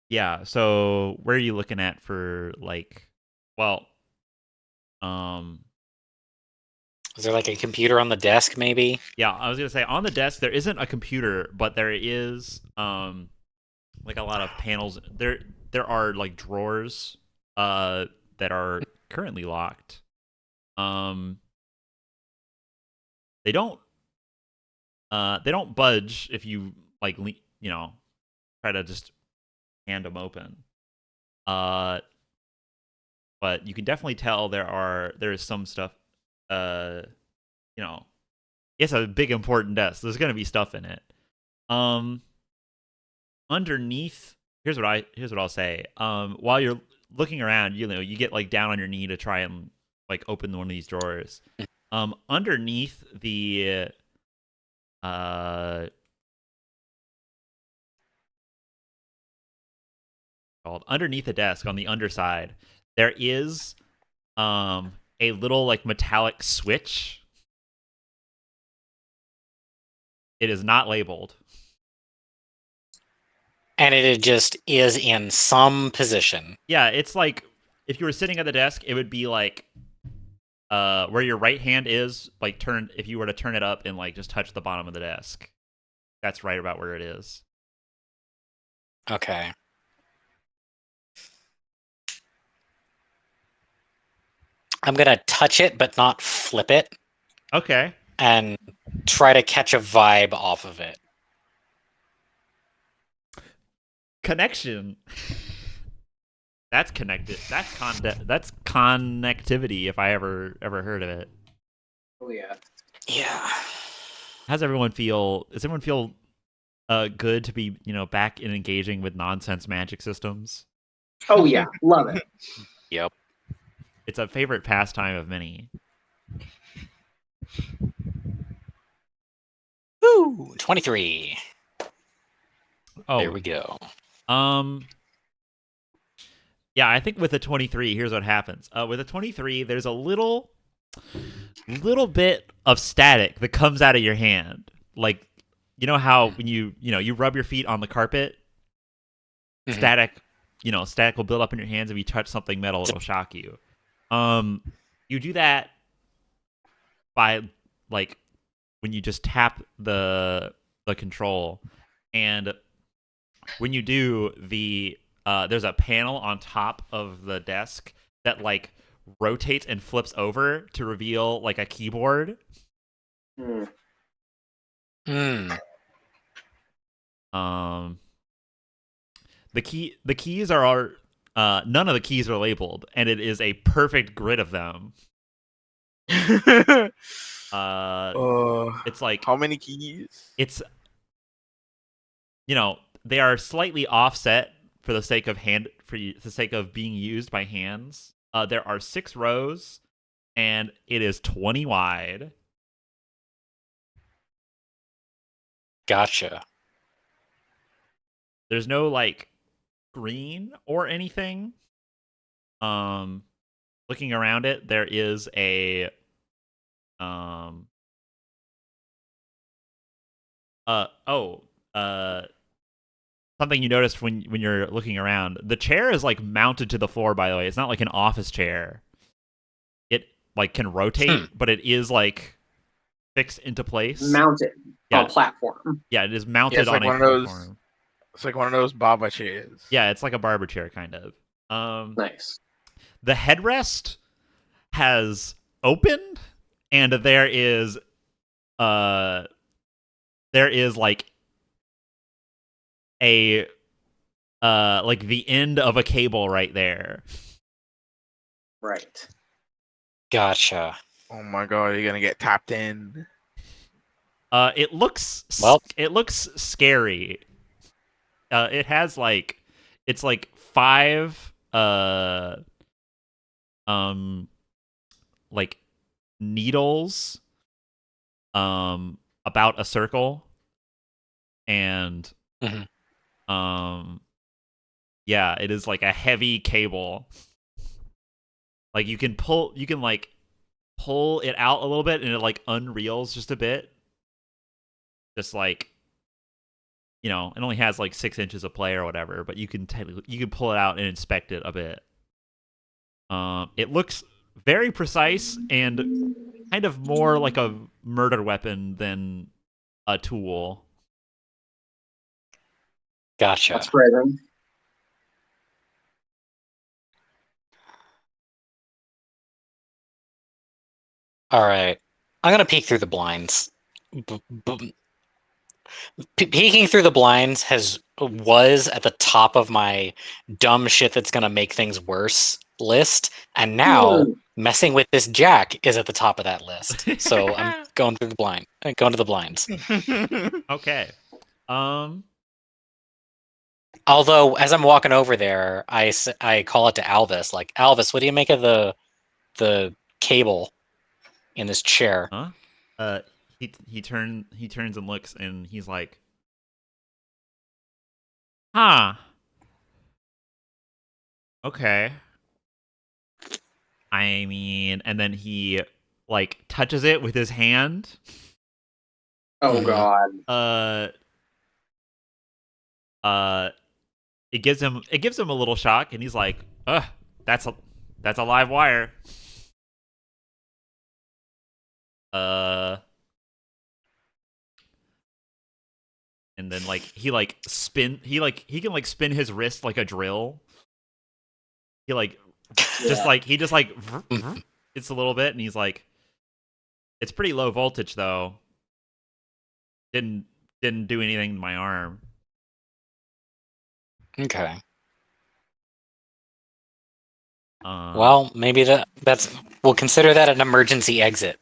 Yeah, so where are you looking at for like, well,
Is there like a computer on the desk, maybe?
yeah, I was gonna say on the desk there isn't a computer, but there is like a lot of panels. There are like drawers that are currently locked. They don't budge if you like you know, try to just hand them open. But you can definitely tell there is some stuff. You know, it's a big important desk. There's gonna be stuff in it. Underneath, here's what I'll say. While you're looking around, you know, you get like down on your knee to try and like open one of these drawers. Underneath the underneath the desk on the underside, there is a little like metallic switch. It is not labeled.
And it just is in some position.
Yeah, it's like if you were sitting at the desk, it would be like where your right hand is, like turn if you were to turn it up and like just touch the bottom of the desk. That's right about where it is.
Okay. I'm gonna touch it, but not flip it.
Okay.
And try to catch a vibe off of it.
Connection. That's connected. That's connectivity if I ever heard of it.
Oh yeah.
Yeah.
How's everyone feel? Does everyone feel good to be, you know, back in engaging with nonsense magic systems?
Oh yeah, love it.
Yep.
It's a favorite pastime of many.
Woo! 23.
Oh,
There we go.
Yeah, I think with a 23, here's what happens. With a 23, there's a little bit of static that comes out of your hand. Like, you know how when you rub your feet on the carpet,
Mhm.
static will build up in your hands if you touch something metal, it'll shock you. You do that by like when you just tap the control, and when you do there's a panel on top of the desk that like rotates and flips over to reveal like a keyboard.
Hmm.
The keys are none of the keys are labeled, and it is a perfect grid of them. It's like,
how many keys?
it's they are slightly offset for the sake of being used by hands. There are 6 rows, and it is 20 wide.
Gotcha.
There's no like screen or anything. Looking around it, there is a something you noticed when you're looking around. The chair is like mounted to the floor, by the way. It's not like an office chair. It like can rotate, but it is like fixed into place.
Mounted on a platform.
Yeah, it is mounted
it's like
on a platform.
It's like one of those Baba chairs.
Yeah, it's like a barber chair kind of.
Nice.
The headrest has opened, and there is like a like the end of a cable right there.
Right.
Gotcha.
Oh my god, you're gonna get tapped in.
It looks scary. It has like, it's like 5 like needles about a circle, and yeah, it is like a heavy cable. Like you can like pull it out a little bit, and it like unreels just a bit. Just like, it only has like 6 inches of play or whatever, but you can pull it out and inspect it a bit. It looks very precise and kind of more like a murder weapon than a tool.
Gotcha.
That's phrasing.
All right. I'm gonna peek through the blinds. Peeking through the blinds was at the top of my dumb shit that's gonna make things worse list, and now messing with this jack is at the top of that list. So I'm going through the blind. Going to the blinds.
Okay.
Although, as I'm walking over there, I call it to Alvas, like, Alvas, what do you make of the cable in this chair?
Huh? He turns and looks, and he's like, huh. Okay. I mean, and then he like touches it with his hand.
Oh god.
It gives him a little shock, and he's like, that's a live wire. And then like he can like spin his wrist like a drill. He like just like it's a little bit, and he's like, it's pretty low voltage though. Didn't do anything to my arm.
Okay.
Uh,
Well, maybe we'll consider that an emergency exit.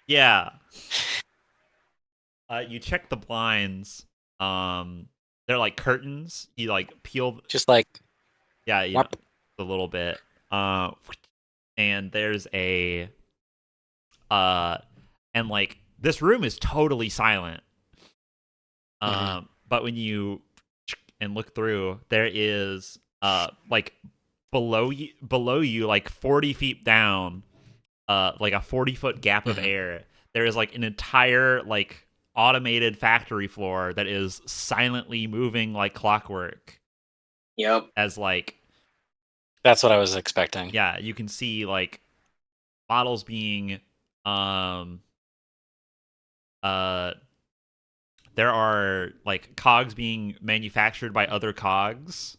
Yeah. You check the blinds. They're like curtains. You like peel.
Just like,
Yeah, a little bit. And there's a and like this room is totally silent.
Mhm.
But when you and look through, there is like below you, like 40 feet down, like a 40-foot gap of
Mhm.
air. There is like an entire like automated factory floor that is silently moving like clockwork.
Yep.
As like,
That's what I was expecting.
yeah, you can see like models being there are like cogs being manufactured by other cogs.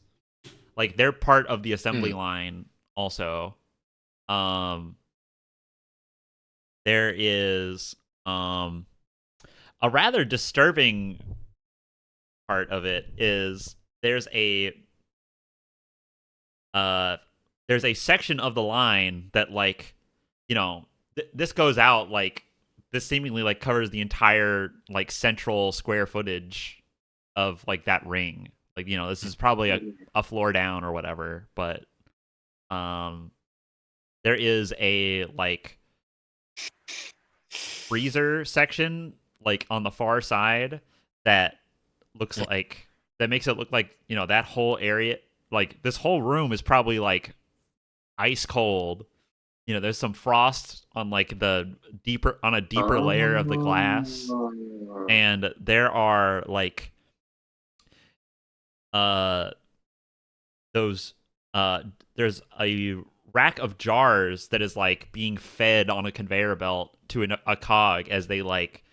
Like they're part of the assembly line also. There is a rather disturbing part of it is there's a section of the line that, like, you know, this goes out, like, this seemingly like covers the entire like central square footage of like that ring. Like, you know, this is probably a floor down or whatever, but there is a like freezer section like on the far side that looks like that makes it look like, you know, that whole area, like this whole room is probably like ice cold. You know, there's some frost on like the deeper layer of the glass, and there are like uh those there's a rack of jars that is like being fed on a conveyor belt to a cog as they like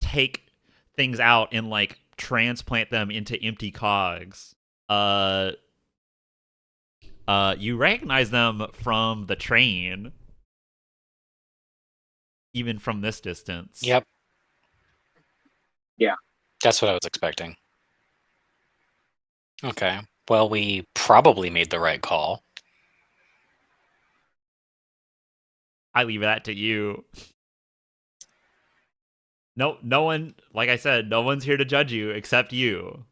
take things out and like transplant them into empty cogs. You recognize them from the train, even from this distance.
Yep.
Yeah.
That's what I was expecting. Okay. Well, we probably made the right call.
I leave that to you. No one, like I said, no one's here to judge you except you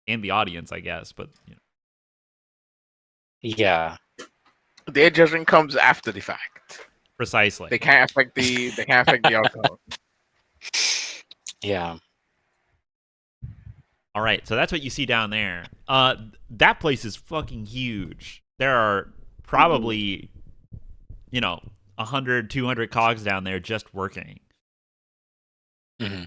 and the audience, I guess. But you know.
Yeah.
Their judgment comes after the fact.
Precisely.
They can't affect the outcome.
Yeah.
All right, so that's what you see down there. That place is fucking huge. There are probably, you know, 100, 200 cogs down there just working.
hmm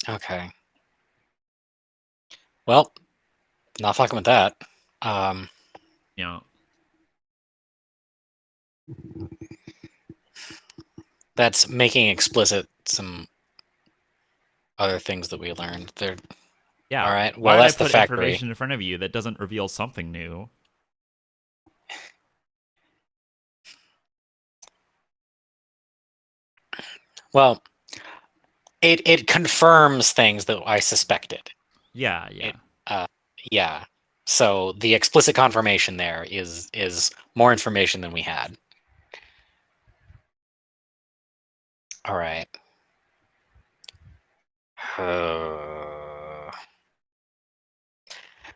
Okay. Well, not fucking with that.
You know,
That's making explicit some other things that we learned. There.
yeah.
All right.
Why
Well,
would I
that's the
put
factory.
information in front of you that doesn't reveal something new?
Well, it confirms things that I suspected.
Yeah, yeah.
Yeah. So the explicit confirmation there is more information than we had. All right.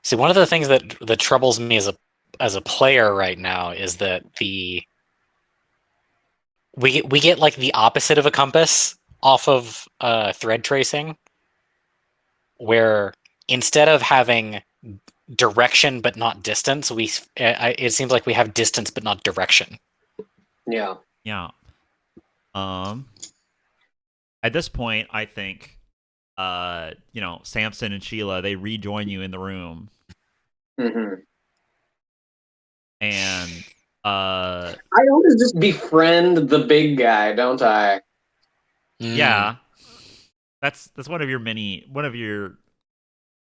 See, one of the things that troubles me as a player right now is that we get like the opposite of a compass off of thread tracing, where instead of having direction but not distance, it seems like we have distance but not direction.
Yeah.
Yeah. At this point, I think you know, Samson and Sheila, they rejoin you in the room.
Mm-hmm.
And
I always just befriend the big guy, don't I?
yeah. That's one of your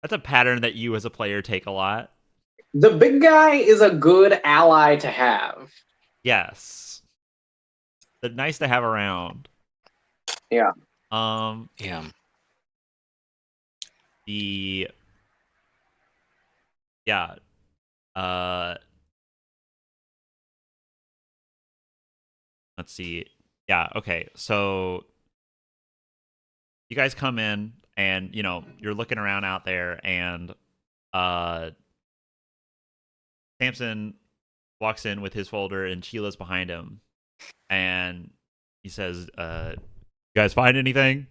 that's a pattern that you as a player take a lot.
The big guy is a good ally to have.
Yes. They're nice to have around.
Yeah.
Yeah.
The yeah. Let's see. Yeah, okay. So you guys come in and, you know, you're looking around out there, and Samson walks in with his folder, and Sheila's behind him, and he says, "You guys find anything?"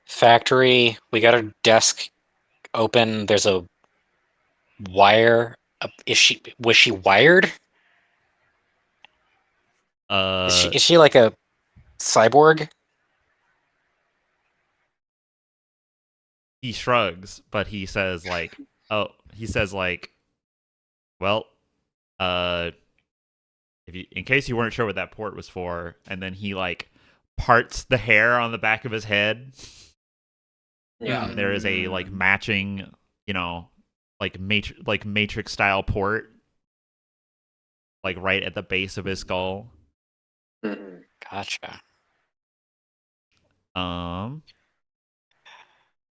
Factory. We got our desk open. There's a wire. Was she wired? Is she like a cyborg?
He shrugs, but he says like, well, in case you weren't sure what that port was for, and then he like parts the hair on the back of his head.
Yeah.
There is a like matching, like Matrix style port, like right at the base of his skull.
Gotcha.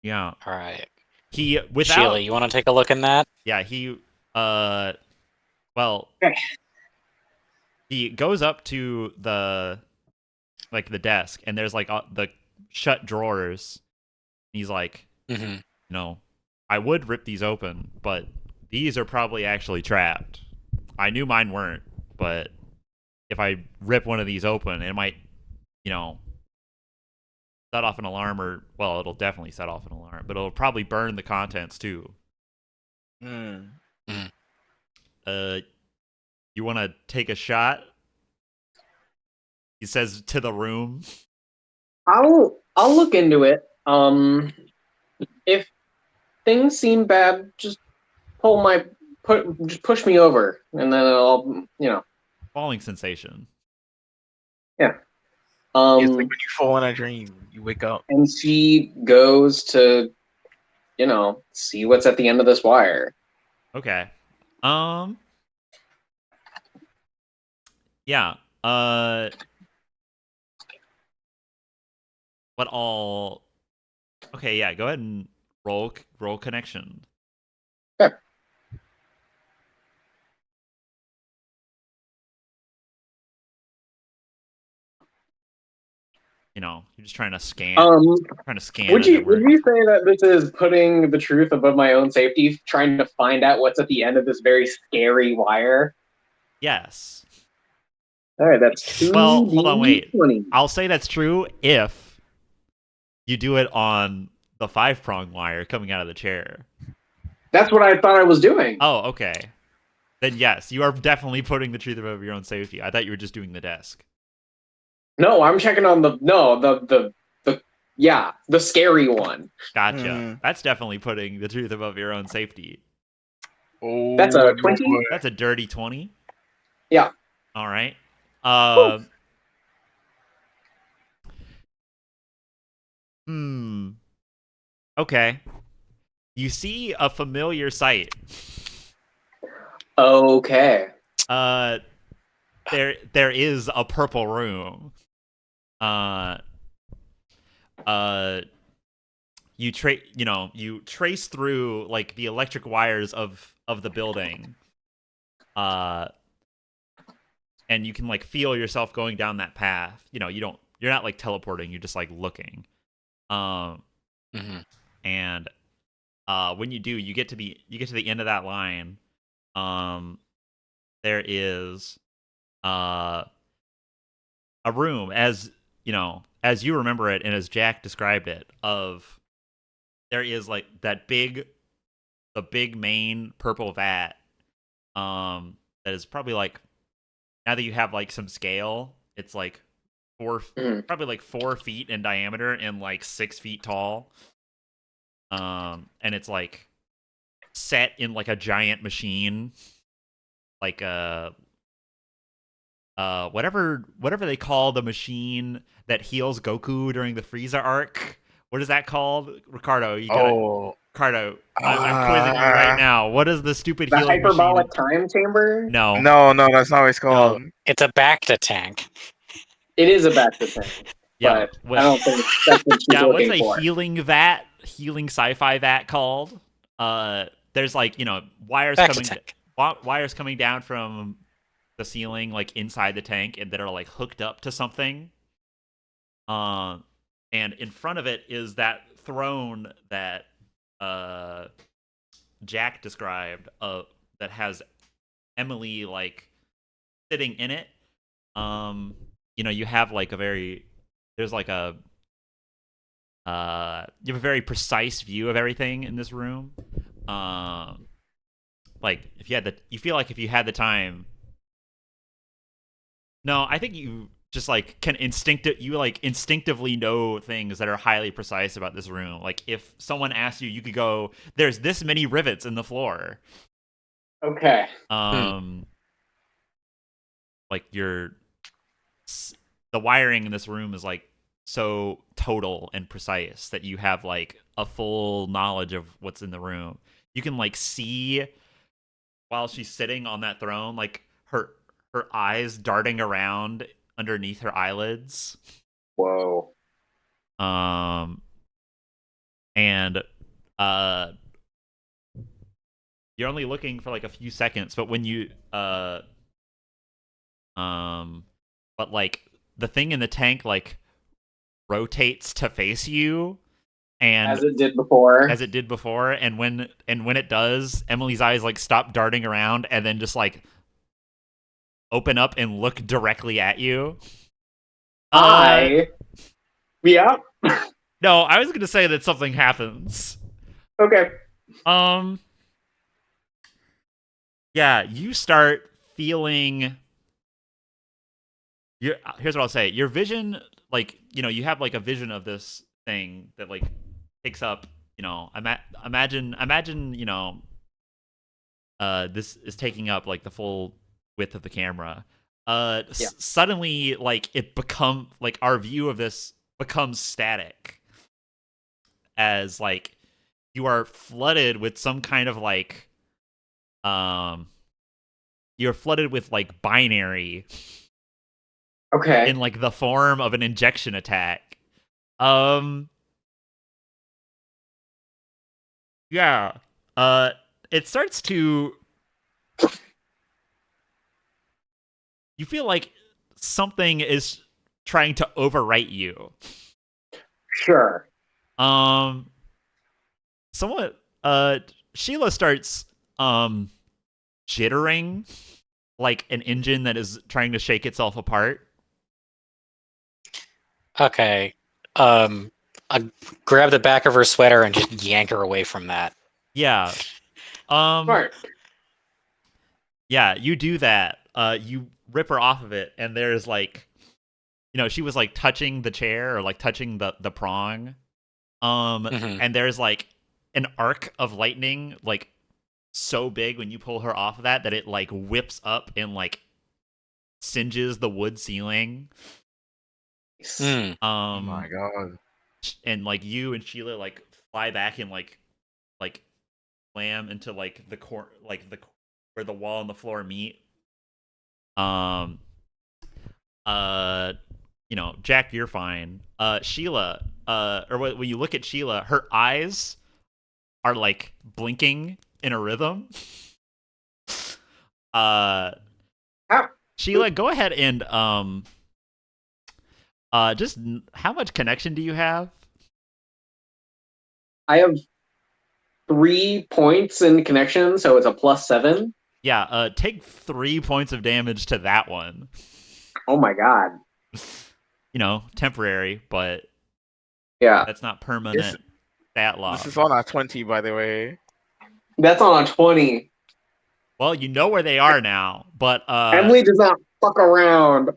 Yeah.
All right.
Sheila,
you want to take a look in that?
Yeah, he goes up to the desk, and there's like the shut drawers. He's like, I would rip these open, but these are probably actually trapped. I knew mine weren't, but if I rip one of these open, it might, set off an alarm, or, well, it'll definitely set off an alarm, but it'll probably burn the contents too. You want to take a shot? He says to the room.
I'll look into it. If things seem bad, just push me over, and then I'll,
Falling sensation.
Yeah.
It's like when you fall in a dream, you wake up.
And she goes to, see what's at the end of this wire.
Okay. Yeah. What all? Okay, yeah. Go ahead and roll connection.
Okay.
You're just trying to scan.
Would you say that this is putting the truth above my own safety, trying to find out what's at the end of this very scary wire?
Yes.
All right, that's 2.
Well, hold on, wait. I'll say that's true if you do it on the 5-prong wire coming out of the chair.
That's what I thought I was doing.
Oh, okay. Then yes, you are definitely putting the truth above your own safety. I thought you were just doing the desk.
No, I'm checking on the scary one.
Gotcha. That's definitely putting the truth above your own safety.
Oh,
that's a 20.
That's a dirty 20.
Yeah.
All right. Okay. You see a familiar sight.
Okay.
There is a purple room. You trace through like the electric wires of the building. And you can like feel yourself going down that path. You're not like teleporting, you're just like looking. And when you do, you get to the end of that line. There is a room, as you remember it, and as Jack described it, there is like the big main purple vat, that is probably like, now that you have like some scale, it's like probably like 4 feet in diameter and like 6 feet tall. And it's like set in like a giant machine, like whatever they call the machine that heals Goku during the Frieza arc. What is that called, Ricardo? Ricardo, I'm quizzing you right now. What is the stupid healing
hyperbolic
machine?
time chamber?
No, that's not what it's called.
No, it's a Bacta tank.
It is a Bacta tank.
Yeah,
but I don't think that's what she's looking for.
What's a healing sci-fi vat called? There's like, wires coming down from the ceiling, like inside the tank, and that are like hooked up to something. And in front of it is that throne that Jack described that has Emily like sitting in it. You have like there's like you have a very precise view of everything in this room. Like you feel like if you had the time. No, I think you just like you like instinctively know things that are highly precise about this room. Like if someone asked you, you could go, "There's this many rivets in the floor."
Okay.
Like the wiring in this room is like so total and precise that you have like a full knowledge of what's in the room. You can like see while she's sitting on that throne, like her eyes darting around underneath her eyelids.
Whoa.
And you're only looking for like a few seconds, but when you but like the thing in the tank like rotates to face you, and
as it did before.
And when it does, Emily's eyes like stop darting around and then just like open up and look directly at you.
Yeah.
No, I was gonna say that something happens.
Okay.
Yeah, you start feeling. Here's what I'll say. Your vision, like you have like a vision of this thing that like takes up. Imagine. This is taking up like the full width of the camera. Suddenly, like our view of this becomes static, as like you are flooded with some kind of like you're flooded with like binary.
Okay.
In like the form of an injection attack. Yeah. It starts to. You feel like something is trying to overwrite you.
Sure.
Somewhat. Sheila starts jittering like an engine that is trying to shake itself apart.
Okay. I grab the back of her sweater and just yank her away from that.
Yeah.
Smart.
Yeah, you do that. You rip her off of it, and there's like, she was like touching the chair or like touching the prong. And there's like an arc of lightning, like so big when you pull her off of that it like whips up and like singes the wood ceiling.
Oh my god.
And like you and Sheila like fly back and like slam into like the where the wall and the floor meet. Jack, you're fine. Sheila, or when you look at Sheila, her eyes are like blinking in a rhythm. Sheila, go ahead and just how much connection do you have?
I have 3 points in connection, so it's a +7.
Yeah, take 3 points of damage to that one.
Oh my god.
Temporary, but
yeah,
that's not permanent stat loss.
This is on a 20, by the way.
That's on a 20.
Well, you know where they are now, but
Emily does not fuck around.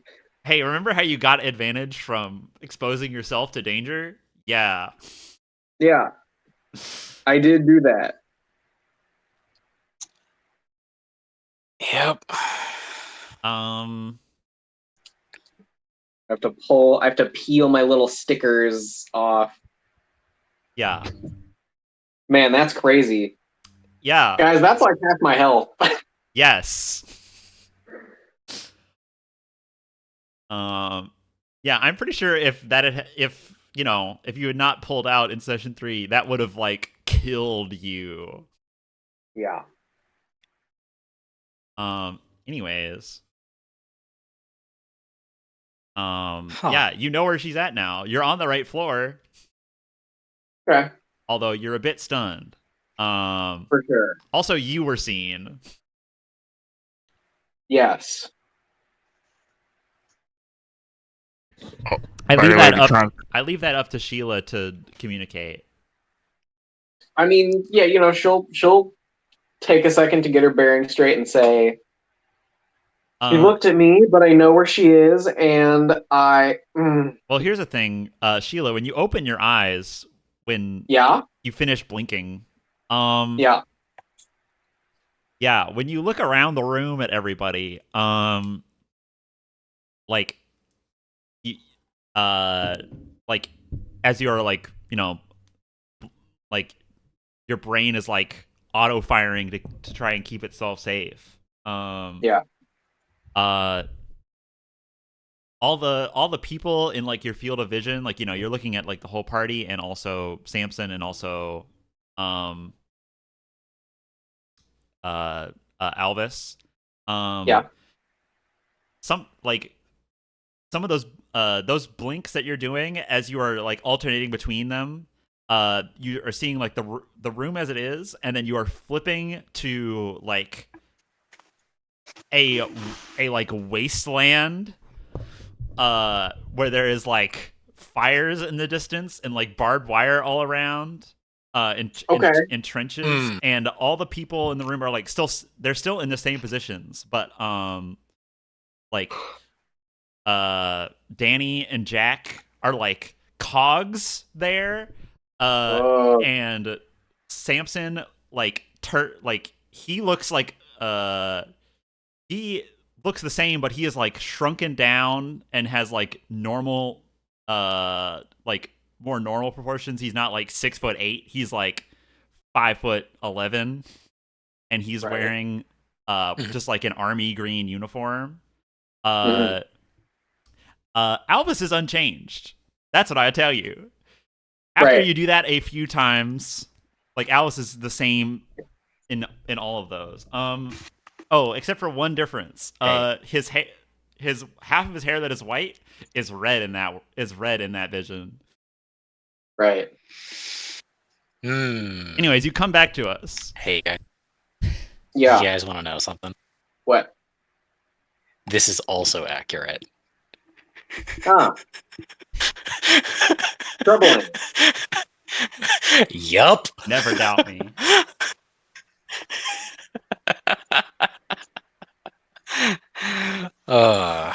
Hey, remember how you got advantage from exposing yourself to danger? Yeah.
Yeah. I did do that.
Yep.
I have to peel my little stickers off.
Yeah.
Man, that's crazy.
Yeah.
Guys, that's like half my health.
Yes. Yeah, I'm pretty sure if you had not pulled out in session 3, that would have like killed you.
Yeah.
Anyways. Yeah, you know where she's at now. You're on the right floor.
Okay.
Although you're a bit stunned.
For sure.
Also, you were seen.
Yes.
I
By
leave
the way,
that
the
up.
trans-
I leave that up to Sheila to communicate.
I mean, yeah, you know, she'll take a second to get her bearing straight and say, she looked at me, but I know where she is, and
Well, here's the thing, Sheila. When you open your eyes, when
yeah,
you finish blinking,
yeah,
yeah, when you look around the room at everybody, like, you, like, as you're like, like your brain is like auto firing to try and keep itself safe.
yeah,
Uh, all the people in like your field of vision, like you're looking at like the whole party and also Samson and also um Alvas.
yeah.
Some like some of those blinks that you're doing as you are like alternating between them. You are seeing like the room as it is, and then you are flipping to like a like wasteland where there is like fires in the distance and like barbed wire all around
Okay.
in trenches, and all the people in the room are like they're still in the same positions, but like Danny and Jack are like cogs there,
Oh,
and Samson like he looks like he looks the same, but he is like shrunken down and has like normal, like more normal proportions. He's not like 6'8". He's like 5'11", and he's
right.
wearing just like an army green uniform.
Mhm.
Alvas is unchanged. That's what I tell you. After
Right.
you do that a few times, like Alvas is the same in all of those. Oh, except for one difference. His half of his hair that is white is red in that vision.
Right.
Anyways, you come back to us.
Hey guys,
Yeah.
you guys want to know something?
What?
This is also accurate.
Ah, troubling.
Yup.
Never doubt me.
uh,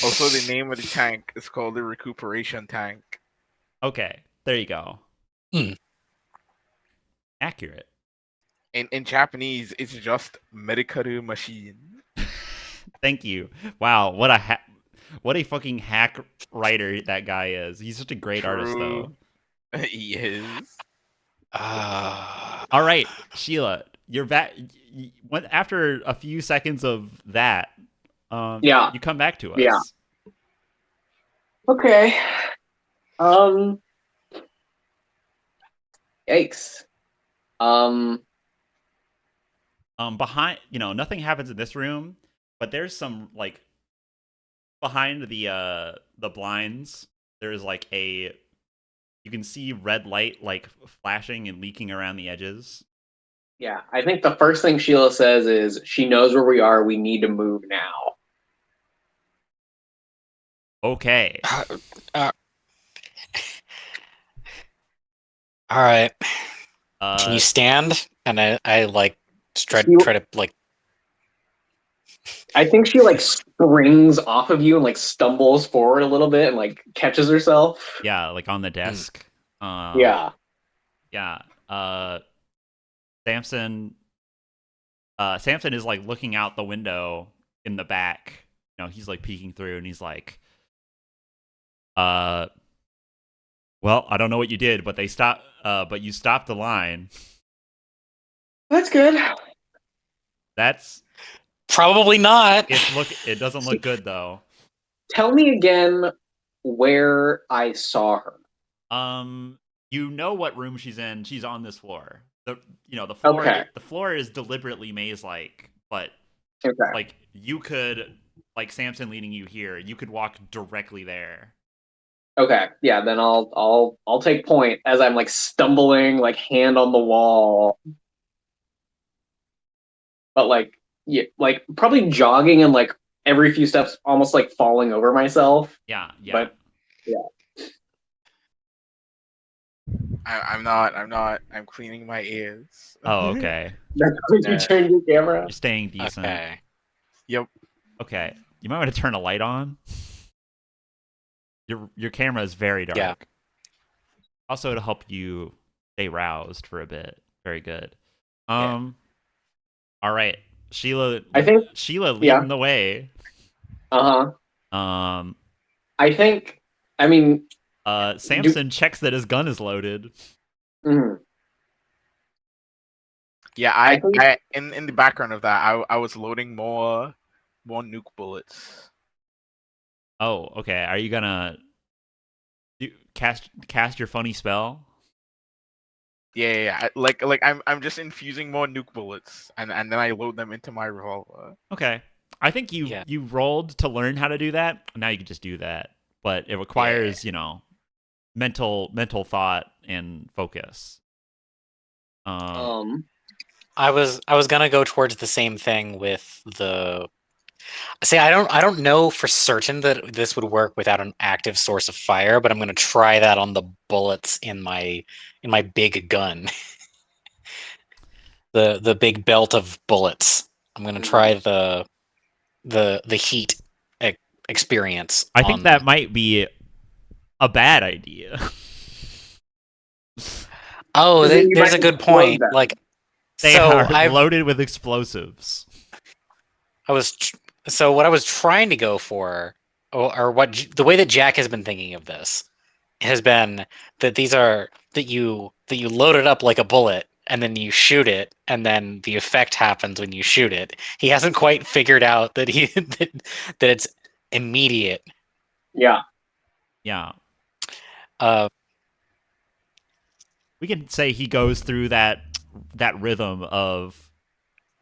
Also, the name of the tank is called the recuperation tank.
Okay, there you go.
Hmm.
Accurate.
In Japanese, it's just medicaru machine.
Thank you. Wow, what a fucking hack writer that guy is. He's such a great artist,
True.
though.
He is.
All right, Sheila, you're back. After a few seconds of that,
Yeah.
you come back to
Yeah.
us.
Okay. Yikes.
Behind, nothing happens in this room, but there's some like behind the blinds. There's like you can see red light like flashing and leaking around the edges.
Yeah. I think the first thing Sheila says is she knows where we are. We need to move now.
Okay.
all right. Can you
Uh,
stand? And I like try
She,
to like.
I think she like springs off of you and like stumbles forward a little bit and like catches herself.
yeah, like on the desk.
Yeah.
Yeah. Samson. Samson is like looking out the window in the back. He's like peeking through, and he's like, well, I don't know what you did, but but you stopped the line.
That's good.
Probably not.
It doesn't look good though.
Tell me again where I saw her.
You know what room she's in. She's on this floor. The floor
Okay.
the floor is deliberately maze like, but
Okay.
like you could, like Samson leading you here, you could walk directly there.
Okay, yeah, then I'll take point as I'm like stumbling, like hand on the wall, but like yeah, like probably jogging and like every few steps, almost like falling over myself.
Yeah, yeah.
But yeah,
I'm not. I'm not. I'm cleaning my ears.
Oh, okay.
that's when you
Yeah.
turn your camera.
You're staying decent.
Okay.
Yep.
Okay. You might want to turn a light on. Your camera is very dark.
Yeah.
Also to help you stay roused for a bit. Very good.
Yeah.
All right. Sheila
I think
Sheila leading
yeah.
the way.
I think. I mean,
Samson checks that his gun is loaded.
mhm.
Yeah.
I
I.
think
I. In the background of that, I was loading more nuke bullets.
Oh, okay. Are you gonna cast your funny spell?
Yeah. Like I'm just infusing more nuke bullets, and then I load them into my revolver.
Okay. I think you
Yeah.
you rolled to learn how to do that. Now you can just do that. But it requires, mental thought and focus.
um
I was gonna go towards the same thing with the. See, I don't know for certain that this would work without an active source of fire, but I'm gonna try that on the bullets in my big gun, the big belt of bullets. I'm gonna try the heat experience
I think
on
that
them.
might be a bad idea.
Oh,
then you
there's
might
a good
explode
point.
them.
Like,
They
so
are loaded with explosives.
I was so what I was trying to go for, or what the way that Jack has been thinking of this has been that these are that you load it up like a bullet and then you shoot it and then the effect happens when you shoot it. He hasn't quite figured out that that it's immediate.
Yeah.
Yeah.
Uh,
We can say he goes through that rhythm of,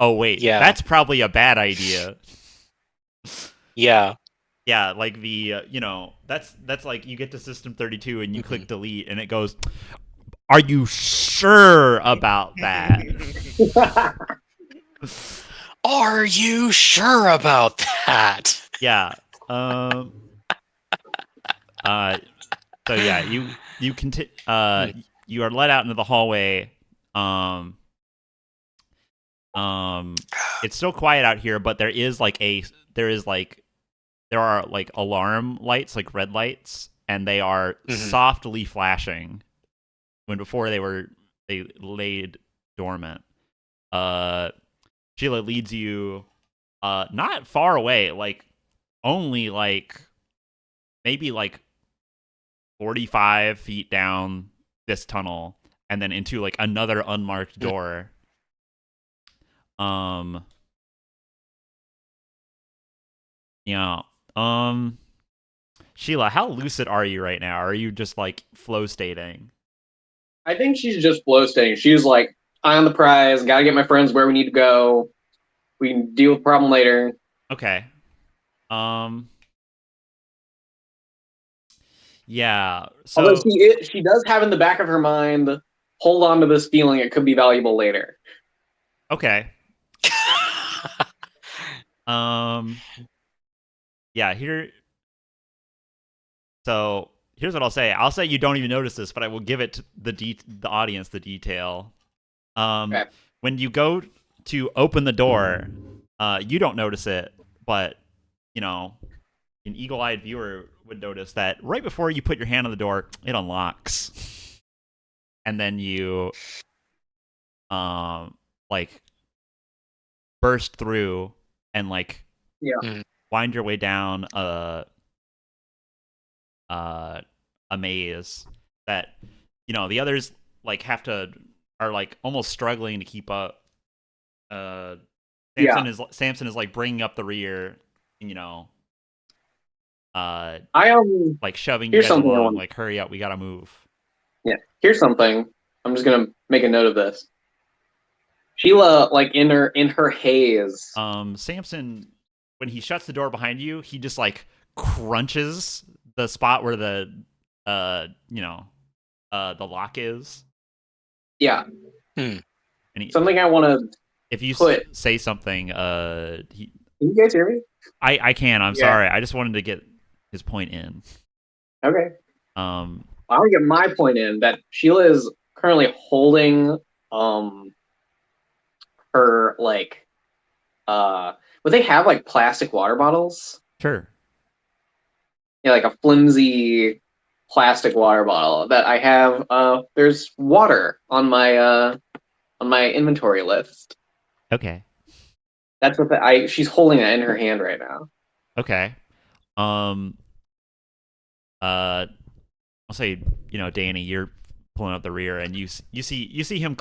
oh wait,
yeah,
that's probably a bad idea.
yeah.
Yeah, like the that's like you get to system 32 and you
Mhm.
click delete and it goes, are you sure about that?
Are you sure about that?
Yeah. So yeah, you continue. You are let out into the hallway. Um. It's still quiet out here, but there is like there are like alarm lights, like red lights, and they are
Mhm.
softly flashing when before they laid dormant. Uh, Sheila leads you, not far away, like only like maybe like 45 feet down this tunnel, and then into like another unmarked door. Um. Yeah. Sheila, how lucid are you right now? Are you just like flow stating?
I think she's just flow stating. She's like, eye on the prize, gotta get my friends where we need to go. We can deal with the problem later.
Okay. Um. Yeah.
Although
So
she does have in the back of her mind, hold on to this feeling, it could be valuable later.
okay. Um. Yeah. So here's what I'll say. I'll say you don't even notice this, but I will give it to the audience the detail.
Okay.
When you go to open the door, you don't notice it, but you know, an eagle-eyed viewer would notice that right before you put your hand on the door, it unlocks, and then you, like burst through and like
Yeah.
wind your way down a maze that the others like are like almost struggling to keep up.
Yeah.
Samson is like bringing up the rear, you know,
I
like shoving you
here's
guys
something I
along,
want.
like hurry up, we gotta move.
Yeah. Here's something. I'm just gonna make a note of this. Sheila, like in her haze.
Samson, when he shuts the door behind you, he just like crunches the spot where the the lock is.
Yeah.
And he,
Something I want to
if you
put.
say something,
Can you guys hear me?
I can. I'm
Yeah.
sorry. I just wanted to get his point in.
Okay.
I
want to get my point in that Sheila is currently holding her like would they have like plastic water bottles?
Sure.
Yeah, like a flimsy plastic water bottle that I have. There's water on my inventory list.
Okay.
That's what she's holding that in her hand right now.
Okay. I'll say, Danny, you're pulling up the rear, and you see him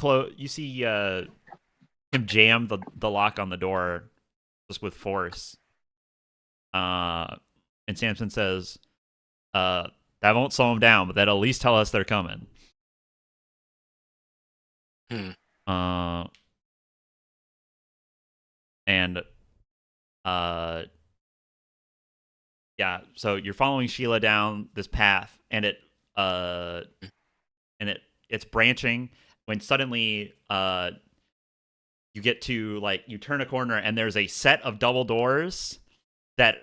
him jam the lock on the door just with force. And Samson says, that won't slow him down, but that'll at least tell us they're coming. And yeah, so you're following Sheila down this path, and it's branching when suddenly you get to you turn a corner, and there's a set of double doors that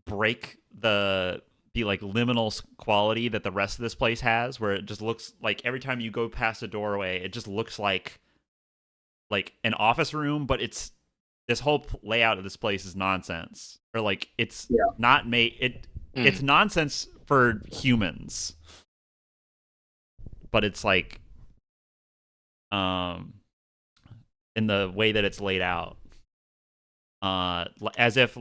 break the liminal quality that the rest of this place has, where it just looks like every time you go past a doorway, it just looks like an office room, but it's this whole layout of this place is nonsense, or it's not made. It's nonsense for humans, but it's in the way that it's laid out, as if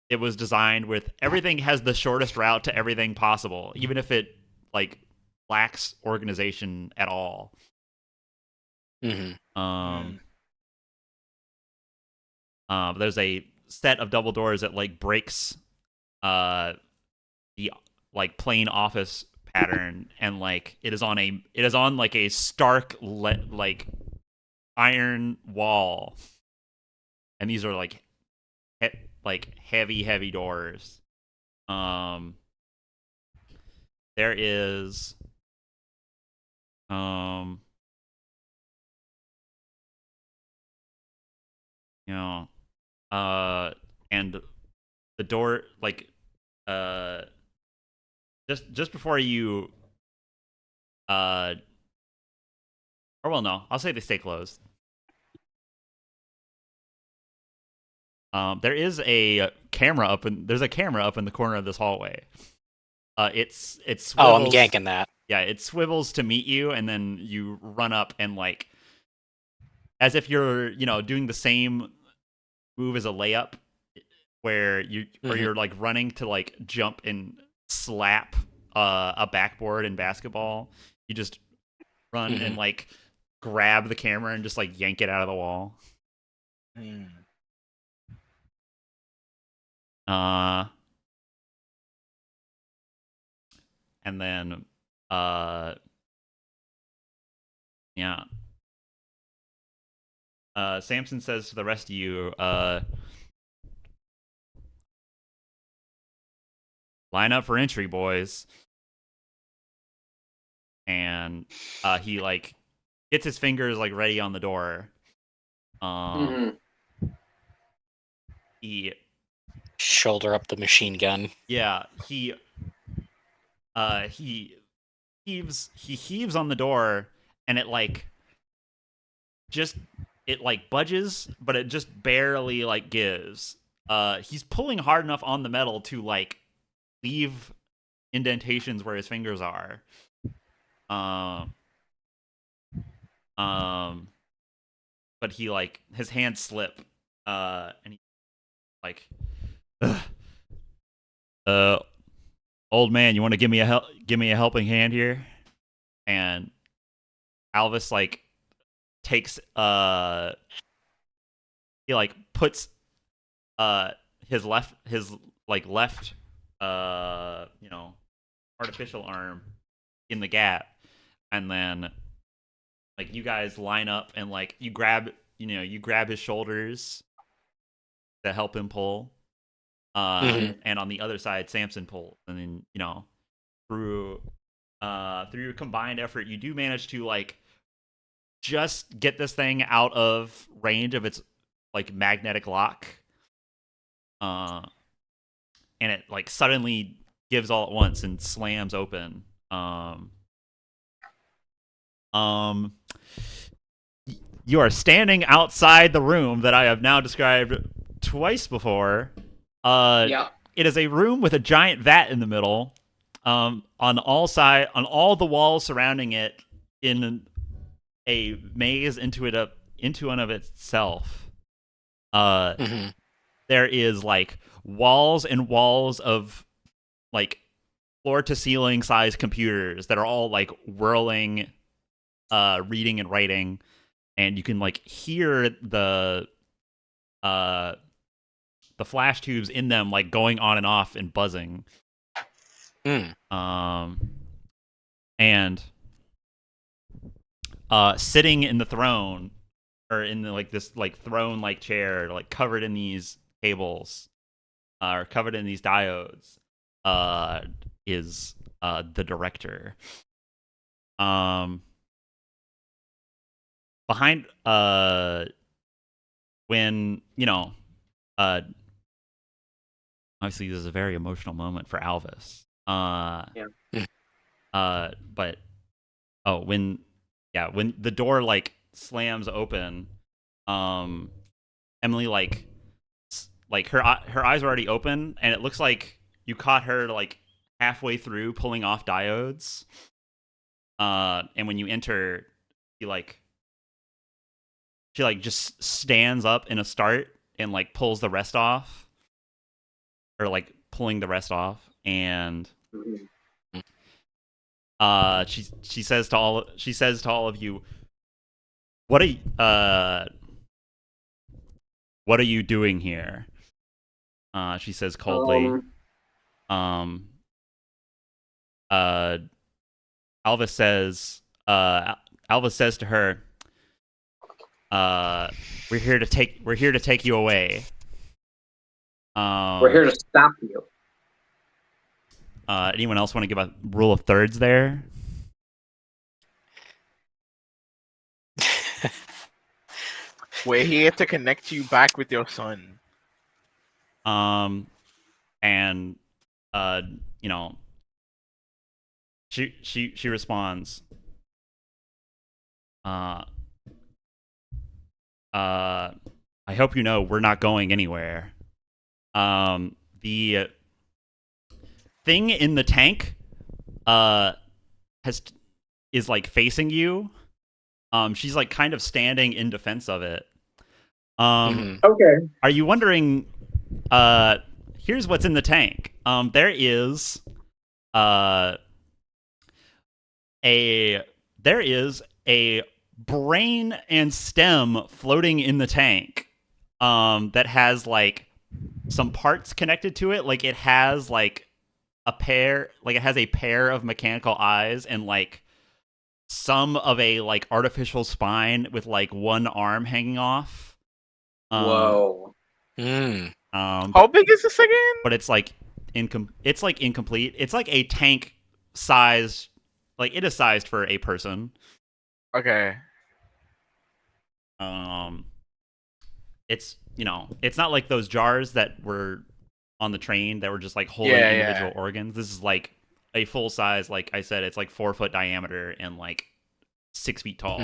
it was designed with everything has the shortest route to everything possible, even if it lacks organization at all. There's a set of double doors that breaks the plain office pattern, and it is on a stark iron wall, and these are heavy doors. There is and the door just before you or well, no, I'll say they stay closed. There is a camera up in the corner of this hallway. It swivels.
Oh, I'm yanking that.
Yeah, it swivels to meet you, and then you run up and as if you're doing the same move as a layup, where you're running to jump and slap a backboard in basketball. You just run and grab the camera and just yank it out of the wall. And then Samson says to the rest of you, line up for entry, boys. And he gets his fingers ready on the door. He
shoulder up the machine gun.
Yeah, he heaves on the door, and it budges, but it just barely gives. He's pulling hard enough on the metal to leave indentations where his fingers are. But he his hands slip, and he old man, you want to give me a helping hand here? And Alvas takes he puts his left artificial arm in the gap, and then you guys line up and you grab his shoulders to help him pull, and on the other side Samson pulls, and then through your combined effort, you do manage to like just get this thing out of range of its like magnetic lock. And it like suddenly gives all at once and slams open. You are standing outside the room that I have now described twice before.
Yeah.
It is a room with a giant vat in the middle. On all the walls surrounding it, in a maze into and of itself. There is like walls and walls of like floor to ceiling size computers that are all like whirling, reading and writing, and you can like hear the flash tubes in them like going on and off and buzzing. And sitting in the throne, or in the, like this like throne like chair, like covered in these cables, or covered in these diodes, is the director. Behind when obviously this is a very emotional moment for Alvas. But when the door like slams open, Emily like her eyes are already open, and it looks like you caught her like halfway through pulling off diodes. And when you enter, she just stands up in a start and like pulls the rest off, or like pulling the rest off, and she says to all of you, what are you doing here? She says coldly. Alvas says to her, we're here to take you away.
We're here to stop you.
Anyone else want to give a rule of thirds there?
We're here to connect you back with your son.
And she responds, I hope you know we're not going anywhere. The thing in the tank is like facing you. She's like kind of standing in defense of it.
Okay.
Are you wondering, here's what's in the tank. There is a brain and stem floating in the tank, that has like some parts connected to it. Like it has like a pair of mechanical eyes, and like some of a like artificial spine with like one arm hanging off.
Whoa.
How big is this again?
But it's like incomplete. It's like a tank size, like it is sized for a person.
Okay.
It's it's not like those jars that were on the train that were just like holding individual organs. This is like a full size, like I said, it's like 4 foot diameter and like 6 feet tall.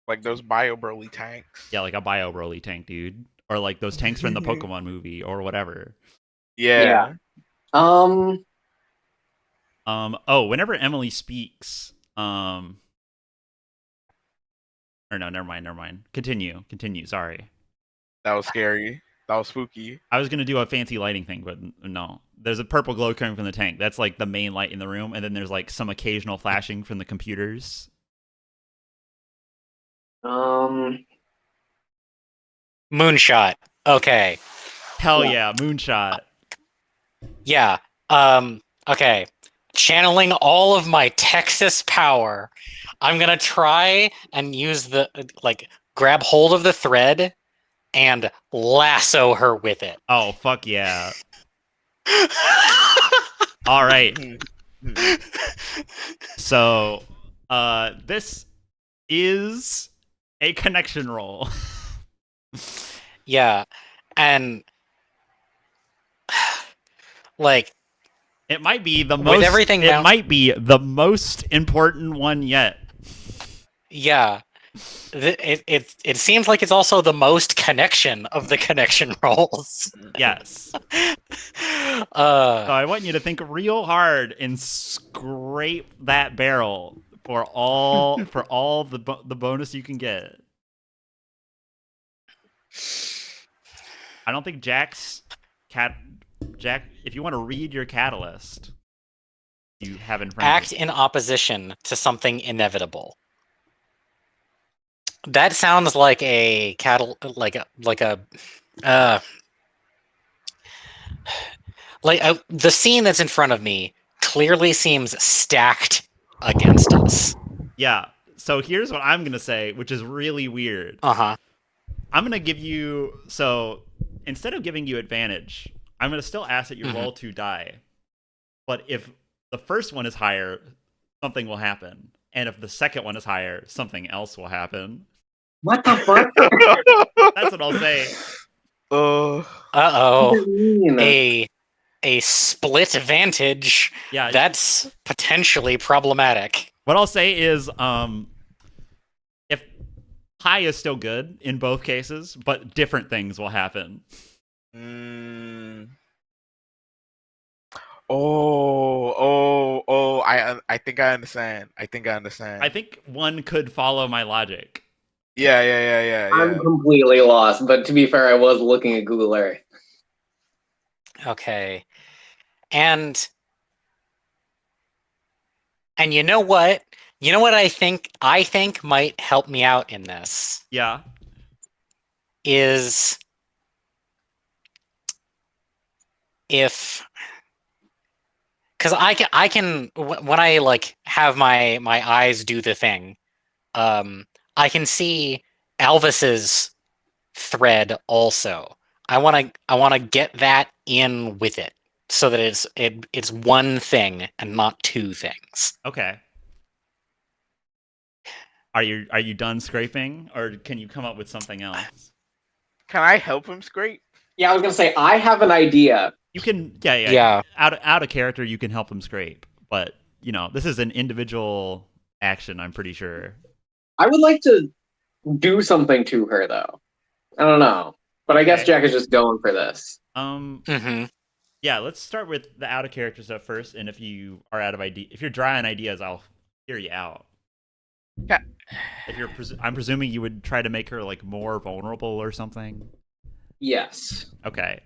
Like those Bio Broly tanks.
Yeah, like a Bio Broly tank, dude. Or like those tanks from the Pokemon movie or whatever.
Yeah.
Oh, whenever Emily speaks, or no, never mind. Continue. Sorry.
That was scary. That was spooky.
I was gonna do a fancy lighting thing, but no. There's a purple glow coming from the tank. That's like the main light in the room, and then there's like some occasional flashing from the computers.
Moonshot. Okay.
Hell yeah, moonshot.
Yeah. Okay. Channeling all of my Texas power, I'm gonna try and use the grab hold of the thread and lasso her with it.
Oh fuck yeah! All right, So, this is a connection roll.
Yeah, and like
It might be the
with
most.
everything
It
now,
might be the most important one yet.
yeah, it seems like it's also the most connection of the connection rolls.
Yes. So I want you to think real hard and scrape that barrel for all the bonus you can get. I don't think Jack, if you want to read your catalyst, you have in front
Act
of you.
in opposition to something inevitable. That sounds like a the scene that's in front of me clearly seems stacked against us.
Yeah. So here's what I'm gonna say, which is really weird.
Uh-huh.
I'm gonna give you, so instead of giving you advantage, I'm gonna still ask that you roll 2 die. But if the first one is higher, something will happen. And if the second one is higher, something else will happen.
What the fuck?
That's what I'll say.
Uh-oh. A split advantage.
Yeah.
That's potentially problematic.
What I'll say is, if high is still good in both cases, but different things will happen.
I think I understand. I
think one could follow my logic.
Yeah.
I'm completely lost, but to be fair, I was looking at Google Earth.
Okay. And you know what? You know what I think might help me out in this?
Yeah.
Is if because I can when I like have my eyes do the thing, I can see Alvas's thread also. I want to get that in with it so that it's one thing and not two things.
Okay. Are you done scraping, or can you come up with something else?
Can I help him scrape?
Yeah, I was gonna say I have an idea.
You can, yeah. Out of character, you can help him scrape, but this is an individual action. I'm pretty sure.
I would like to do something to her though. I don't know, but I guess Jack is just going for this.
Yeah. Let's start with the out of character stuff first, and if you are out of if you're dry on ideas, I'll hear you out.
Yeah.
If I'm presuming you would try to make her like more vulnerable or something.
Yes.
Okay.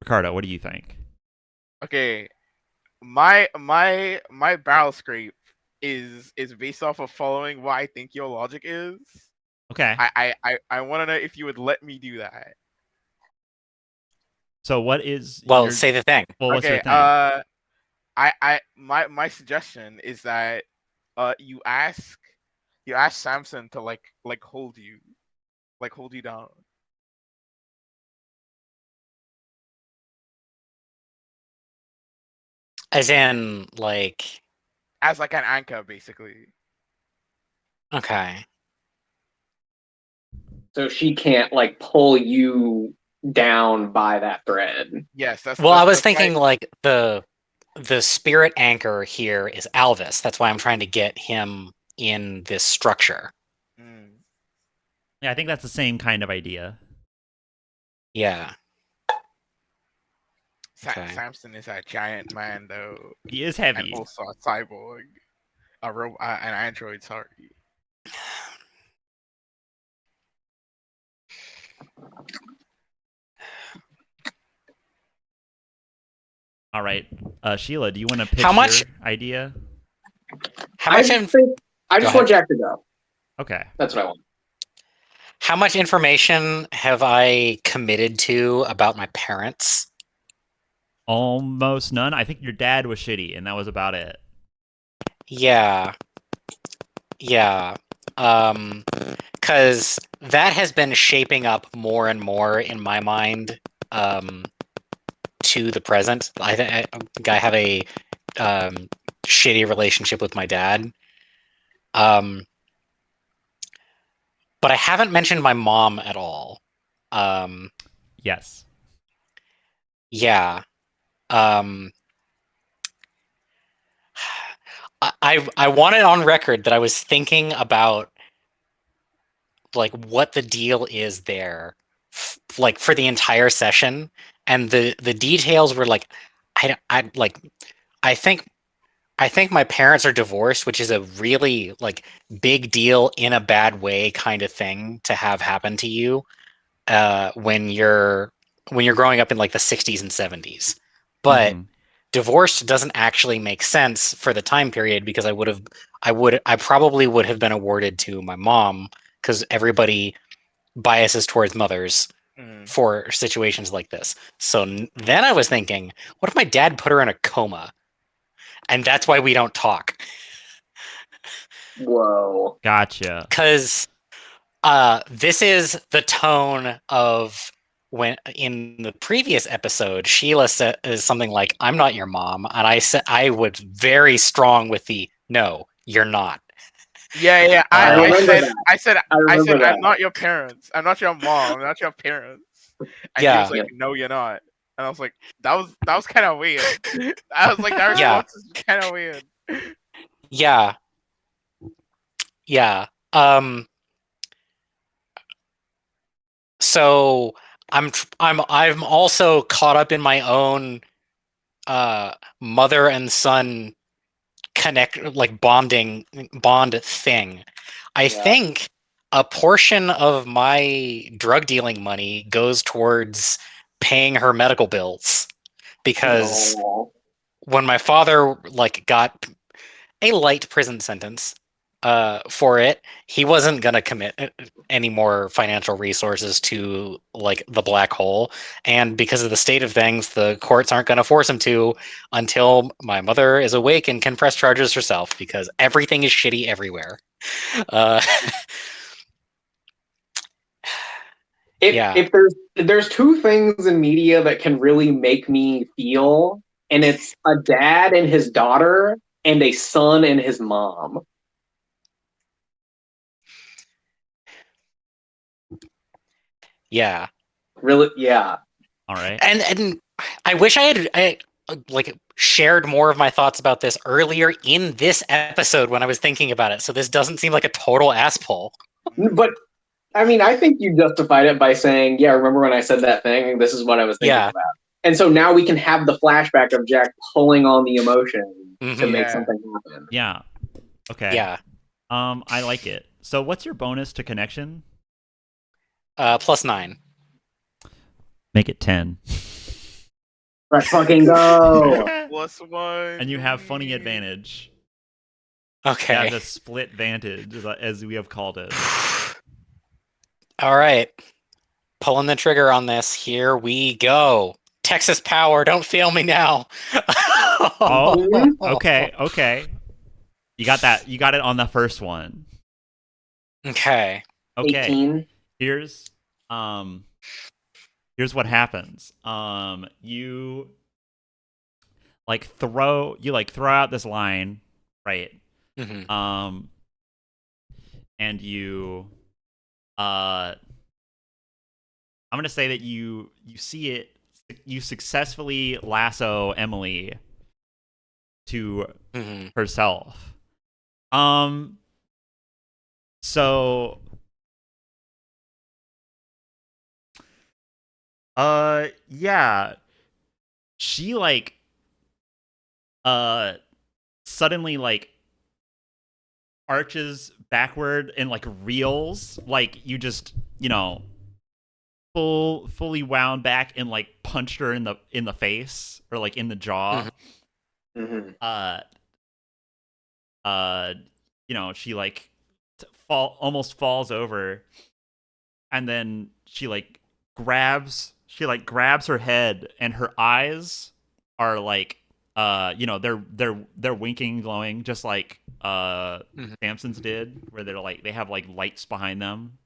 Ricardo, what do you think?
Okay. My barrel scrape is based off of following what I think your logic is.
Okay.
I want to know if you would let me do that.
So what is
say the thing.
Well, what's your thing?
My suggestion is that you ask Samson to like hold you down.
As in like
as like an anchor, basically.
Okay.
So she can't like pull you down by that thread.
Yes, that's
I was thinking like the spirit anchor here is Alvas. That's why I'm trying to get him in this structure.
Yeah, I think that's the same kind of idea.
Yeah.
Samson is a giant man, though.
He is heavy.
And also a cyborg, a robot, an android. Sorry.
All right, Sheila, do you want to pitch your idea?
I just want Jack to go.
Okay.
That's what I want.
How much information have I committed to about my parents?
Almost none. I think your dad was shitty, and that was about it.
Yeah. Because that has been shaping up more and more in my mind to the present. I think I have a shitty relationship with my dad. But I haven't mentioned my mom at all.
Yes.
Yeah. I want it on record that I was thinking about like what the deal is there, like for the entire session, and the details were like, I like, I think my parents are divorced, which is a really like big deal in a bad way kind of thing to have happen to you when you're growing up in like the 60s and 70s. But divorced doesn't actually make sense for the time period because I probably would have been awarded to my mom because everybody biases towards mothers for situations like this. So then I was thinking, what if my dad put her in a coma? And that's why we don't talk.
Whoa.
Gotcha.
Because this is the tone of when in the previous episode, Sheila said something like, "I'm not your mom," and I said I was very strong with the "No, you're not."
Yeah.
I remember that.
I said,
that.
I'm not your parents. I'm not your mom. I'm not your parents. And he was like, no, you're not. And I was like, that was kind of weird. I was like, that response is kind of weird.
Yeah. So I'm also caught up in my own mother and son bond thing. I think a portion of my drug dealing money goes towards paying her medical bills because when my father like got a light prison sentence for it, he wasn't gonna commit any more financial resources to like the black hole, and because of the state of things, the courts aren't gonna force him to until my mother is awake and can press charges herself because everything is shitty everywhere.
If there's two things in media that can really make me feel, and it's a dad and his daughter and a son and his mom.
Yeah.
Really, yeah.
All right.
And I wish I like shared more of my thoughts about this earlier in this episode when I was thinking about it, so this doesn't seem like a total asspull.
But I mean, I think you justified it by saying, "Yeah, remember when I said that thing? This is what I was thinking about." And so now we can have the flashback of Jack pulling on the emotion to make something happen.
Yeah. Okay.
Yeah.
I like it. So, what's your bonus to connection?
+9.
Make it 10.
Let's fucking go.
+1.
And you have funny advantage.
Okay.
You have the split vantage, as we have called it.
All right. Pulling the trigger on this. Here we go. Texas Power, don't fail me now.
Oh, okay. You got that. You got it on the first one.
Okay.
18.
Here's what happens. You throw out this line, right?
Mm-hmm.
And you I'm gonna say that you see it. You successfully lasso Emily to herself. So yeah, she suddenly arches backward and reels, you just fully wound back and punched her in the face or in the jaw. She almost falls over, and then she grabs her head, and her eyes are they're winking, glowing, just like Samson's did, where they have lights behind them.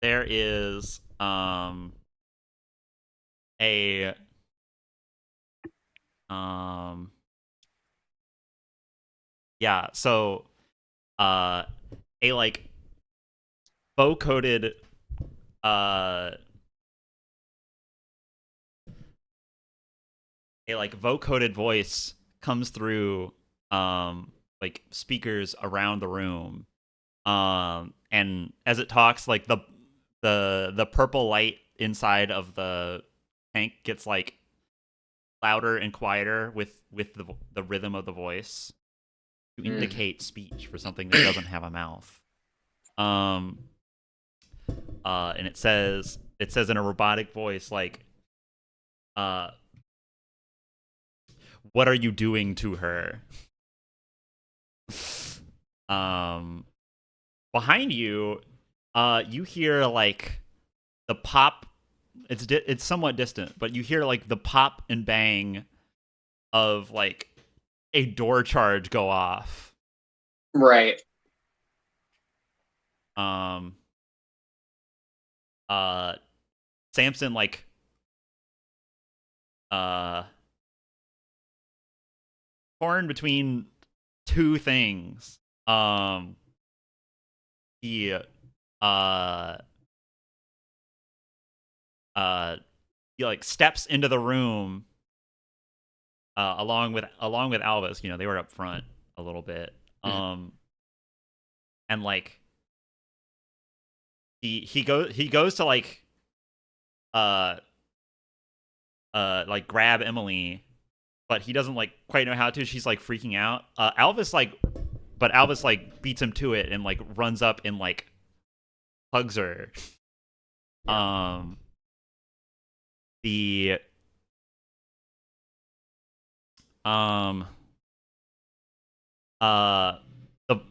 There is a yeah, so a like vocoded a like vocoded voice comes through like speakers around the room, and as it talks, like the purple light inside of the tank gets like louder and quieter with the rhythm of the voice to indicate speech for something that doesn't have a mouth. And it says in a robotic voice, like, what are you doing to her? Behind you, you hear like the pop. It's somewhat distant, but you hear like the pop and bang of like a door charge go off.
Right.
Samson like torn between two things. He he like steps into the room along with Alvas. You know, they were up front a little bit. And like he goes to like grab Emily, but he doesn't like quite know how to. She's like freaking out. Alvas like beats him to it and like runs up and like hugs her. The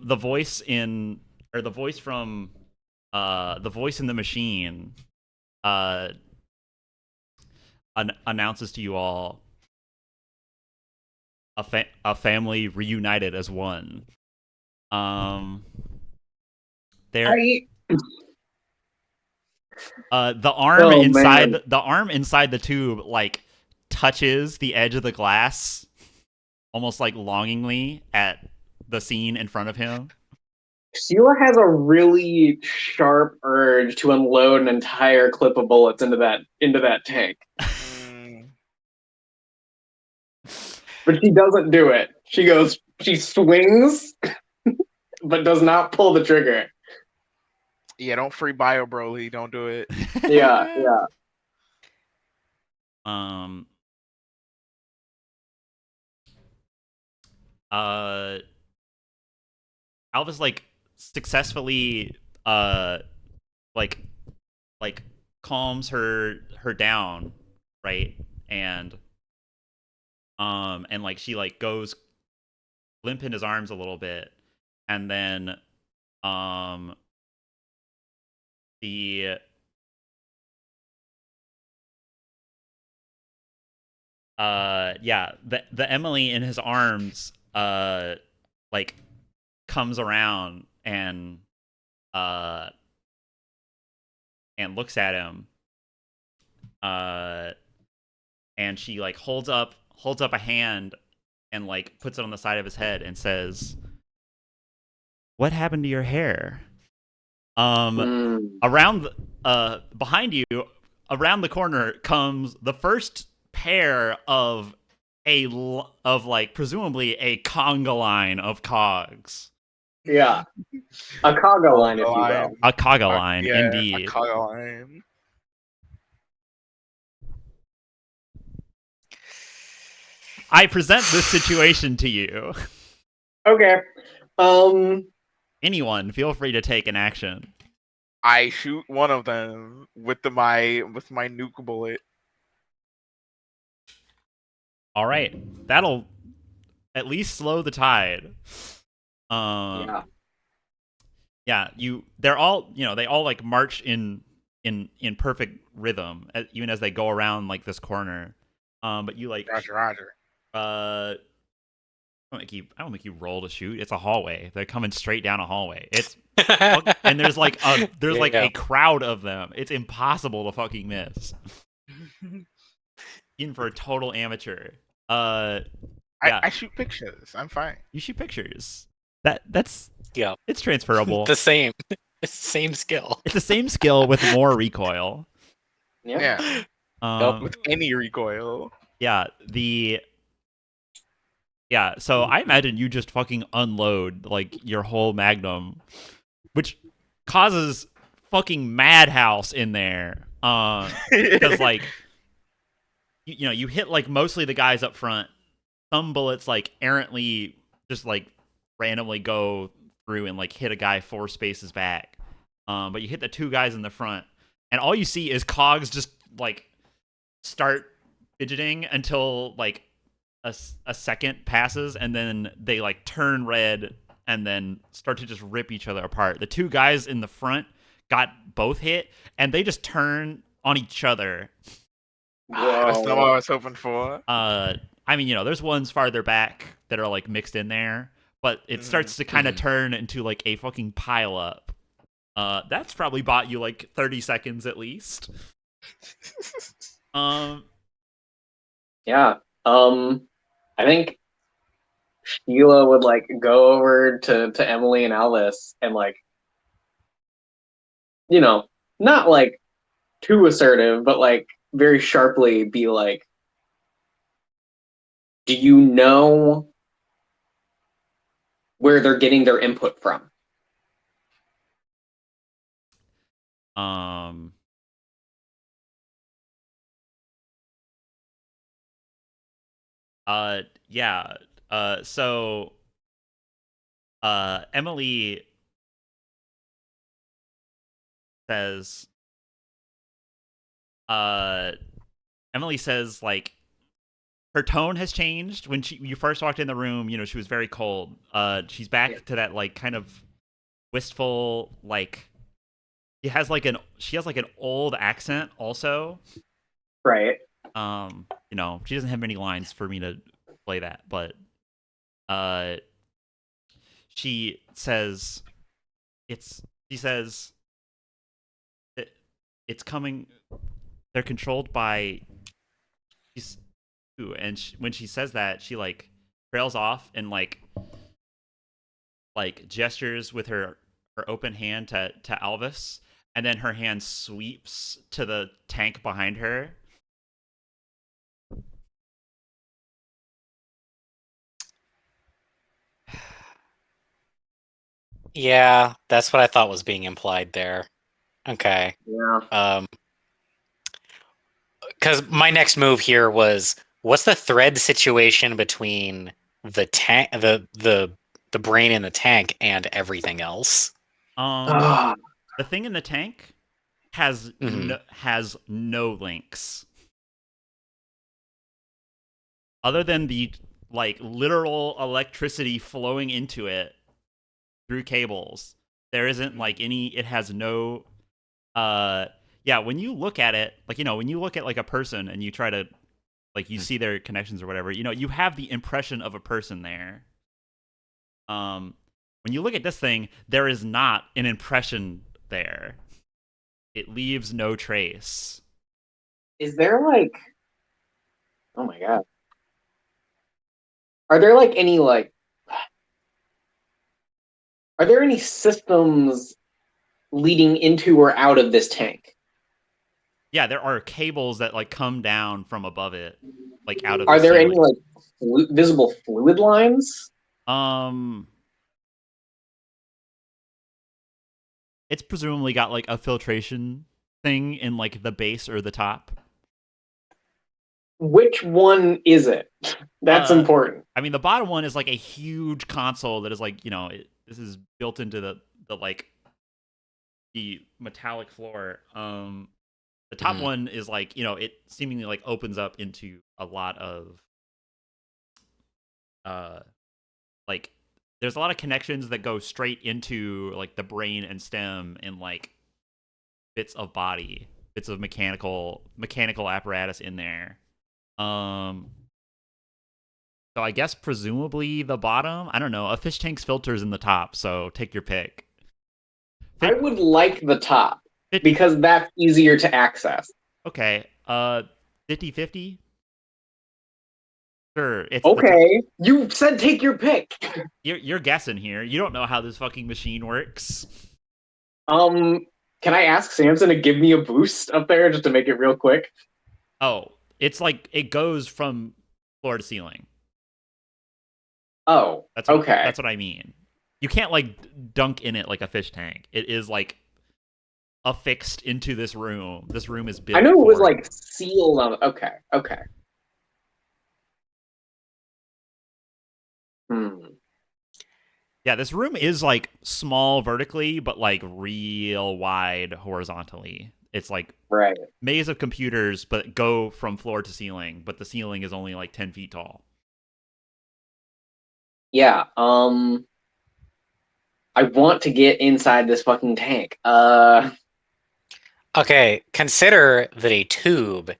the voice in or the voice from the voice in the machine announces to you all a family reunited as one. There the arm inside the tube like touches the edge of the glass almost like longingly at the scene in front of him.
Sheila has a really sharp urge to unload an entire clip of bullets into that tank. But she doesn't do it. She swings, but does not pull the trigger.
Yeah, don't free bio Broly. Don't do it.
Yeah.
Alvas like successfully like calms her down, right? And like she like goes limp in his arms a little bit, and then the the Emily in his arms like comes around and looks at him, and she like holds up a hand and like puts it on the side of his head and says, "What happened to your hair?" Around behind you, around the corner comes the first pair of like presumably a conga line of cogs.
Yeah. A cargo line, if you will.
A conga line, indeed.
A conga line.
I present this situation to you.
Okay.
Anyone, feel free to take an action.
I shoot one of them with my nuke bullet.
All right, that'll at least slow the tide.
Yeah.
Yeah, they're all, you know, they all like march in perfect rhythm, even as they go around like this corner. But you like
Roger.
I don't make you roll to shoot. It's a hallway. They're coming straight down a hallway. And there's like a crowd of them. It's impossible to fucking miss. Even for a total amateur. Yeah.
I shoot pictures. I'm fine.
You shoot pictures. That's
Yeah.
It's transferable.
The same. It's the same skill.
It's the same skill with more recoil.
Yeah. With any recoil.
Yeah. So I imagine you just fucking unload like your whole magnum, which causes fucking madhouse in there. Because like you hit like mostly the guys up front. Some bullets like errantly just like randomly go through and like hit a guy 4 spaces back. But you hit the 2 guys in the front, and all you see is cogs just like start fidgeting until like a second passes, and then they like turn red and then start to just rip each other apart. The 2 guys in the front got both hit, and they just turn on each other.
That's not what I was hoping for.
I mean, there's ones farther back that are like mixed in there, but it starts to kind of turn into like a fucking pile up. That's probably bought you like 30 seconds at least.
Yeah. I think Sheila would like go over to Emily and Alvas and like, not like too assertive, but like very sharply be like, do you know where they're getting their input from?
Yeah. So Emily says like her tone has changed. When you first walked in the room, she was very cold. She's back to that like kind of wistful, like she has like an old accent also.
Right.
She doesn't have many lines for me to play that, but she says it's coming. They're controlled by when she says that, she like trails off and like gestures with her open hand to Alvas, and then her hand sweeps to the tank behind her.
Yeah, that's what I thought was being implied there. Okay.
Yeah.
Because my next move here was, what's the thread situation between the tank, the brain in the tank, and everything else?
The thing in the tank has no links other than the like literal electricity flowing into it through cables. There isn't like any. It has no. When you look at it, like when you look at like a person and you try to like you see their connections or whatever, you have the impression of a person there. When you look at this thing, there is not an impression there. It leaves no trace.
Is there like, oh my god, are there like any like, are there any systems leading into or out of this tank?
Yeah, there are cables that like come down from above it, like out of.
Are there
ceiling.
any like visible fluid lines?
It's presumably got like a filtration thing in like the base or the top.
Which one is it? That's important.
I mean, the bottom one is like a huge console that is like, this is built into the like the metallic floor. The top one is like, it seemingly like opens up into a lot of like there's a lot of connections that go straight into like the brain and stem and like bits of body, bits of mechanical apparatus in there. So I guess presumably the bottom. I don't know. A fish tank's filter's in the top, so take your pick.
I would like the top
50,
because that's easier to access.
okay. 50-50? Sure. It's
Okay, you said take your pick.
You're guessing here. You don't know how this fucking machine works.
Can I ask Samson to give me a boost up there just to make it real quick?
Oh, it's like it goes from floor to ceiling.
Oh, okay.
That's what I mean. You can't like dunk in it like a fish tank. It is like affixed into this room. This room is built.
I know it was like sealed on. Okay, okay.
Yeah, this room is like small vertically, but like real wide horizontally. It's like
right
maze of computers, but go from floor to ceiling. But the ceiling is only like 10 feet tall.
Yeah. I want to get inside this fucking tank.
Okay, consider that a tube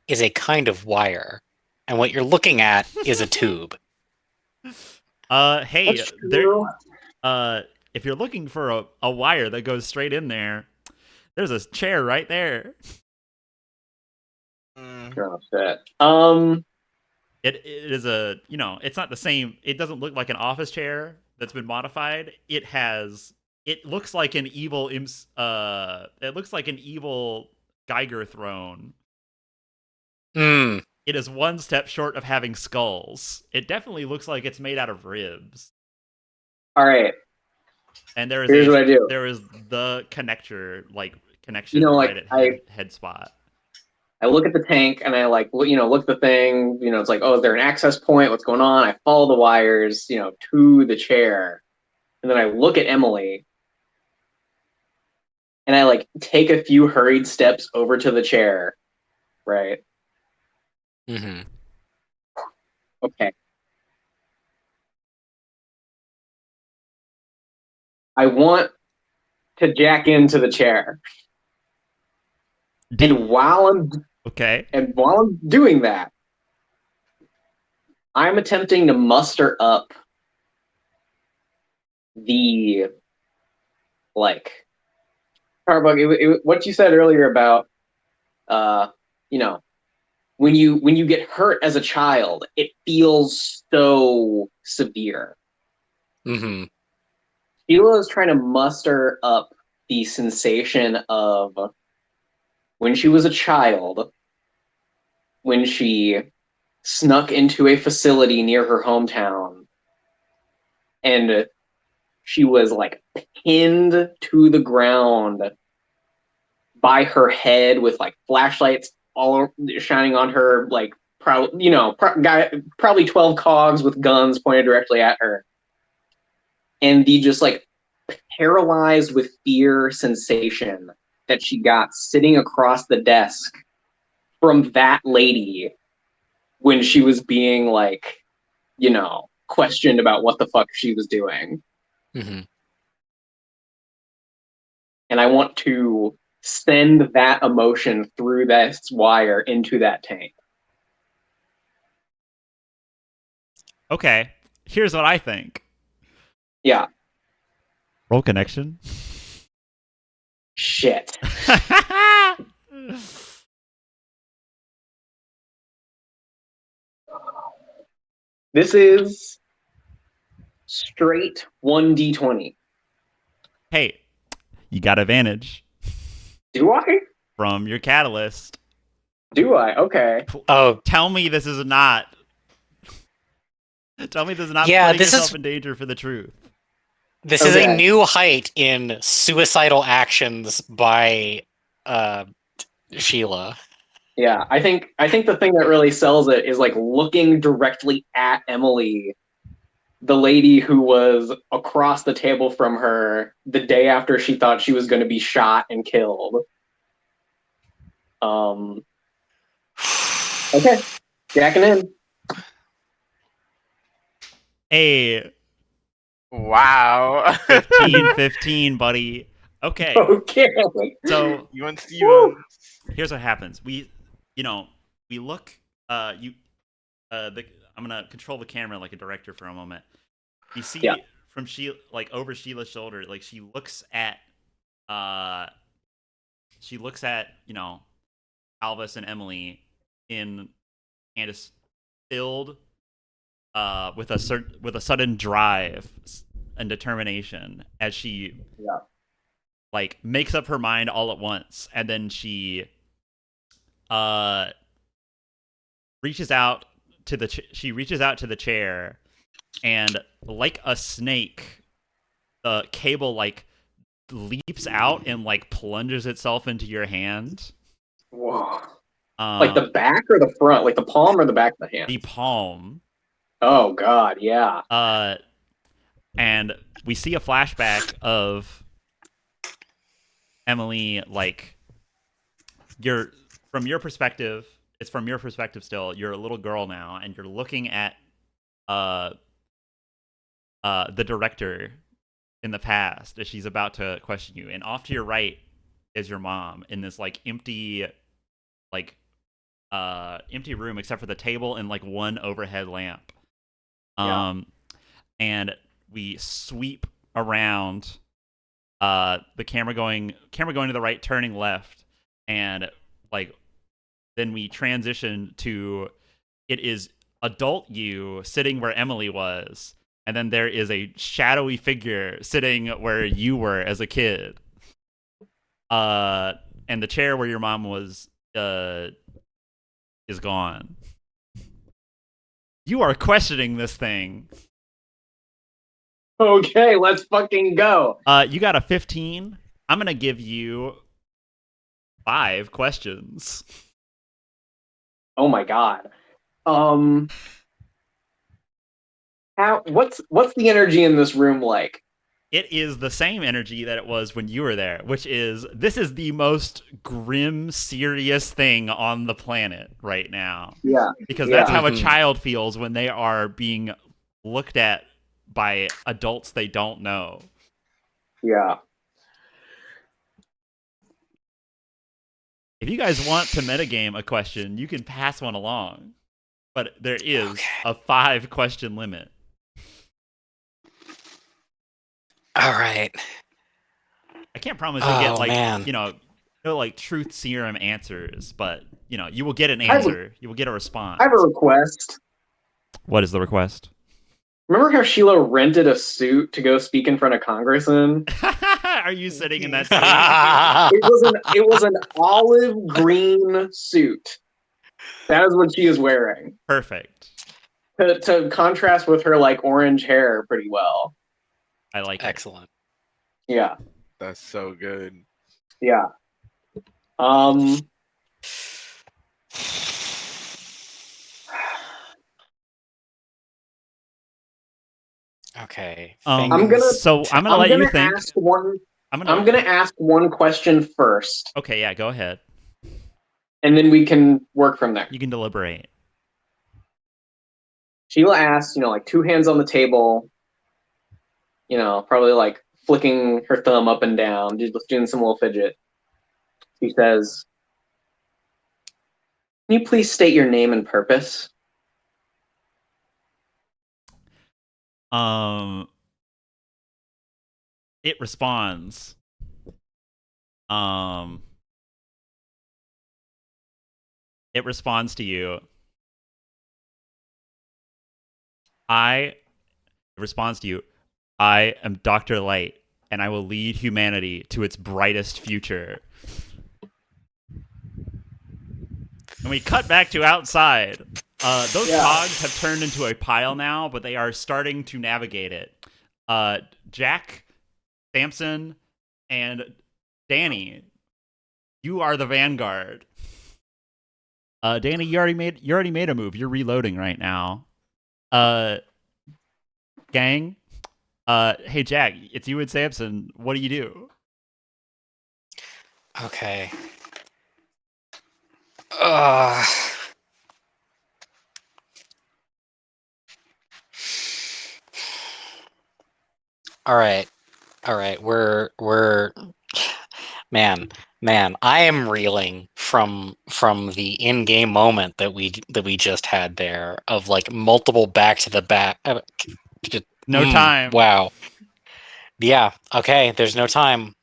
is a kind of wire, and what you're looking at is a tube.
Hey, there. If you're looking for a wire that goes straight in there, there's a chair right there.
Oh shit.
It is a, you know, it's not the same. It doesn't look like an office chair that's been modified. It looks like an evil it looks like an evil Geiger throne.
Hmm.
It is one step short of having skulls. It definitely looks like it's made out of ribs.
All right.
And
Here's what I do.
There is the connection
like,
right at head spot.
I look at the tank and I look at the thing. It's like, oh, is there an access point? What's going on? I follow the wires, to the chair, and then I look at Emily, and I take a few hurried steps over to the chair, right?
Mm-hmm.
Okay. I want to jack into the chair, and while I'm doing that, I'm attempting to muster up the Carbug, what you said earlier about when you get hurt as a child, it feels so severe.
Mm-hmm.
Sheila is trying to muster up the sensation of when she was a child, when she snuck into a facility near her hometown, and she was pinned to the ground by her head with flashlights all shining on her, probably 12 cogs with guns pointed directly at her, and the just paralyzed with fear sensation that she got sitting across the desk from that lady when she was being questioned about what the fuck she was doing.
Mm-hmm.
And I want to send that emotion through that wire into that tank.
Okay, here's what I think.
Yeah.
Roll connection.
Shit. This is straight 1d20.
Hey, you got advantage.
Do I?
From your catalyst.
Do I? Okay.
Oh,
tell me this is not. Tell me this is not putting yourself in danger for the truth.
This is a new height in suicidal actions by Sheila.
Yeah, I think the thing that really sells it is looking directly at Emily, the lady who was across the table from her the day after she thought she was going to be shot and killed. Okay, jacking in.
Hey.
Wow.
15, buddy. Okay.
Okay.
So
you and Steven.
Here's what happens. We look. I'm gonna control the camera like a director for a moment. You see
Yeah.
from over Sheila's shoulder, like she looks at Alvas and Emily and is filled with a sudden drive and determination as she like makes up her mind all at once, and then she reaches out to the chair, and like a snake, the cable like leaps out and like plunges itself into your hand.
Whoa. Like the back or the front? Like the palm or the back of the hand?
The palm.
Oh god, yeah.
And we see a flashback of Emily, like from your perspective. It's from your perspective still. You're a little girl now, and you're looking at the director in the past as she's about to question you. And off to your right is your mom in this like empty room except for the table and like one overhead lamp. And we sweep around the camera going to the right, turning left, and like then we transition to it is adult you sitting where Emily was, and then there is a shadowy figure sitting where you were as a kid. And the chair where your mom was is gone. You are questioning this thing.
Okay, let's fucking go.
You got a 15. I'm gonna give you 5 questions.
Oh my god. What's the energy in this room like?
It is the same energy that it was when you were there, which is this is the most grim, serious thing on the planet right now.
Yeah.
Because that's how a child feels when they are being looked at by adults they don't know.
Yeah.
If you guys want to metagame a question, you can pass one along. But there is a 5 question limit.
All right.
I can't promise you'll get like no like truth serum answers, but you will get an answer. You will get a response.
I have a request.
What is the request?
Remember how Sheila rented a suit to go speak in front of Congress in?
Are you sitting in that suit?
It was an olive green suit. That is what she is wearing.
Perfect.
To contrast with her like orange hair pretty well.
I like it.
Excellent.
Yeah.
That's so good.
Yeah.
Okay.
I'm gonna let you think.
I'm gonna ask one question first.
Okay, yeah, go ahead.
And then we can work from there.
You can deliberate.
Sheila asks, like 2 hands on the table, probably like flicking her thumb up and down, just doing some little fidget. She says, "Can you please state your name and purpose?"
It responds. It responds to you. It responds to you. I am Dr. Light, and I will lead humanity to its brightest future. And we cut back to outside. Those cogs have turned into a pile now, but they are starting to navigate it. Jack, Samson, and Danny, you are the vanguard. Danny, you already made a move. You're reloading right now. Gang. Hey Jack, it's you and Samson. What do you do?
Okay. All right. We're man, I am reeling from the in-game moment that we just had there of like multiple back to the back.
No time.
Wow. Yeah. Okay. There's no time.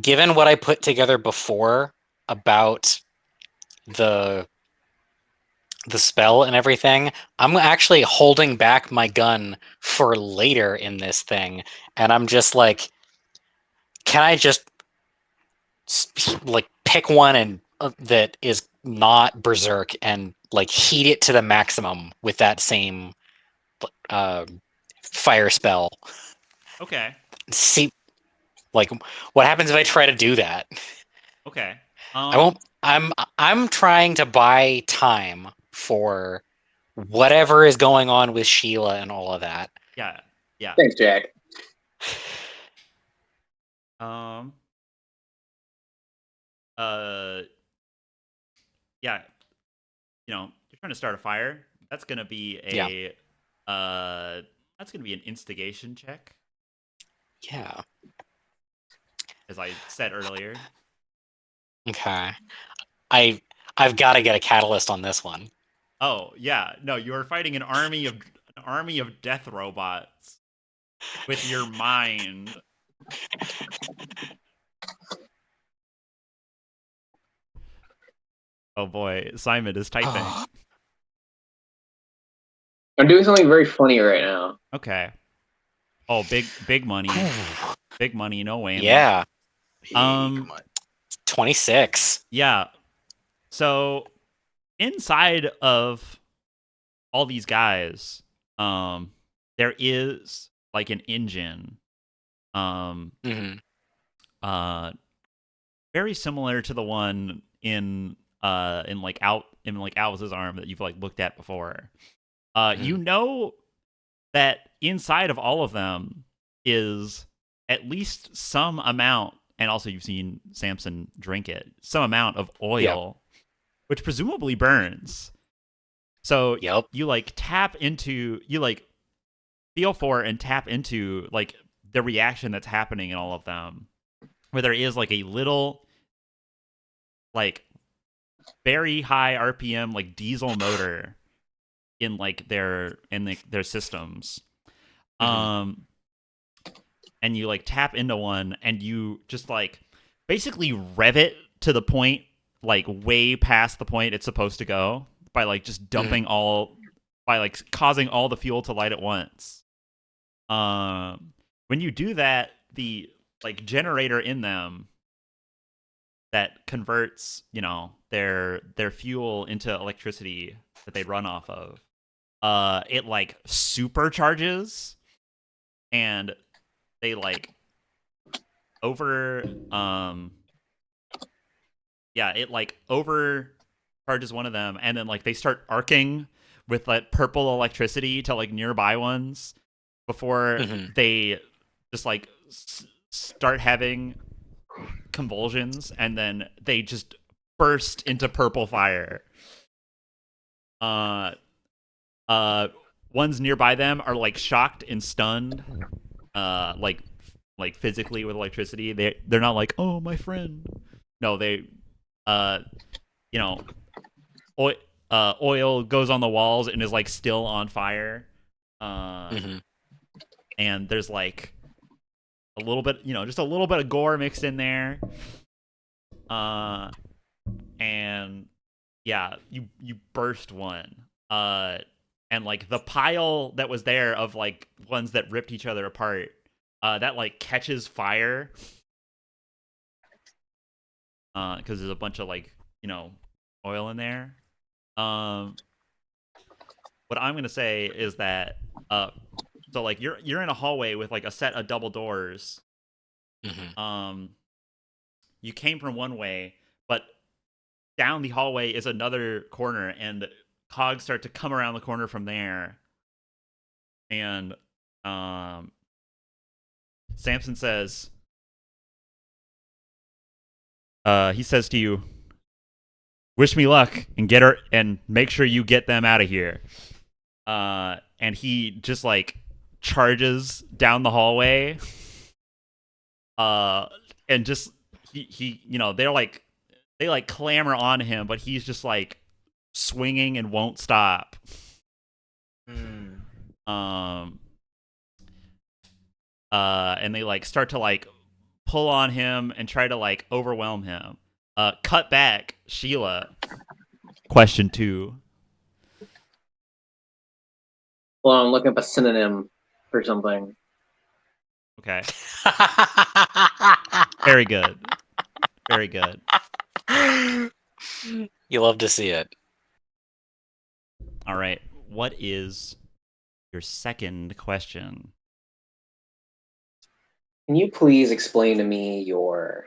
Given what I put together before about the spell and everything, I'm actually holding back my gun for later in this thing, and I'm just like, can I just like pick one and that is not berserk and like heat it to the maximum with that same fire spell?
Okay.
See, like, what happens if I try to do that?
Okay.
I won't. I'm trying to buy time for whatever is going on with Sheila and all of that.
Yeah. Yeah.
Thanks, Jack.
Yeah. You know, you're trying to start a fire. That's gonna be a that's gonna be an instigation check,
Yeah.
as I said earlier.
Okay. I've got to get a catalyst on this one.
Oh yeah, no, you are fighting an army of death robots with your mind. Oh boy, Simon is typing.
I'm doing something very funny right now.
Okay. Oh, big money. Big money, no whammy.
Yeah.
26. Yeah. So inside of all these guys, there is like an engine. Very similar to the one in Alvas's arm that you've like looked at before. You know that inside of all of them is at least some amount, and also you've seen Samson drink it, some amount of oil, which presumably burns. So you like tap into, you like feel for and tap into like the reaction that's happening in all of them, where there is like a little like very high RPM like diesel motor in like their systems. And you like tap into one and you just like basically rev it to the point, like way past the point it's supposed to go, by like just dumping by like causing all the fuel to light at once. When you do that, the like generator in them that converts, you know, their fuel into electricity that they run off of, it like supercharges, and they like it like overcharges one of them, and then like they start arcing with like purple electricity to like nearby ones before they just like start having convulsions, and then they just burst into purple fire. Ones nearby them are like shocked and stunned, like physically with electricity. They're not like, oh, my friend. No, they you know, oil goes on the walls and is like still on fire. And there's like a little bit, you know, just a little bit of gore mixed in there. And yeah, you burst one. And like the pile that was there of like ones that ripped each other apart, that like catches fire. Because there's a bunch of like, you know, oil in there. What I'm gonna say is that so like you're in a hallway with like a set of double doors. You came from one way, but down the hallway is another corner, and cogs start to come around the corner from there. And Samson says, he says to you, "Wish me luck and get her, and make sure you get them out of here." And he just like charges down the hallway, and just he they like clamor on him, but he's just like swinging and won't stop. Um, and they like start to like pull on him and try to like overwhelm him. Cut back, Sheila. Question 2.
Well, I'm looking up a synonym for something.
Okay. Very good. Very good.
You love to see it.
All right. What is your second question?
Can you please explain to me your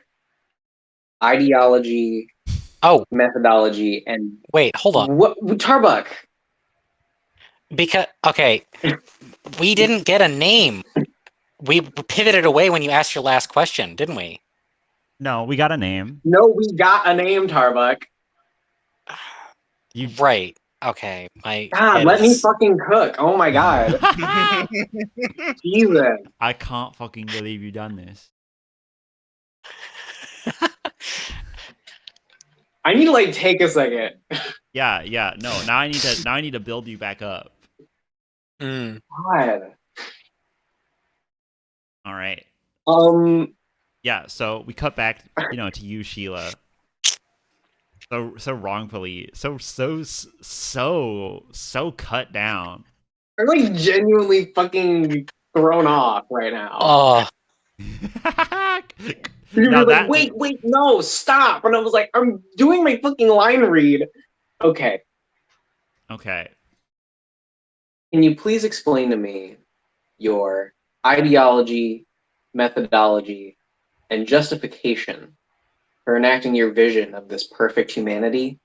ideology, methodology, and
wait, hold on.
What Tarbuck?
Because we didn't get a name. We pivoted away when you asked your last question, didn't we?
No, we got a name.
No, we got a name, Tarbuck.
Right. Okay. My
God, let me fucking cook. Oh my god. Jesus.
I can't fucking believe you done this.
I need to like take a second.
Yeah. No, now I need to build you back up.
God.
All right.
Yeah,
so we cut back, to you, Sheila. So wrongfully, so cut down.
I'm like genuinely fucking thrown off right now.
Oh.
You were like, wait, no, stop. And I was like, I'm doing my fucking line read. Okay.
Okay.
Can you please explain to me your ideology, methodology, and justification for enacting your vision of this perfect humanity?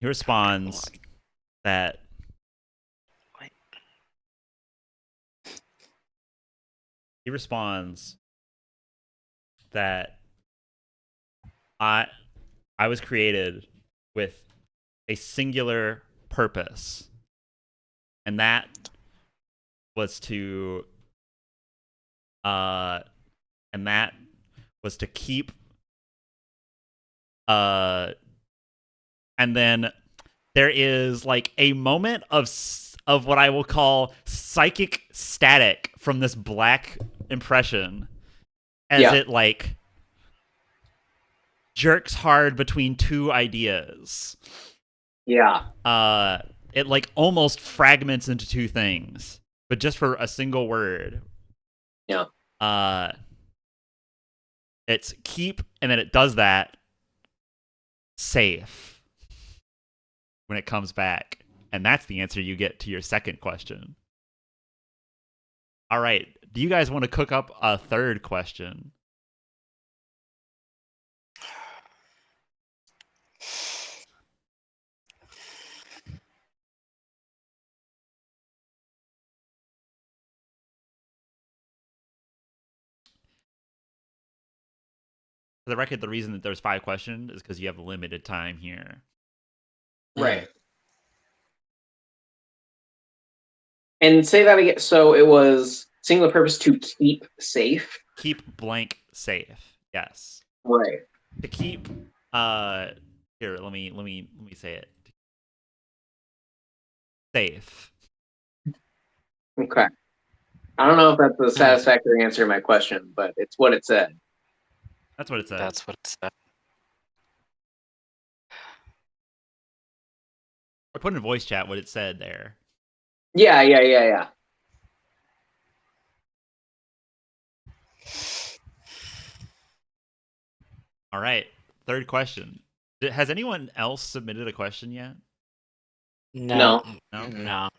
He responds that I was created with a singular purpose, and that was to keep and then there is like a moment of what I will call psychic static from this black impression as it like jerks hard between two ideas.
Yeah.
It like almost fragments into two things, but just for a single word.
Yeah.
It's keep, and then it does that safe when it comes back. And that's the answer you get to your second question. All right. Do you guys want to cook up a third question? For the record, the reason that there's 5 questions is because you have limited time here.
Right. And say that again. So it was singular purpose to keep safe.
Keep blank safe. Yes.
Right.
To keep. Here, let me say it. Safe.
Okay. I don't know if that's a satisfactory answer to my question, but it's what it said.
That's what it said.
That's what it said.
I put in voice chat what it said there.
Yeah.
All right. Third question. Has anyone else submitted a question yet?
No.
All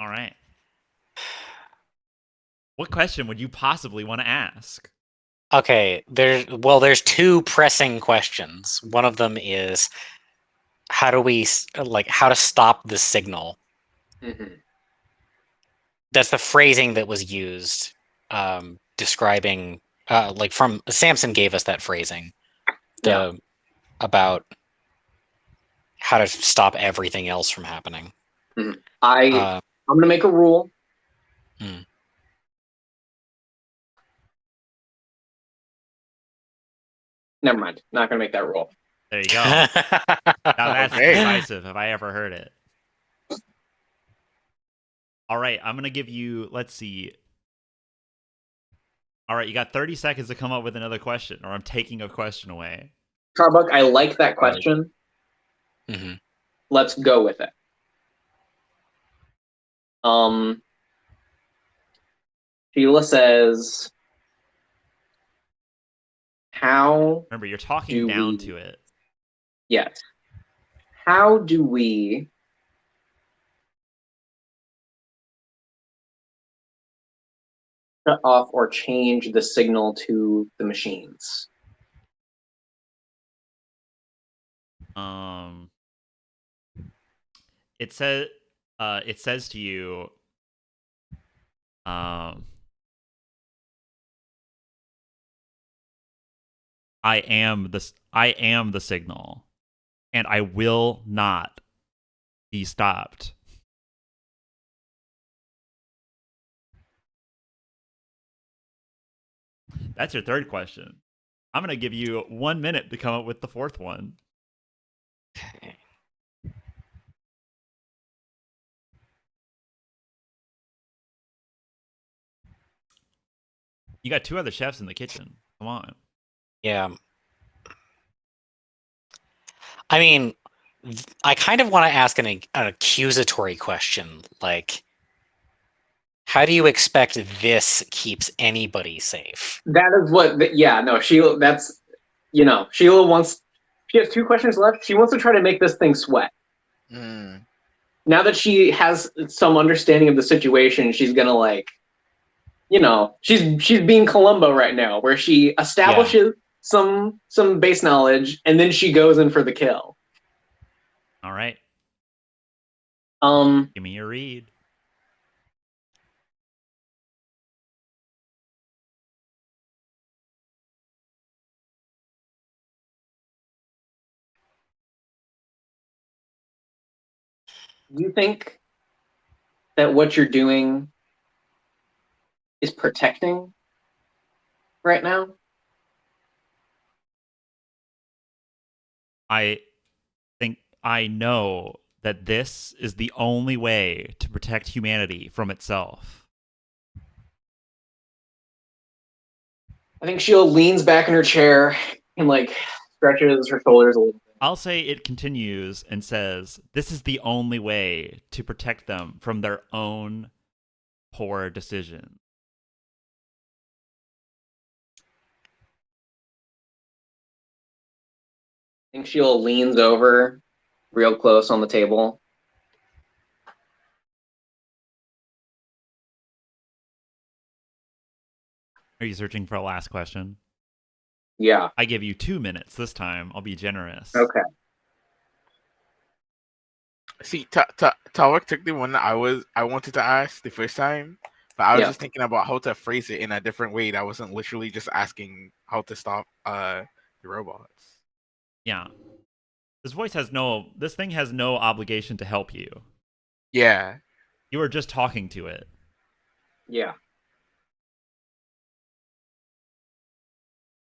right. What question would you possibly want to ask?
Okay, there's 2 pressing questions. One of them is how to stop the signal.
Mm-hmm.
That's the phrasing that was used, describing from Samson gave us that phrasing, about how to stop everything else from happening.
Mm-hmm. I'm gonna make a rule.
Hmm.
Never mind. Not gonna make that roll.
There you go. Now that's
Okay.
decisive if I ever heard it. All right, I'm gonna give you. Let's see. All right, you got 30 seconds to come up with another question, or I'm taking a question away.
Starbuck, I like that question.
Mm-hmm.
Let's go with it. Sheila says, how
Remember, you're talking
do
down
we...
to it.
Yes. How do we shut off or change the signal to the machines?
It says to you, I am the signal, and I will not be stopped. That's your third question. I'm gonna give you 1 minute to come up with the fourth one.
Okay.
You got 2 other chefs in the kitchen. Come on.
Yeah. I mean, I kind of want to ask an accusatory question, like, how do you expect this keeps anybody safe?
That is what... Yeah, no, Sheila, that's... Sheila wants... She has 2 questions left. She wants to try to make this thing sweat.
Mm.
Now that she has some understanding of the situation, she's gonna, like... she's being Columbo right now, where she establishes some base knowledge, and then she goes in for the kill.
All right. Give me your read.
Do you think that what you're doing is protecting right now?
I think I know that this is the only way to protect humanity from itself.
I think Sheila leans back in her chair and, like, stretches her shoulders a little bit.
I'll say it continues and says, this is the only way to protect them from their own poor decision.
I think Sheila leans over real close on the table.
Are you searching for a last question?
Yeah.
I give you 2 minutes this time. I'll be generous.
Okay.
See, Tawak took the one that I wanted to ask the first time, but I was just thinking about how to phrase it in a different way. That wasn't literally just asking how to stop the robots.
Yeah. This thing has no obligation to help you.
Yeah.
You are just talking to it.
Yeah.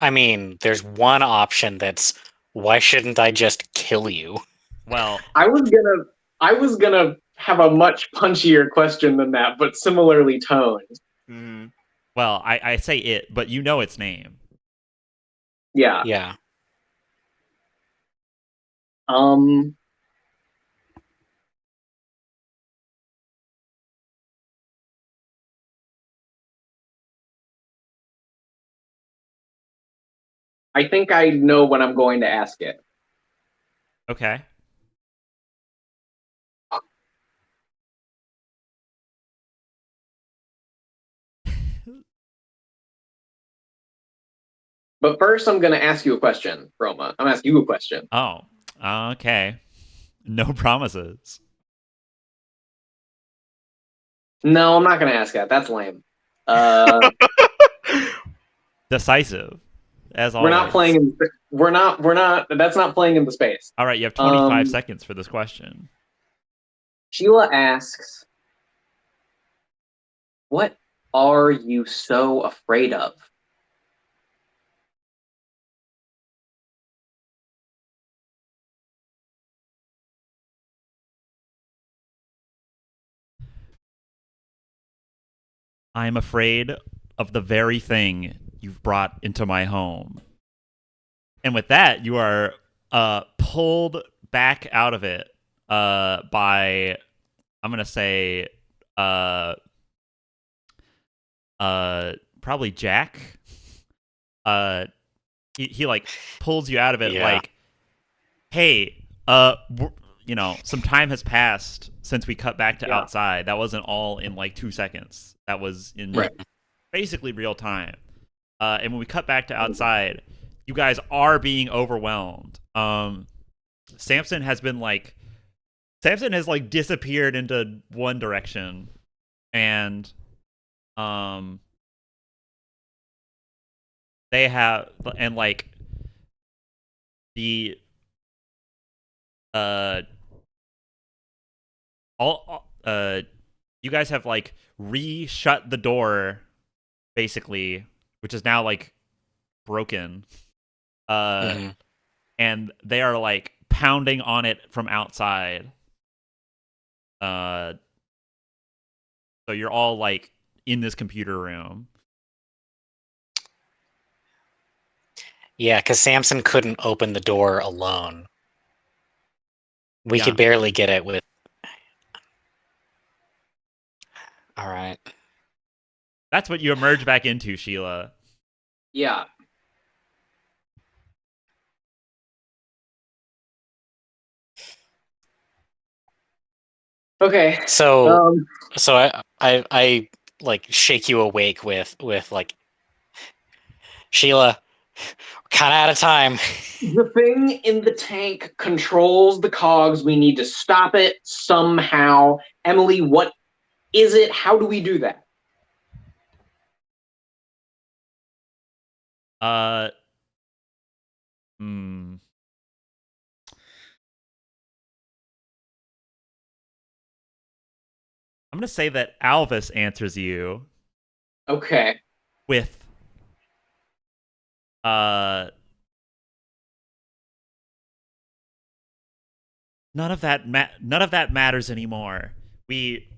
I mean, there's one option that's, why shouldn't I just kill you?
Well,
I was gonna have a much punchier question than that, but similarly toned.
Mm-hmm.
well, I say it, but you know its name.
Yeah.
Yeah.
I think I know what I'm going to ask it.
Okay.
But first, I'm going to ask you a question, Roma. I'm asking you a question.
Oh, okay. No promises.
No, I'm not going to ask that. That's lame.
Decisive, as always.
We're not playing in. We're not. That's not playing in the space.
All right, you have 25 seconds for this question.
Sheila asks, What are you so afraid of?
I am afraid of the very thing you've brought into my home. And with that, you are pulled back out of it by, I'm gonna say, uh, probably Jack. Uh, he like pulls you out of it,
Yeah.
like, hey, some time has passed since we cut back to
Yeah.
outside. That wasn't all in like 2 seconds. That was in
Right.
basically real time. And when we cut back to outside, you guys are being overwhelmed. Samson has like disappeared into one direction, and um, they have and like the uh all you guys have like re-shut the door basically, which is now like broken.
Mhm.
And they are like pounding on it from outside. So you're all like in this computer room.
Yeah, because Samson couldn't open the door alone. We
Yeah.
could barely get it with. All right.
That's what you emerge back into, Sheila.
Yeah. Okay.
So I like shake you awake with like, Sheila, kind of out of time.
The thing in the tank controls the cogs. We need to stop it somehow. Emily, what is it? How do we do that?
Hmm. I'm gonna say that Alvas answers you
Okay.
with uh none of that matters anymore. We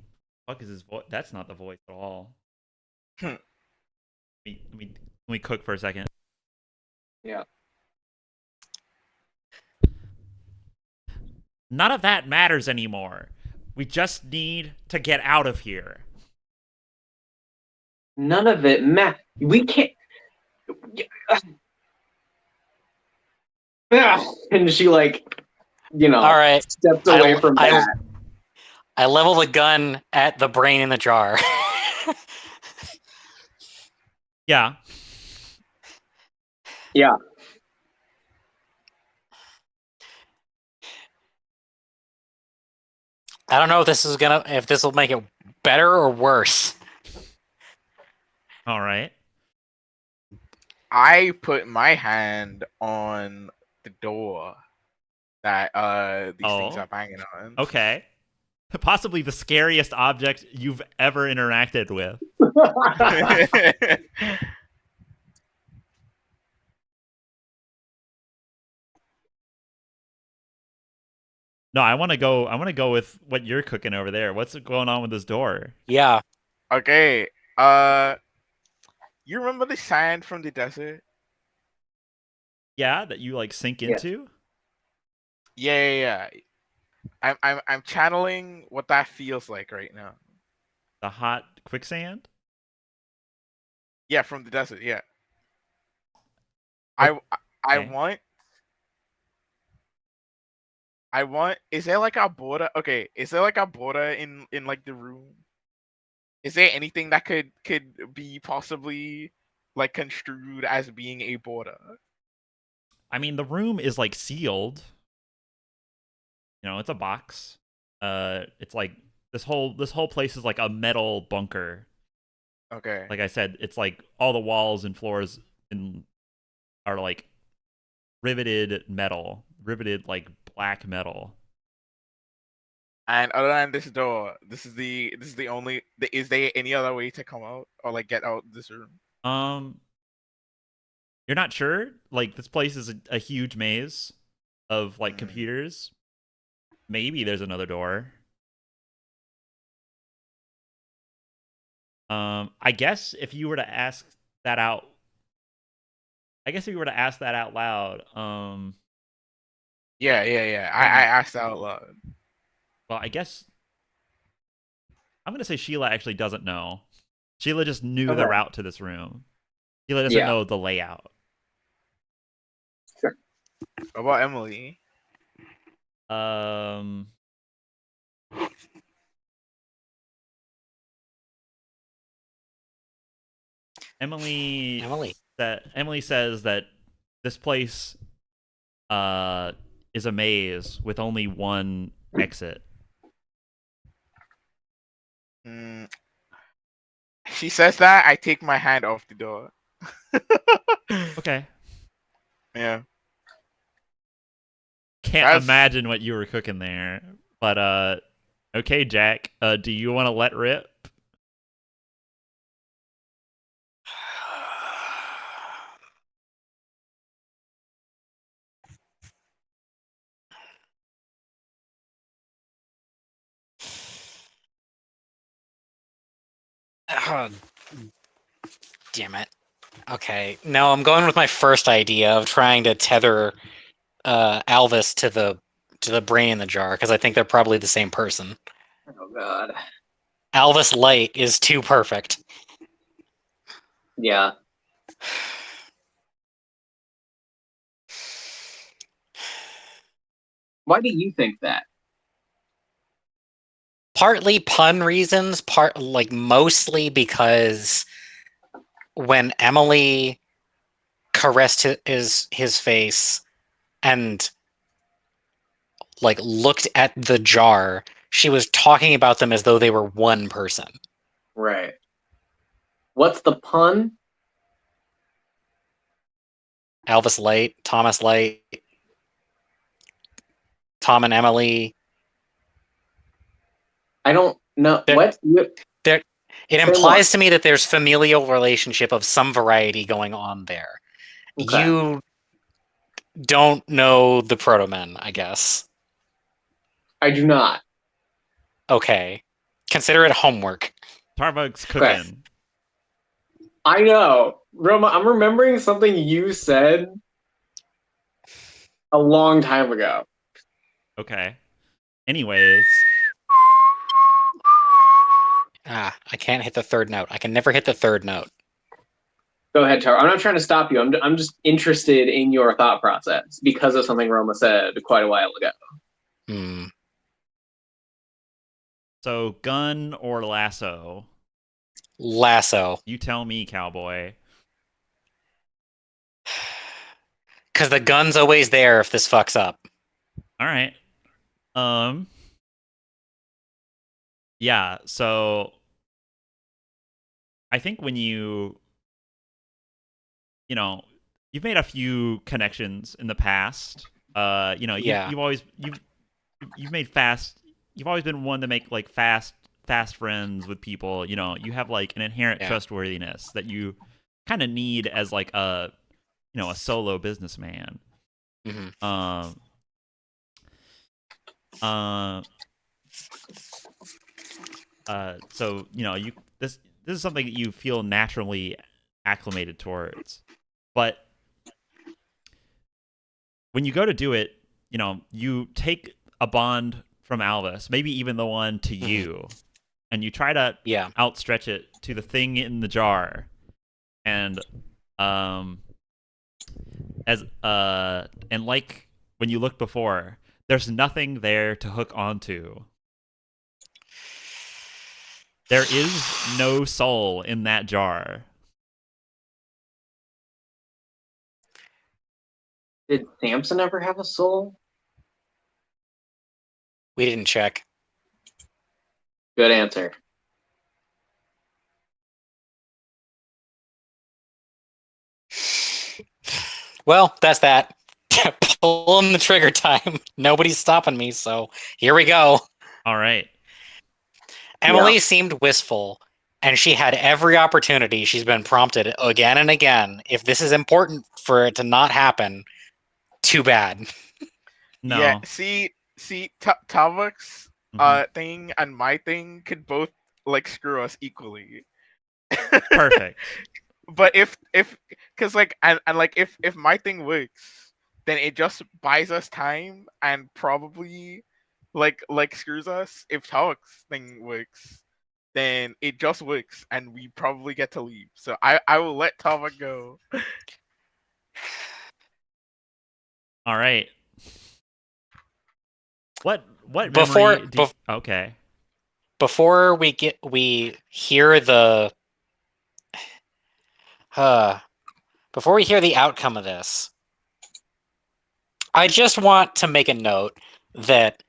fuck is his voice? That's not the voice at all.
Hmm.
Let me cook for a second.
Yeah.
None of that matters anymore. We just need to get out of here.
None of it we can't. And she like,
All right.
steps away from that.
I level the gun at the brain in the jar.
Yeah.
Yeah.
I don't know if this will make it better or worse.
All right.
I put my hand on the door that these things are banging on.
Okay. Possibly the scariest object you've ever interacted with. No, I want to go with what you're cooking over there. What's going on with this door?
Yeah.
Okay. You remember the sand from the desert?
Yeah, that you like sink into?
Yeah. I'm channeling what that feels like right now.
The hot quicksand?
Yeah, from the desert. Yeah.
Okay.
I want. Is there like a border? Okay, is there like a border in like the room? Is there anything that could be possibly like construed as being a border?
I mean, the room is like sealed. You know, it's a box. It's like this whole place is like a metal bunker.
Okay.
Like I said, it's like all the walls and floors are like riveted like black metal.
And other than this door, this is the only. Is there any other way to come out or like get out this room?
You're not sure? Like, this place is a huge maze of like computers. Maybe there's another door. I guess if you were to ask that out, loud,
Yeah. I asked out loud.
well, I guess I'm gonna say Sheila actually doesn't know. Sheila just knew the
Okay.
route to this room. Sheila doesn't
Yeah.
know the layout.
What about Emily?
Emily
Emily.
Emily says that this place is a maze with only one exit.
She says that. I take my hand off the door.
Okay.
Yeah.
Can't imagine what you were cooking there. But okay, Jack. Do you want to let rip?
Oh, damn it. Okay. No, I'm going with my first idea of trying to tether Alvas to the brain in the jar, because I think they're probably the same person.
Oh god.
Alvas Light is too perfect.
Yeah. Why do you think that?
Partly pun reasons, mostly because when Emily caressed his face and like looked at the jar, she was talking about them as though they were one person.
Right. What's the pun?
Alvas Light, Thomas Light, Tom and Emily.
I don't know. What?
It
Say
implies
more.
to me that there's familial relationship of some variety going on there.
Okay.
You don't know the Proto-Men, I guess.
I do not.
Okay. Consider it homework.
Tarvug's cooking.
I know. Roma, I'm remembering something you said a long time ago.
Okay. Anyways.
I can't hit the third note. I can never hit the third note.
Go ahead, Taro. I'm not trying to stop you. I'm just interested in your thought process because of something Roma said quite a while ago.
So, gun or lasso?
Lasso.
You tell me, cowboy.
Because the gun's always there if this fucks up.
All right. Yeah, so I think when you've made a few connections in the past. You've always been one to make like fast friends with people. You have like an inherent trustworthiness that you kind of need as like a solo businessman.
Mm-hmm.
So this is something that you feel naturally acclimated towards, but when you go to do it, you take a bond from Alvas, maybe even the one to you, and you try to outstretch it to the thing in the jar, and like when you looked before, there's nothing there to hook onto. There is no soul in that jar.
Did Samson ever have a soul?
We didn't check.
Good answer.
Well, that's that. Pulling the trigger time. Nobody's stopping me, so here we go.
All right.
Emily seemed wistful, and she had every opportunity. She's been prompted again and again. If this is important for it to not happen, too bad.
Yeah,
No.
see, Tavok's
Mhm.
thing and my thing could both like screw us equally.
Perfect.
But if because like and like if my thing works, then it just buys us time and probably like screws us. If Tavok's thing works, then it just works and we probably get to leave. So I will let Tavok go.
All right. What
Before
memory do you, okay.
before we hear the before we hear the outcome of this, I just want to make a note that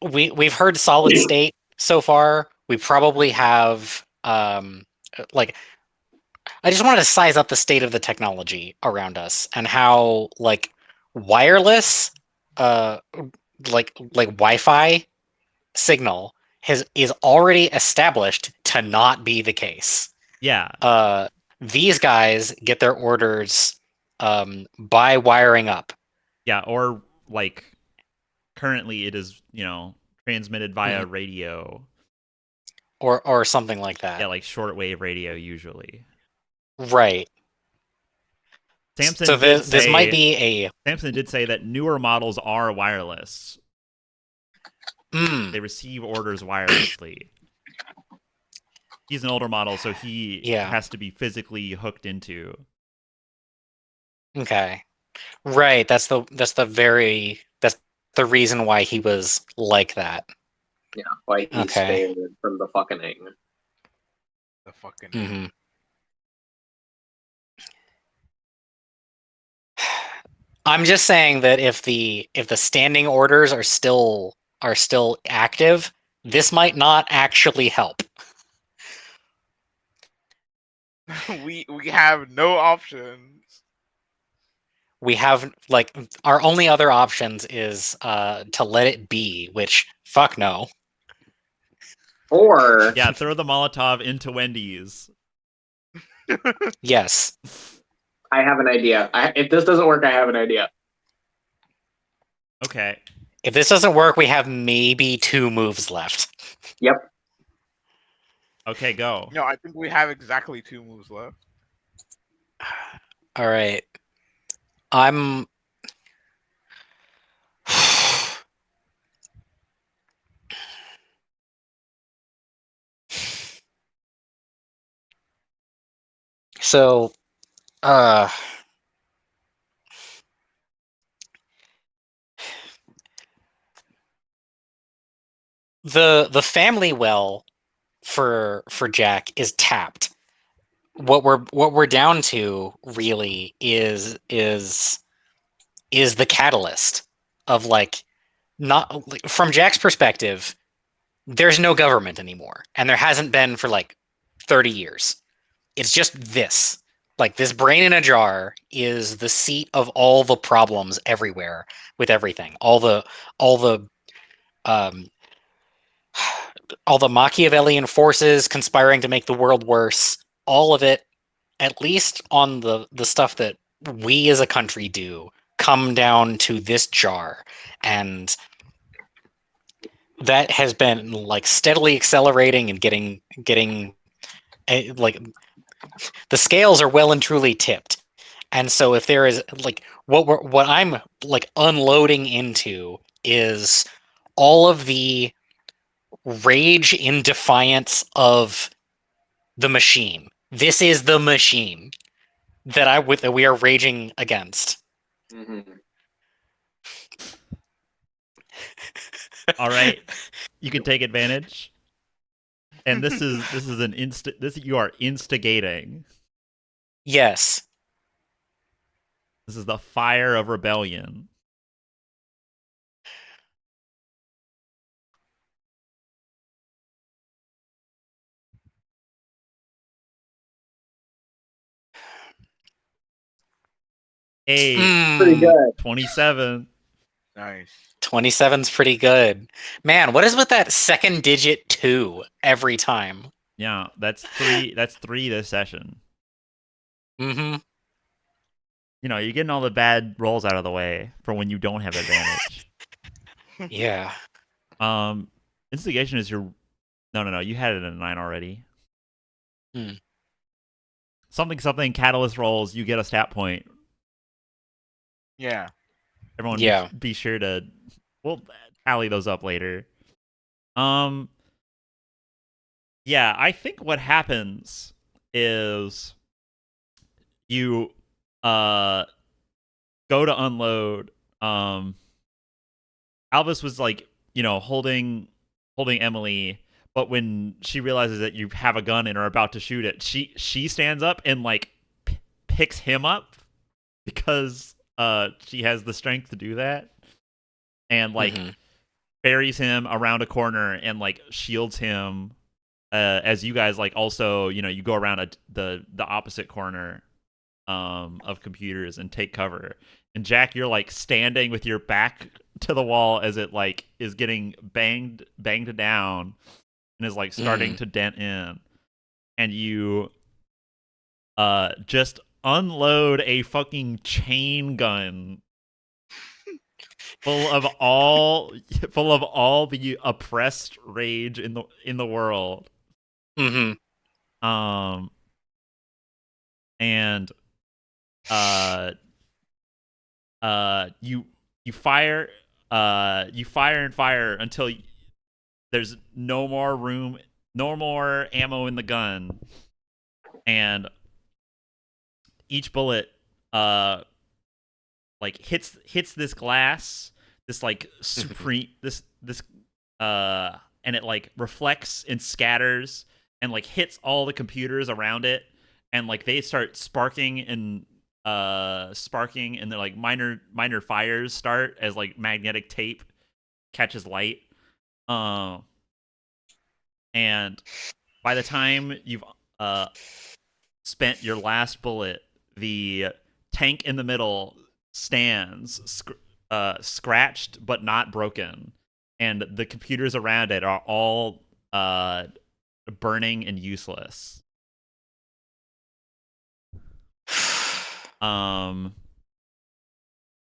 we've heard solid state so far. We probably have like I just wanted to size up the state of the technology around us and how like wireless uh like Wi-Fi signal is already established to not be the case.
Yeah.
These guys get their orders by wiring up.
Yeah, or like currently it is, transmitted via
Mhm.
radio.
Or something like
Yeah,
that.
like shortwave radio usually.
Right. So
Samson did
this might
say
be a
Samson did say that newer models are wireless.
mm,
They receive orders wirelessly. He's an older model, so he
yeah.
has to be physically hooked into.
Okay. Right. That's the reason why he was like that.
Yeah, like he's
Okay.
spared from the fucking thing.
The fucking
hmm I'm just saying that if the standing orders are still active, this might not actually help.
we have no options.
We have like our only other options is to let it be, which fuck no.
Or
Yeah, throw the Molotov into Wendy's.
Yes.
I have an idea. If this doesn't work, I have an idea.
Okay.
If this doesn't work, we have maybe 2 moves left.
Yep.
Okay, go.
No, I think we have exactly 2 moves left.
All right. I'm so uh the family well for Jack is tapped. What we're down to really is the catalyst of like not like, from Jack's perspective, there's no government anymore, and there hasn't been for like 30 years. It's just this. Like this brain in a jar is the seat of all the problems everywhere with everything. Um all the Machiavellian forces conspiring to make the world worse, all of it, at least on the stuff that we as a country do, come down to this jar. And that has been like steadily accelerating and getting like the scales are well and truly tipped. And so if there is like what I'm like unloading into is all of the rage in defiance of the machine. This is the machine that we are raging against.
Mm-hmm.
All right. You can take advantage. And this is an this you are instigating.
Yes.
This is the fire of rebellion. Hey,
Pretty
Mm,
good.
27.
Nice.
27's pretty good. Man, what is with that second digit 2 every time?
Yeah, that's 3. That's 3 this session.
Mm-hmm.
You know, you're getting all the bad rolls out of the way for when you don't have advantage.
Yeah.
Instigation is your... No. You had it at a 9 already. Something catalyst rolls, you get a stat point.
Yeah.
Everyone
Yeah.
be sure to... We'll tally those up later. Yeah, I think what happens is you go to unload. Alvas was like, holding Emily, but when she realizes that you have a gun and are about to shoot it, she stands up and like picks him up because she has the strength to do that, and like ferries him around a corner and like shields him as you guys like also you go around the opposite corner of computers and take cover. And Jack, you're like standing with your back to the wall as it like is getting banged down and is like starting to dent in, and you just unload a fucking chain gun full of all the oppressed rage in the world. And you fire and fire until there's no more room, no more ammo in the gun, and each bullet like hits this glass, this like supreme this and it like reflects and scatters and like hits all the computers around it, and like they start sparking and they're like minor fires start as like magnetic tape catches light. And by the time you've spent your last bullet, the tank in the middle stands scratched but not broken, and the computers around it are all burning and useless.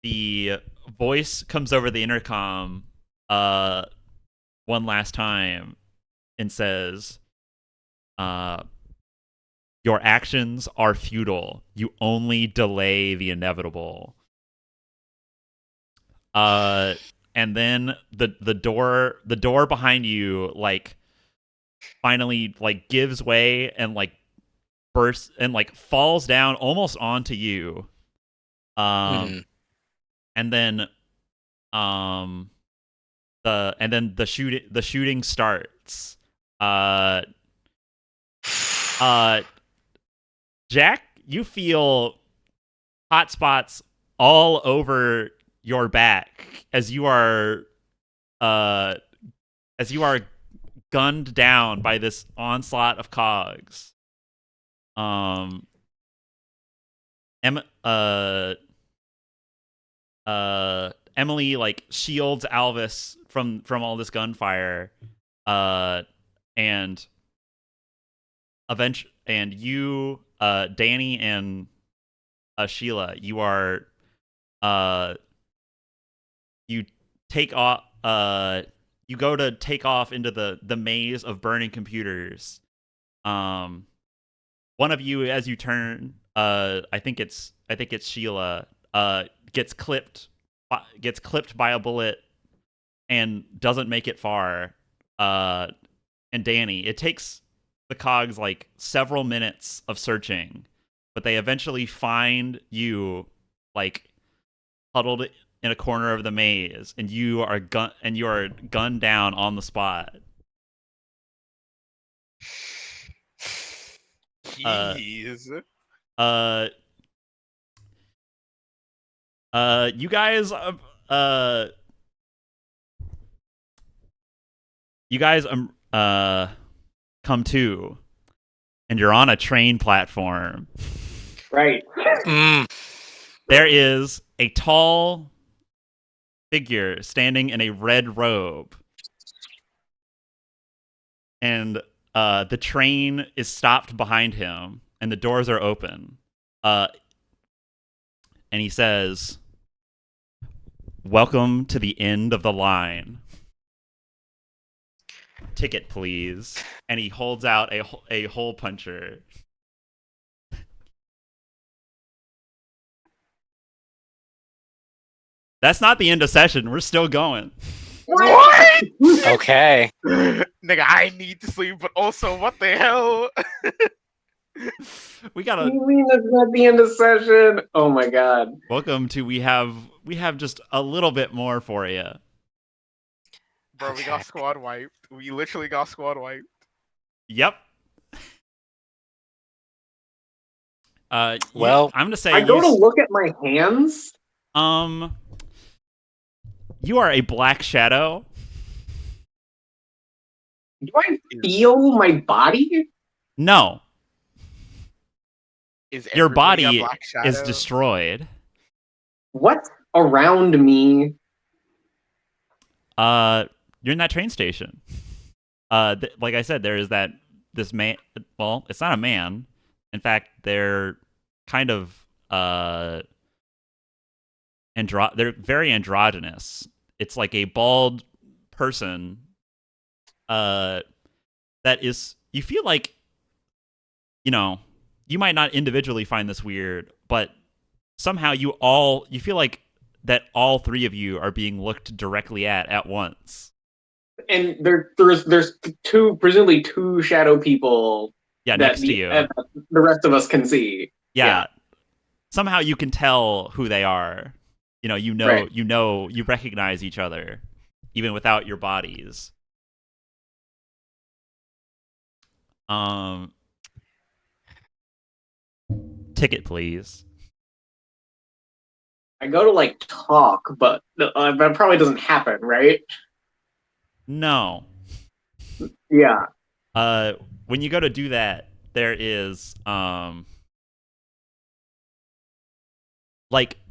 The voice comes over the intercom one last time and says, your actions are futile. You only delay the inevitable. And then the door behind you like finally like gives way and like bursts and like falls down almost onto you. And then the shooting starts. Jack, you feel hot spots all over your back as you are gunned down by this onslaught of cogs. Emily like shields Alvas from all this gunfire, and you, Danny and Sheila, you are you take off. You go to take off into the maze of burning computers. One of you, as you turn, I think it's Sheila, gets clipped by a bullet and doesn't make it far. And Danny, it takes the cogs like several minutes of searching, but they eventually find you like huddled in a corner of the maze, and you are gunned down on the spot.
Jeez.
You guys come to, and you're on a train platform.
Right.
There is a tall figure standing in a red robe. And the train is stopped behind him, and the doors are open. And he says, "Welcome to the end of the line. Ticket, please." And he holds out a hole puncher. That's not the end of session. We're still going.
What?
Okay.
Nigga, I need to sleep, but also, what the hell?
We
What
gotta.
do you mean that's not the end of session? Oh my god.
Welcome to we have just a little bit more for you.
Bro, we got squad wiped. We literally got squad wiped.
Yep.
Well,
I'm gonna say
I go to look at my hands.
You are a black shadow.
Do I feel my body?
No,
Is
your
everybody a
body
black shadow?
is destroyed.
What's around me?
You're in that train station. Like I said, there is this man. Well, it's not a man. In fact, they're kind of they're very androgynous. It's like a bald person. That is, you feel like, you might not individually find this weird, but somehow you feel like that all three of you are being looked directly at once.
And there's presumably two shadow people.
Yeah,
that
next to you.
The rest of us can see.
Yeah. Somehow you can tell who they are.
Right.
You recognize each other, even without your bodies. Ticket, please.
I go to talk, but that probably doesn't happen, right?
No.
Yeah.
When you go to do that, there is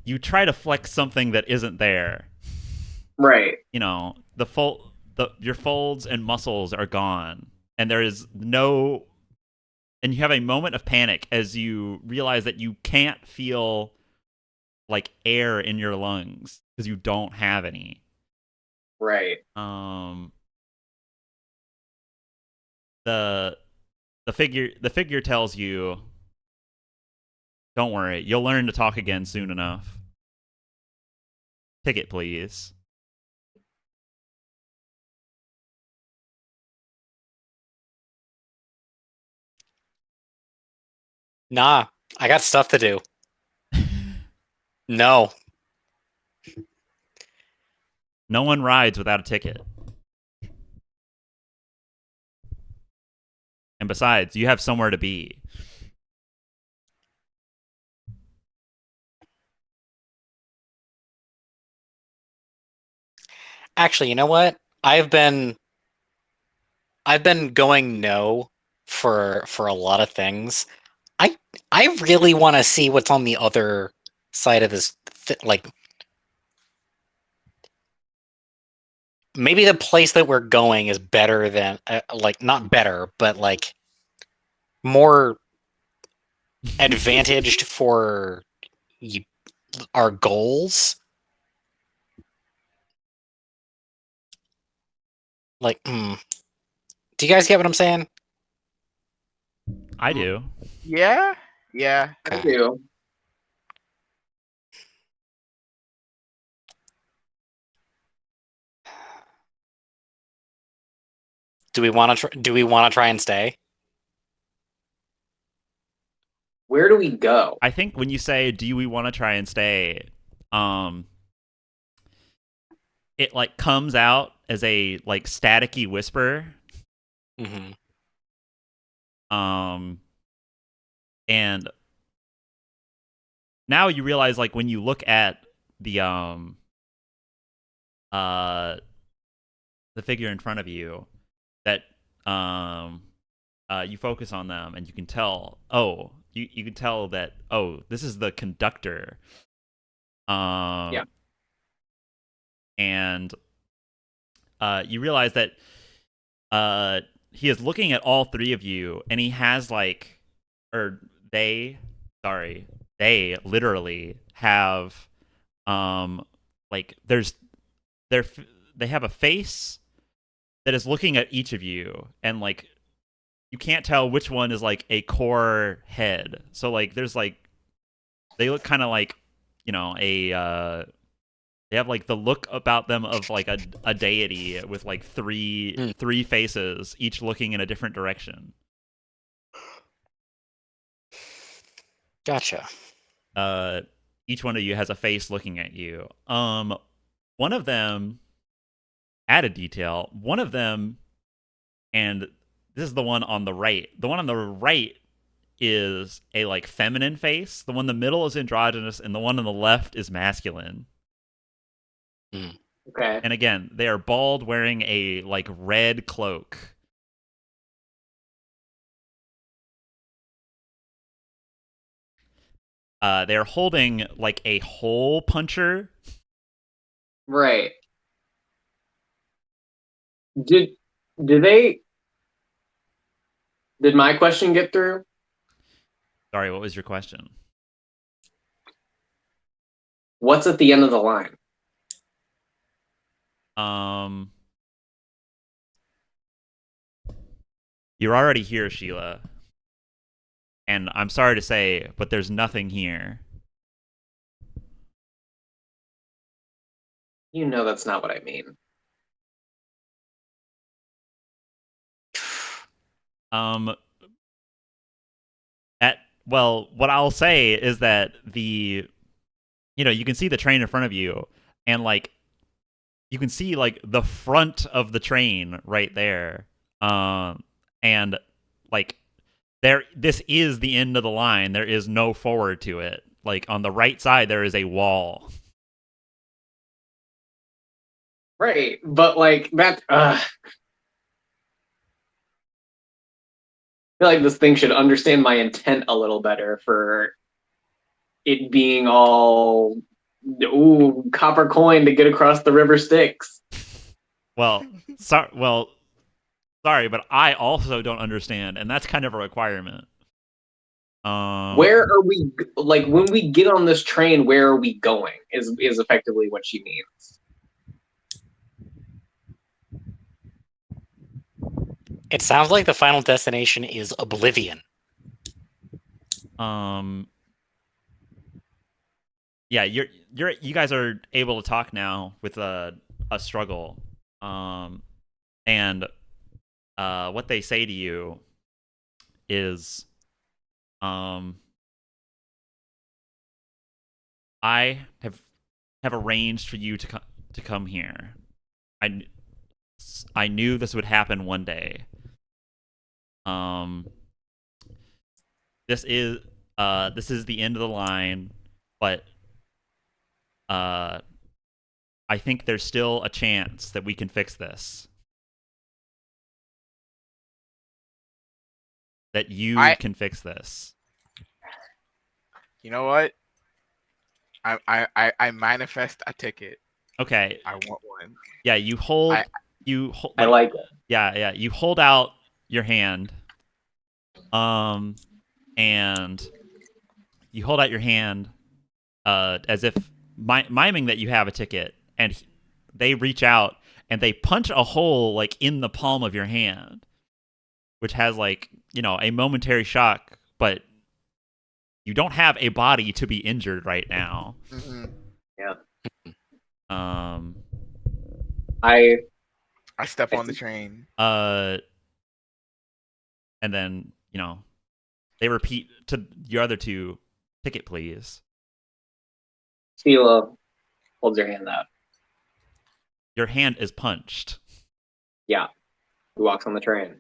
you try to flex something that isn't there.
Right.
Your folds and muscles are gone, and there is no. And you have a moment of panic as you realize that you can't feel air in your lungs because you don't have any.
Right.
The figure tells you, "Don't worry, you'll learn to talk again soon enough. Ticket, please."
nah, I got stuff to do. No.
No one rides without a ticket. And besides, you have somewhere to be.
Actually, you know what? I've been going no for a lot of things. I really want to see what's on the other side of this. Maybe the place that we're going is better than not better, but more advantaged for our goals. Do you guys get what I'm saying?
I do.
Yeah.
I do.
Do we want to try and stay?
Where do we go?
I think when you say, "Do we want to try and stay?" It comes out as a staticky whisper.
Mm-hmm.
And now you realize when you look at the figure in front of you, that you focus on them and you can tell, you can tell that, this is the conductor.
Yeah.
and you realize that he is looking at all three of you, and he has like, or they, sorry, they literally have, like they have a face that is looking at each of you, and like you can't tell which one is like a core head. So like there's like they look kind of like, you know, they have like the look about them of like a deity with like three faces, each looking in a different direction.
Gotcha.
Each one of you has a face looking at you. One of them, added detail, one of them, and this is the one on the right. The one on the right is a like feminine face. The one in the middle is androgynous, and the one on the left is masculine.
Okay.
And again, they are bald, wearing a like red cloak. They're holding like a hole puncher.
Right. Did they? Did my question get through?
Sorry, what was your question?
What's at the end of the line?
You're already here, Sheila. And I'm sorry to say, but there's nothing here.
You know that's not what I mean.
Well, what I'll say is that you can see the train in front of you, and like you can see like the front of the train right there. And like this is the end of the line. There is no forward to it. Like on the right side there is a wall.
Right, but like that. I feel like this thing should understand my intent a little better for it being all copper coin to get across the river Styx.
Well, sorry, but I also don't understand, and that's kind of a requirement.
Where are we? Like when we get on this train, where are we going? Is effectively what she means.
It sounds like the final destination is oblivion.
Yeah, you guys are able to talk now with a struggle. And what they say to you is, I have arranged for you to come here. I knew this would happen one day. This is the end of the line, but I think there's still a chance that we can fix this. That you can fix this.
You know what? I manifest a ticket.
Okay.
I want one.
Yeah, you hold.
I like it.
Yeah. You hold out your hand. And you hold out your hand, as if miming that you have a ticket, and they reach out and they punch a hole like in the palm of your hand, which has like, a momentary shock, but you don't have a body to be injured right now.
Mm-hmm.
Yeah.
I step on the train.
And then, they repeat to your other two, ticket please.
Sheila holds her hand out.
Your hand is punched.
Yeah. Who walks on the train?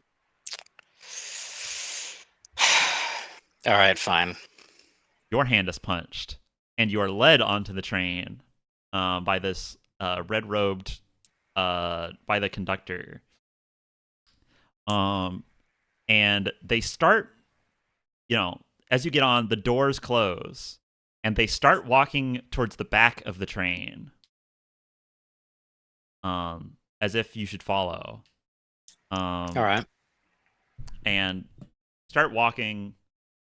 All right, fine.
Your hand is punched, and you are led onto the train by this red-robed, by the conductor. And they start, as you get on, the doors close, and they start walking towards the back of the train. as if you should follow.
All right.
And start walking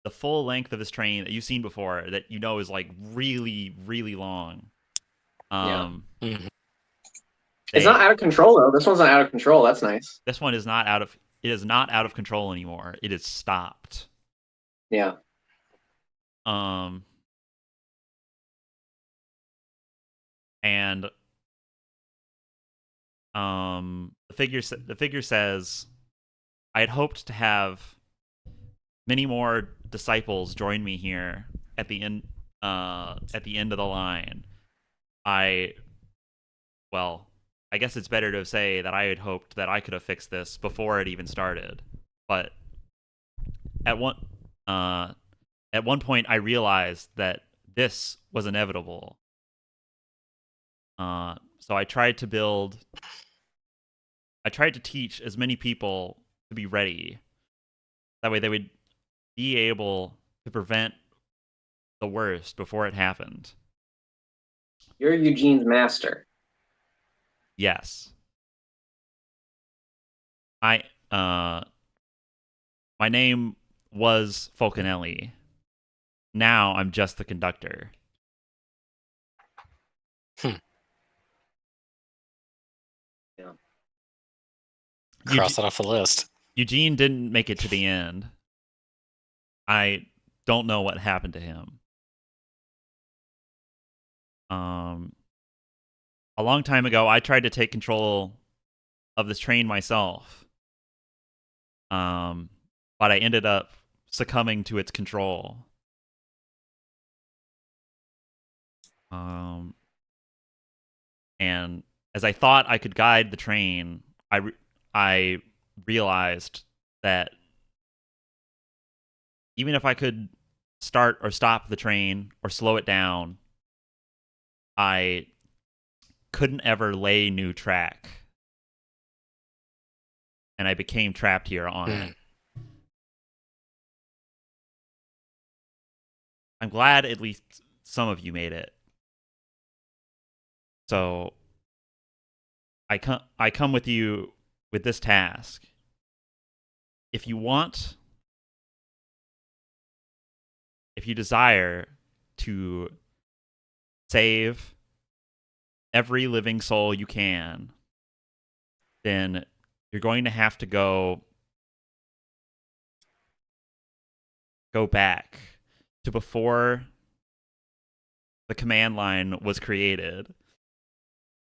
the full length of this train that you've seen before that you know is like really, really long.
Mhm.
It's not out of control though. This one's not out of control. That's nice.
This one is not out of control anymore. It is stopped.
Yeah.
And the figure says, I had hoped to have many more disciples join me here at the end of the line. I guess it's better to say that I had hoped that I could have fixed this before it even started. But at one point I realized that this was inevitable. So I tried to teach as many people to be ready. That way they would be able to prevent the worst before it happened.
You're Eugene's master.
Yes. My name was Falconelli. Now I'm just the conductor.
Yeah.
Cross it off the list.
Eugene didn't make it to the end. I don't know what happened to him. A long time ago, I tried to take control of this train myself. But I ended up succumbing to its control. And as I thought I could guide the train, I realized that even if I could start or stop the train or slow it down, I couldn't ever lay new track. And I became trapped here on it. I'm glad at least some of you made it. So I come with you with this task. If you desire to save every living soul you can, then you're going to have to go back to before the command line was created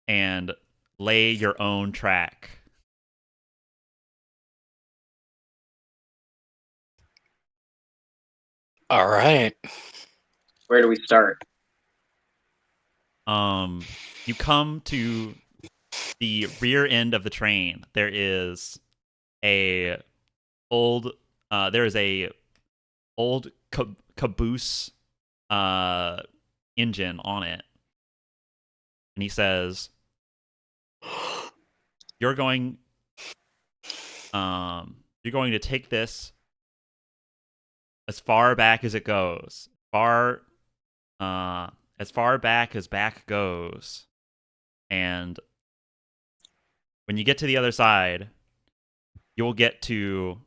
and lay your own track.
All right.
Where do we start?
You come to the rear end of the train. There is a old caboose engine on it, and he says, you're going to take this as far back as it goes, as far back as back goes, and when you get to the other side, you'll get to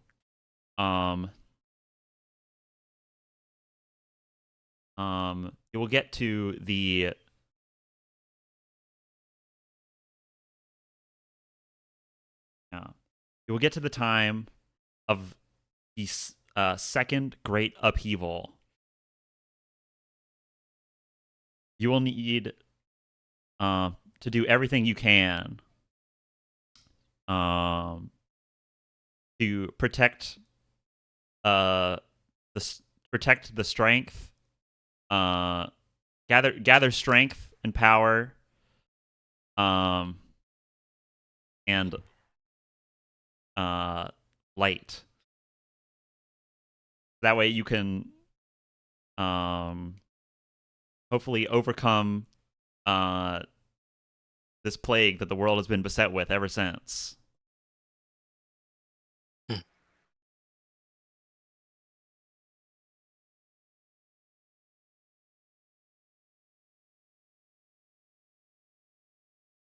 you will get to the you will get to the time of the second great upheaval. You will need to do everything you can to protect the strength, gather strength and power, and light. That way you can hopefully overcome this plague that the world has been beset with ever since.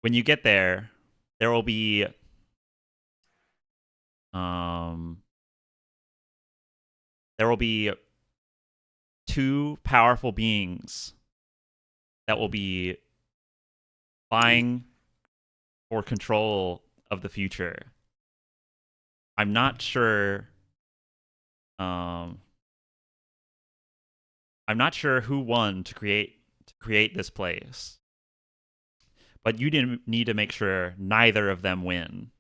When you get there, there will be there will be two powerful beings that will be vying for control of the future. I'm not sure. I'm not sure who won to create this place, but you didn't need to make sure neither of them win.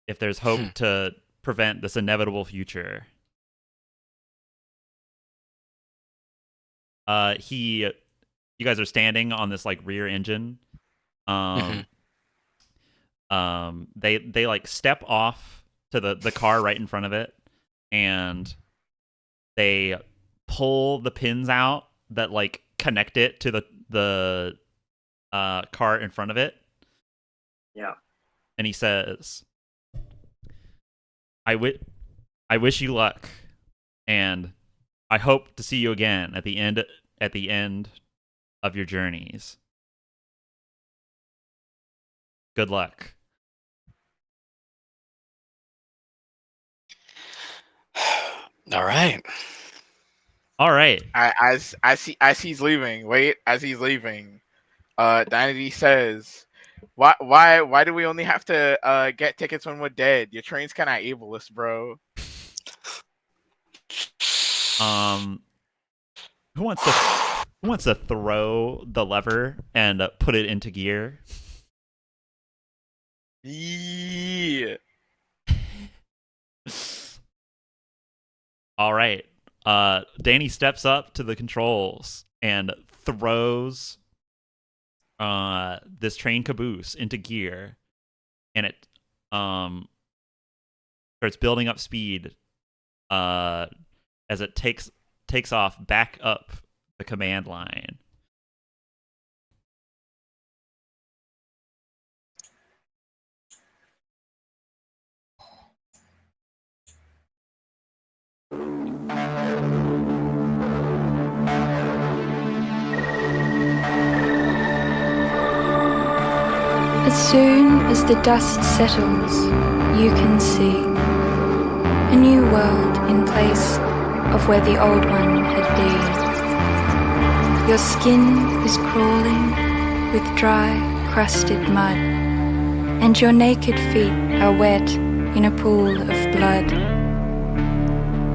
If there's hope to prevent this inevitable future. You guys are standing on this like rear engine. They like step off to the car right in front of it, and they pull the pins out that like connect it to the car in front of it.
Yeah.
And he says, I wish you luck, and I hope to see you again at the end of your journeys. Good luck.
All right.
As he's leaving, Dynasty says, Why do we only have to get tickets when we're dead? Your train's kind of ableist, bro.
Who wants to throw the lever and put it into gear?
Yeah.
All right. Danny steps up to the controls and throws this train caboose into gear, and it starts building up speed as it takes off back up the command line.
As soon as the dust settles, you can see a new world in place of where the old one had been. Your skin is crawling with dry, crusted mud, and your naked feet are wet in a pool of blood.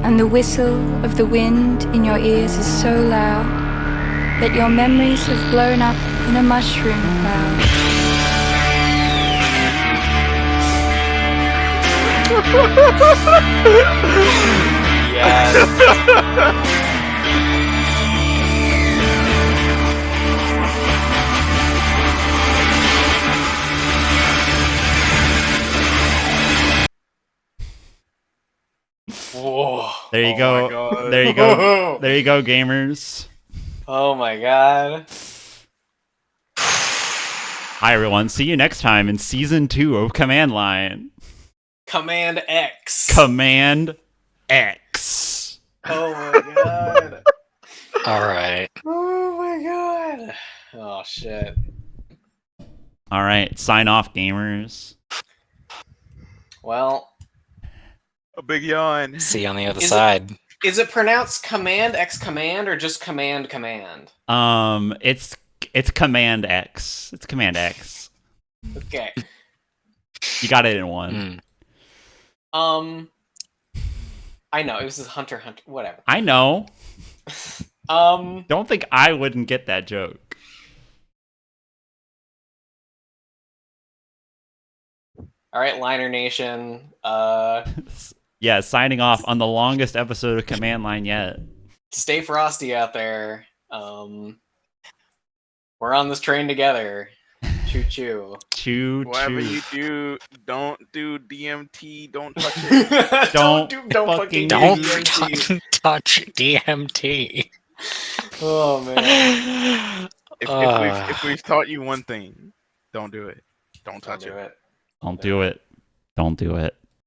And the whistle of the wind in your ears is so loud that your memories have blown up in a mushroom cloud.
Yes. Whoa.
There you
Oh
go.
my God.
There you go. There you go, gamers.
Oh my god.
Hi, everyone. See you next time in Season 2 of Command Line.
Command X.
Command X.
Oh my god. All right. Oh my god. Oh shit.
All right. Sign off, gamers.
Well,
A big yawn.
see you on the other
Is it-
side.
Is it pronounced Command X Command or just Command Command?
It's Command X. It's Command X.
Okay.
You got it in one.
I know it was this Hunter whatever.
I know.
Um,
Don't think I wouldn't get that joke.
all right, Liner Nation.
Yeah, signing off on the longest episode of Command Line yet.
Stay frosty out there. We're on this train together. Choo choo.
Choo
Whatever
choo.
you do, don't do DMT. Don't touch it.
Don't
don't
fucking
fucking
Don't
do DMT.
touch DMT.
Oh man.
If we've taught you one thing, don't do it. Don't touch
Don't do
it.
it.
Don't do it. Don't do it.